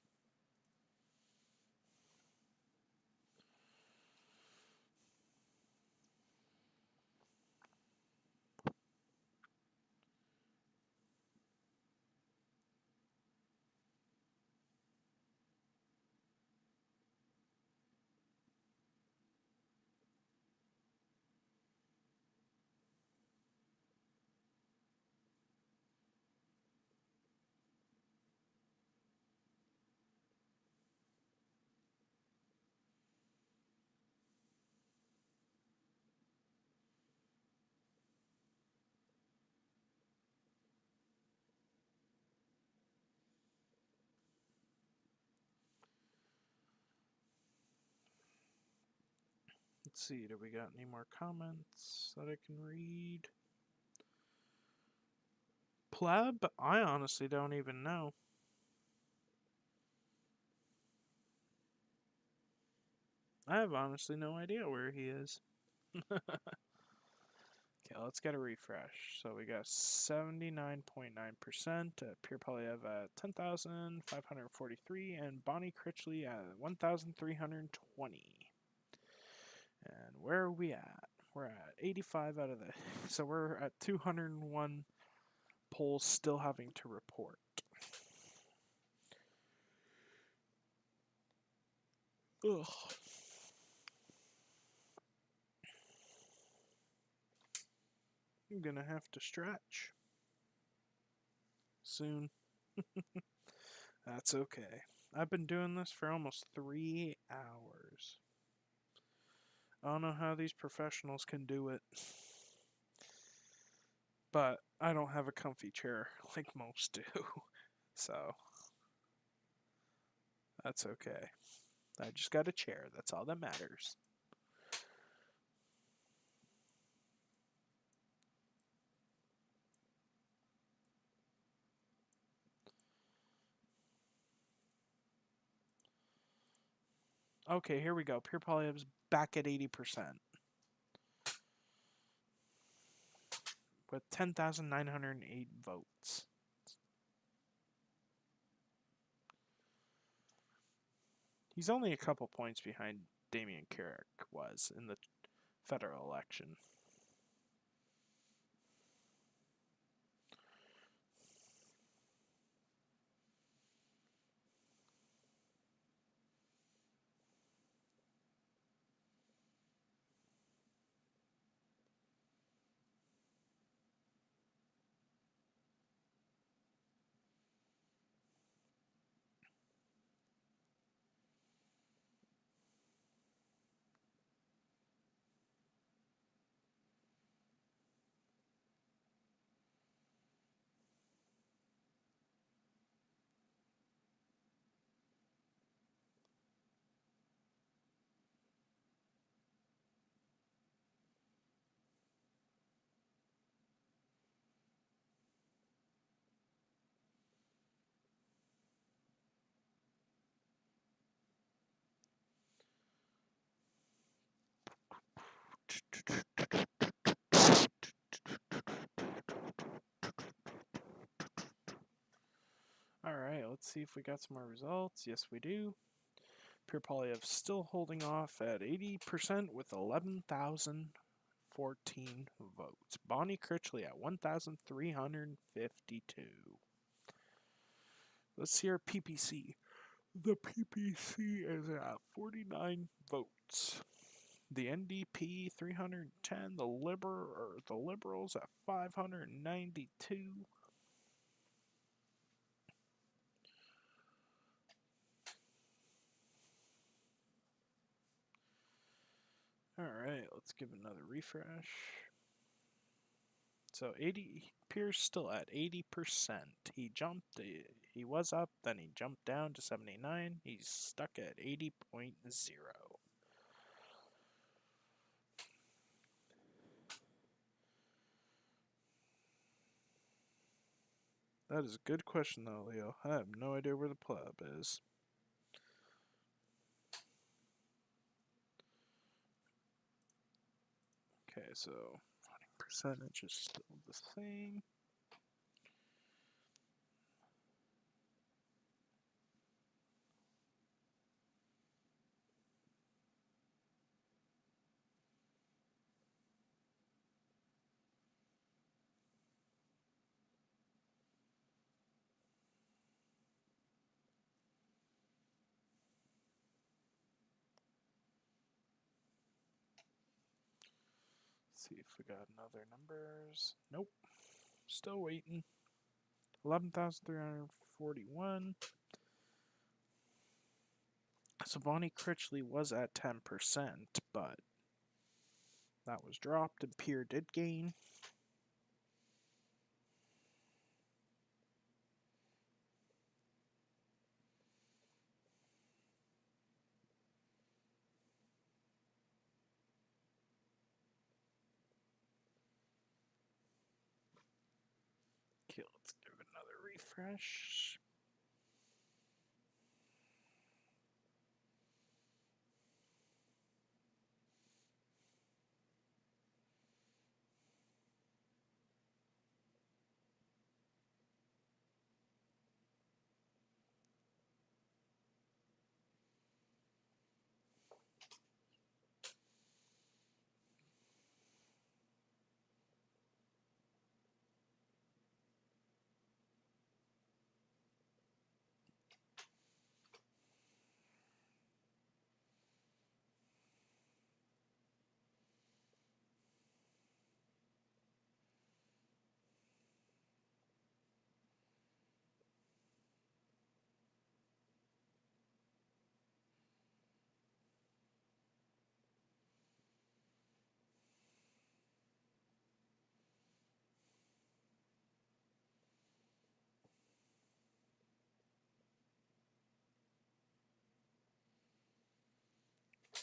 Let's see, do we got any more comments that I can read? Pleb? I honestly don't even know. I have honestly no idea where he is. Okay, let's get a refresh. So we got 79.9%, Pierre Poilievre at 10,543, and Bonnie Critchley at 1,320. And where are we at? We're at 85 out of the... So we're at 201 polls still having to report. Ugh. I'm gonna have to stretch soon. That's okay. I've been doing this for almost 3 hours. I don't know how these professionals can do it. But I don't have a comfy chair like most do. So that's okay. I just got a chair. That's all that matters. Okay, here we go. Pierre Poilievre's back at 80% with 10,908 votes. He's only a couple points behind Damien Carrick was in the federal election. let's see if we got some more results. Yes, we do. Pure Polyev still holding off at 80% with 11,014 votes. Bonnie Critchley at 1,352. Let's see our PPC. The PPC is at 49 votes. The NDP 310. The Liberals at 592. All right, let's give another refresh. So 80, Pierce still at 80%. He was up, then he jumped down to 79. He's stuck at 80.0. That is a good question though, Leo. I have no idea where the pleb is. Okay, so voting percentage is still the same. Let's see if we got another numbers. Nope. Still waiting. 11,341. So Bonnie Critchley was at 10%, but that was dropped and Pierre did gain. Okay, let's give it another refresh.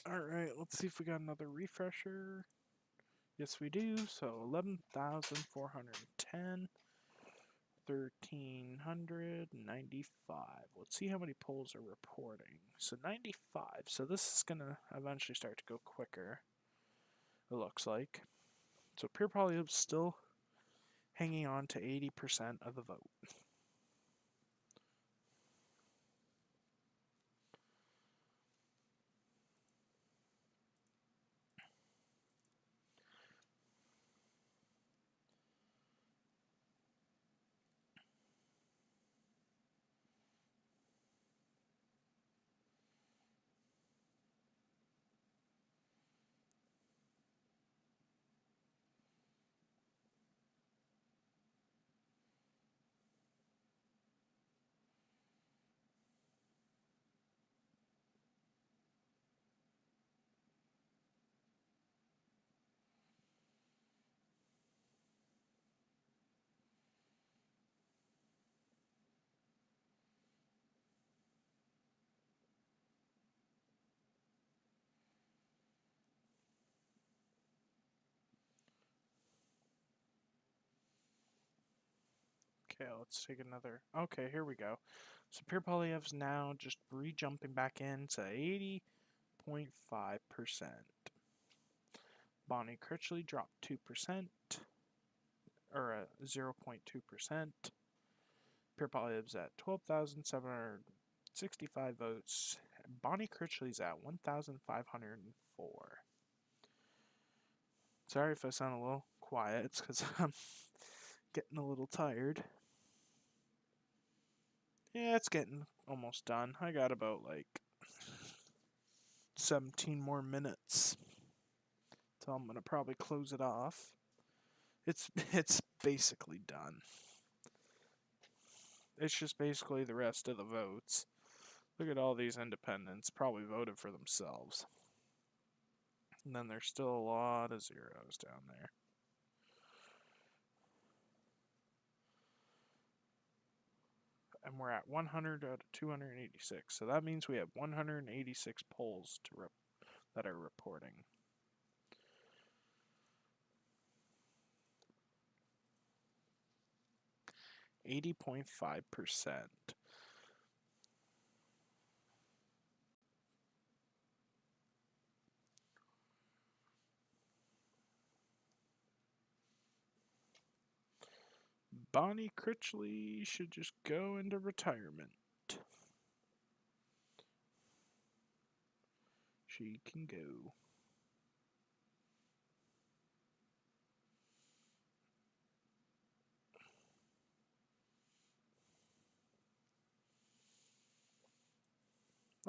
Alright, let's see if we got another refresher. Yes, we do. So 11,410. 1,395. Let's see how many polls are reporting. So 95. So this is going to eventually start to go quicker, it looks like. So Pure Poly's still hanging on to 80% of the vote. Okay, let's take another. Okay, here we go. So Pure Polyev's now just re-jumping back in to 80.5%. Bonnie Critchley dropped 2%, or 0.2%. Pure Polyb's at 12,765 votes. Bonnie Critchley's at 1,504. Sorry if I sound a little quiet. It's because I'm getting a little tired. Yeah, it's getting almost done. I got about like 17 more minutes. So I'm gonna probably close it off. It's basically done. It's just basically the rest of the votes. Look at all these independents probably voted for themselves. And then there's still a lot of zeros down there. And we're at 100 out of 286. So that means we have 186 polls that are reporting. .5%. Bonnie Critchley should just go into retirement. She can go.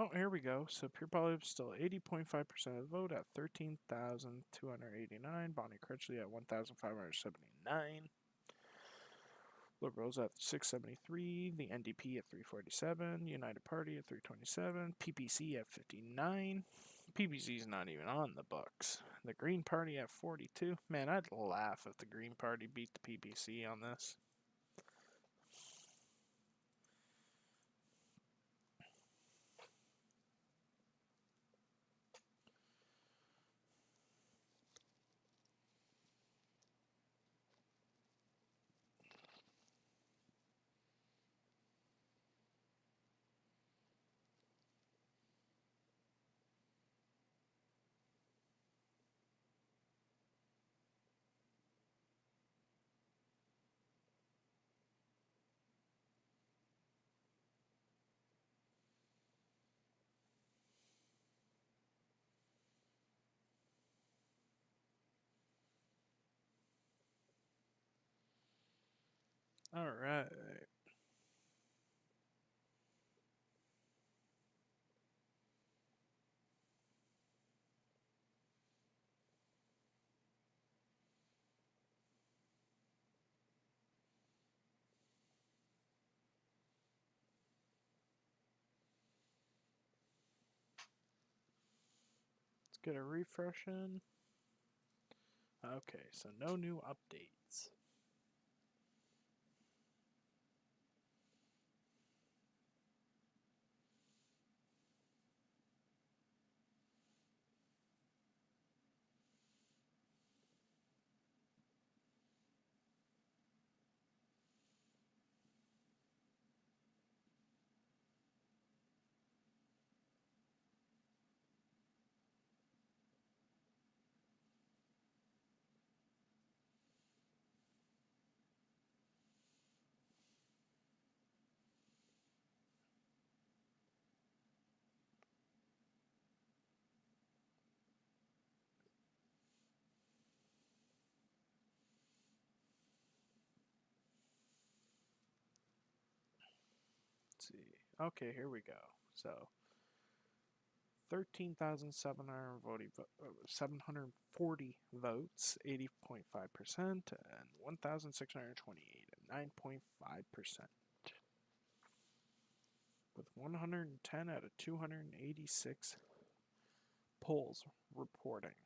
Oh, here we go. So Pure Polyp's still 80.5% of the vote at 13,289. Bonnie Critchley at 1,579. Liberals at 673. The NDP at 347. United Party at 327. PPC at 59. PPC's not even on the books. The Green Party at 42. Man, I'd laugh if the Green Party beat the PPC on this. All right. Let's get a refresh in. Okay, so no new updates. Let's see. Okay, here we go. So 13,740 votes, 80.5%, and 1,628 at 9.5%. With 110 out of 286 polls reporting.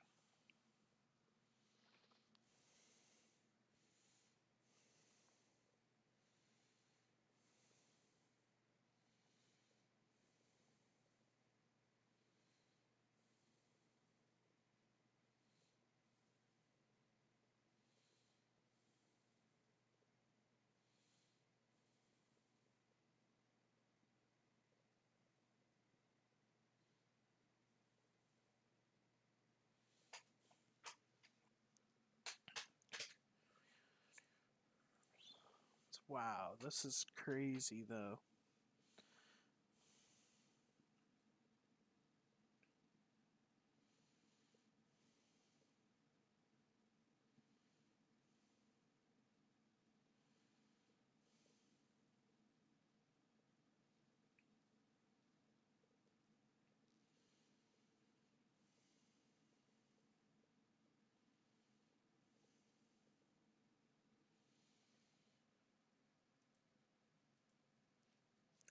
Wow, this is crazy though.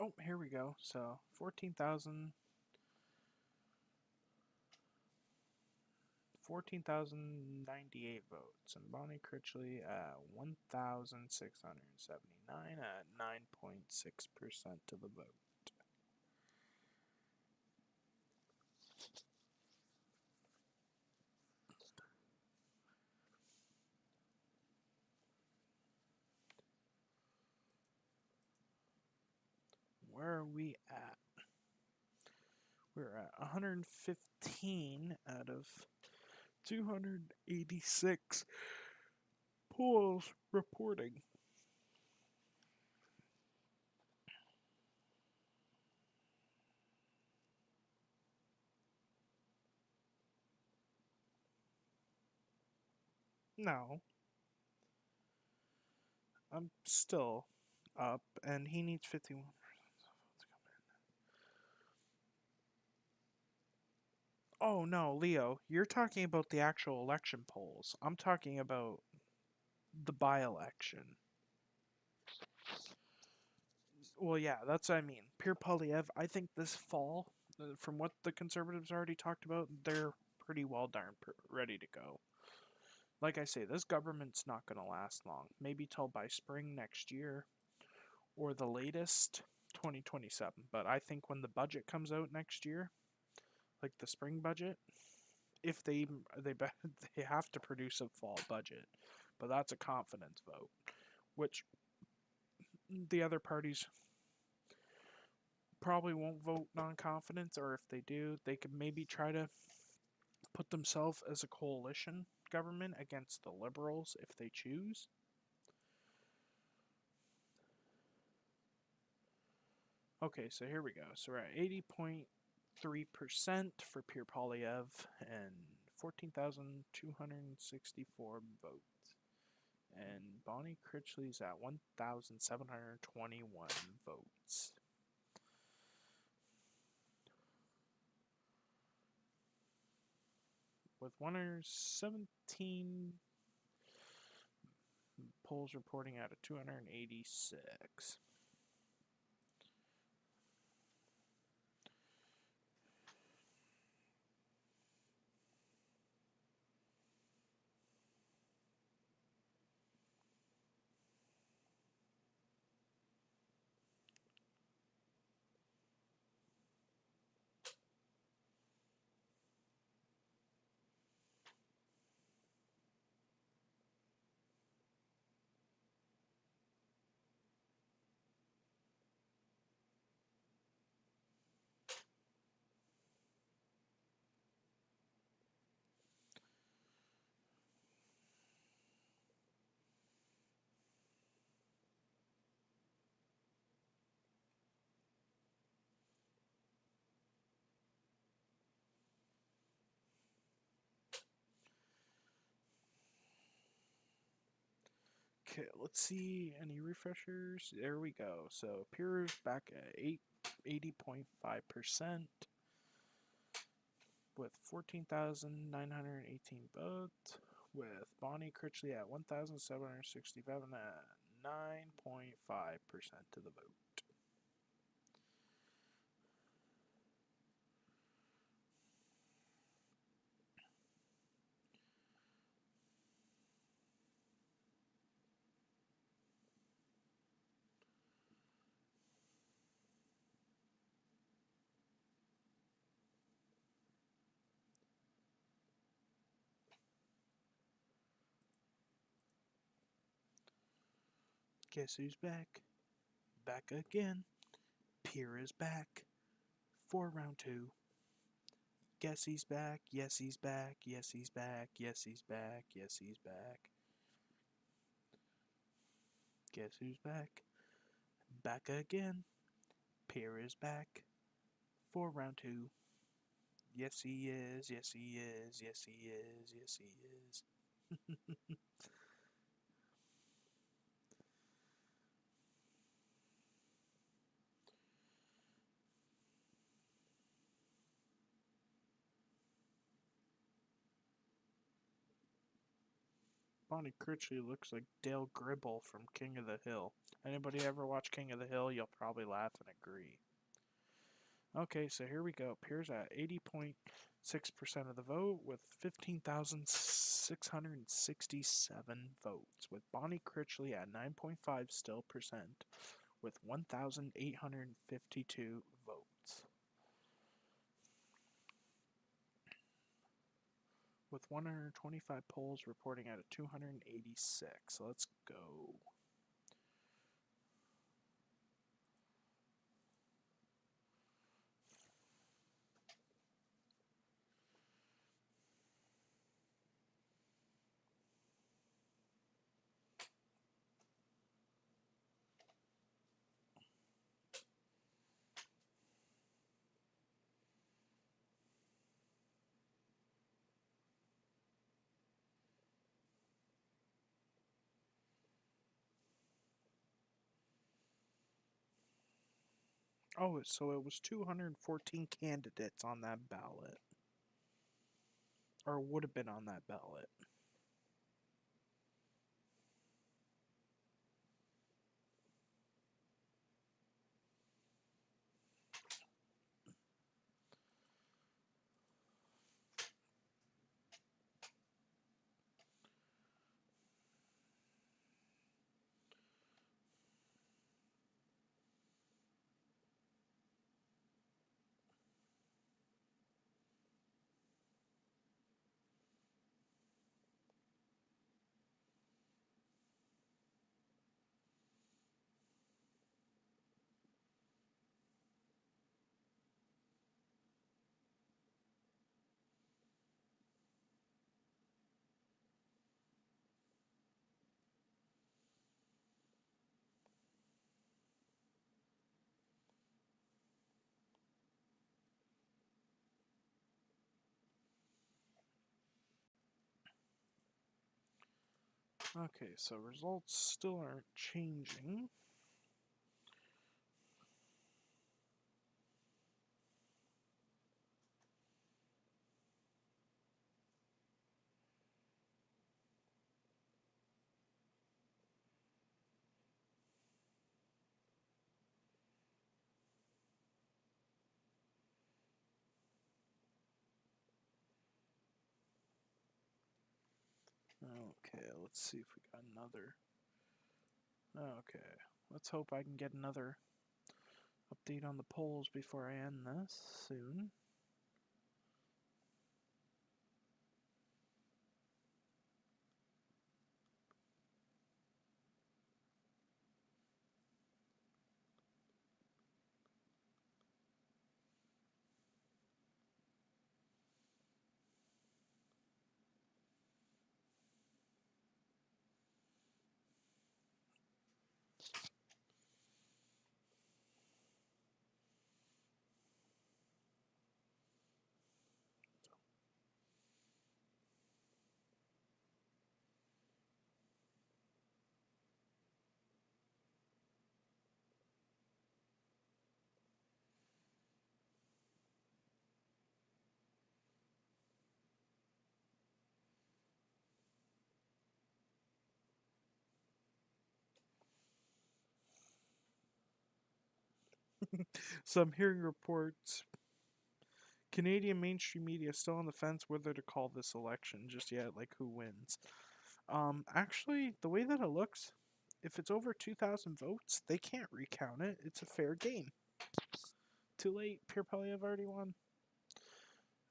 Oh, here we go. So 14,098 votes, and Bonnie Critchley at 1,679 at 9.6% of the vote. Where are we at? We're at 115 out of 286 polls reporting. No, I'm still up, and he needs 51. Oh no, Leo, you're talking about the actual election polls. I'm talking about the by-election. Well, yeah, that's what I mean. Pierre Polyev, I think this fall, from what the conservatives already talked about, they're pretty well darn ready to go. Like I say, this government's not going to last long. Maybe till by spring next year, or the latest 2027. But I think when the budget comes out next year, like the spring budget, if they they have to produce a fall budget, but that's a confidence vote, which the other parties probably won't vote non-confidence, or if they do, they could maybe try to put themselves as a coalition government against the liberals if they choose. Okay, so here we go. So we're at 80.3% for Pierre Polyev and 14,264 votes. And Bonnie Critchley's at 1,721 votes. With 117 polls reporting out of 286. Okay, let's see any refreshers. There we go. So Pierre's back at 80.5% with 14,918 votes, with Bonnie Critchley at 1,767 at 9.5% of the vote. Guess who's back? Back again. Pierre is back for round two. Guess he's back. Yes, he's back. Yes, he's back. Yes, he's back. Yes, he's back. Guess who's back? Back again. Pierre is back for round 2. Yes, he is. Yes, he is. Yes, he is. Yes, he is. Bonnie Critchley looks like Dale Gribble from King of the Hill. Anybody ever watch King of the Hill? You'll probably laugh and agree. Okay, so here we go. Pierre's at 80.6% of the vote with 15,667 votes, with Bonnie Critchley at 9.5 still percent with 1,852 votes. With 125 polls reporting at a 286. Let's go. Oh, so it was 214 candidates on that ballot. Or would have been on that ballot. Okay, so results still aren't changing. Okay, let's see if we got another. Okay, let's hope I can get another update on the polls before I end this soon. So I'm hearing reports. Canadian mainstream media is still on the fence whether to call this election just yet, like who wins. Actually, the way that it looks, if it's over 2,000 votes, they can't recount it. It's a fair game. Too late. Pierre Polyev already won.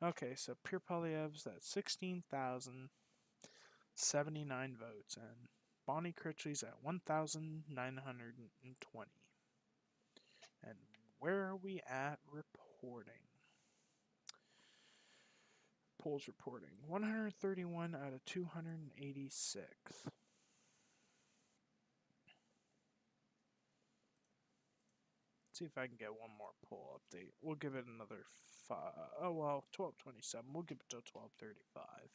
Okay, so Pierre Polyev's at 16,079 votes, and Bonnie Critchley's at 1,920. And where are we at reporting? Polls reporting 131 out of 286. see if I can get one more poll update. We'll give it another 5. Oh, well, 12:27. We'll give it till 12:35.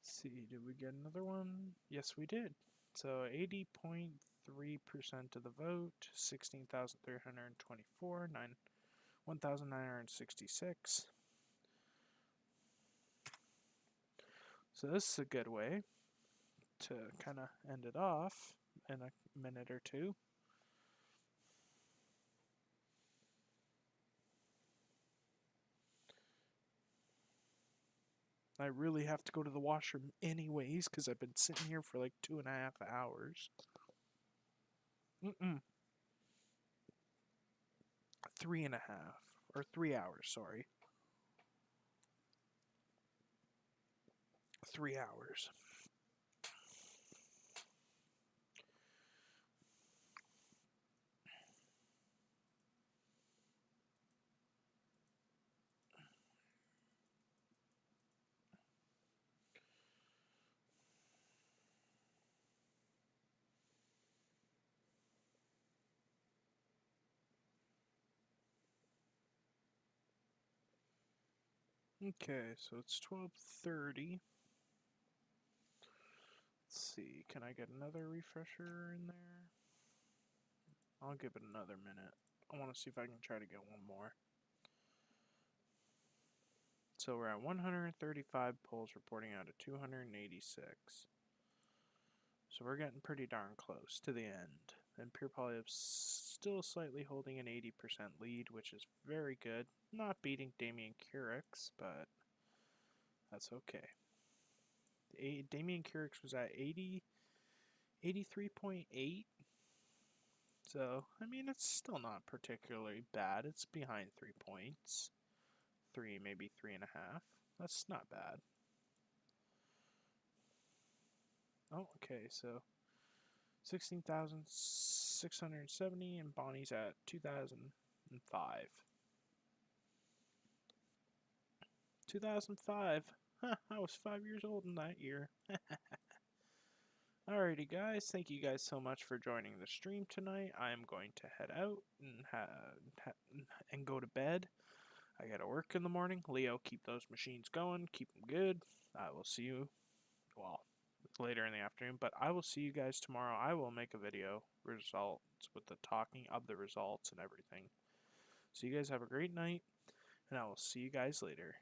See, did we get another one? Yes, we did. So 80.3% of the vote, 16,324, 1,966. So this is a good way to kind of end it off in a minute or two. I really have to go to the washroom anyways because I've been sitting here for like 2.5 hours. 3.5 or 3 hours, sorry. 3 hours. Okay, so it's 12:30. Let's see, can I get another refresher in there? I'll give it another minute. I want to see if I can try to get one more. So we're at 135 polls reporting out of 286. So we're getting pretty darn close to the end. And Pure Polyp's still slightly holding an 80% lead, which is very good. Not beating Damien Curix, but that's okay. Damien Curix was at 83.8. So, I mean, it's still not particularly bad. It's behind 3 points. 3, maybe 3.5. That's not bad. Oh, okay, so 16,670 and Bonnie's at 2,005. 2005. Huh, I was 5 years old in that year. Alrighty, guys. Thank you guys so much for joining the stream tonight. I am going to head out and go to bed. I gotta work in the morning. Leo, keep those machines going. Keep them good. I will see you, well, later in the afternoon, but I will see you guys tomorrow. I will make a video results with the talking of the results and everything. So you guys have a great night, and I will see you guys later.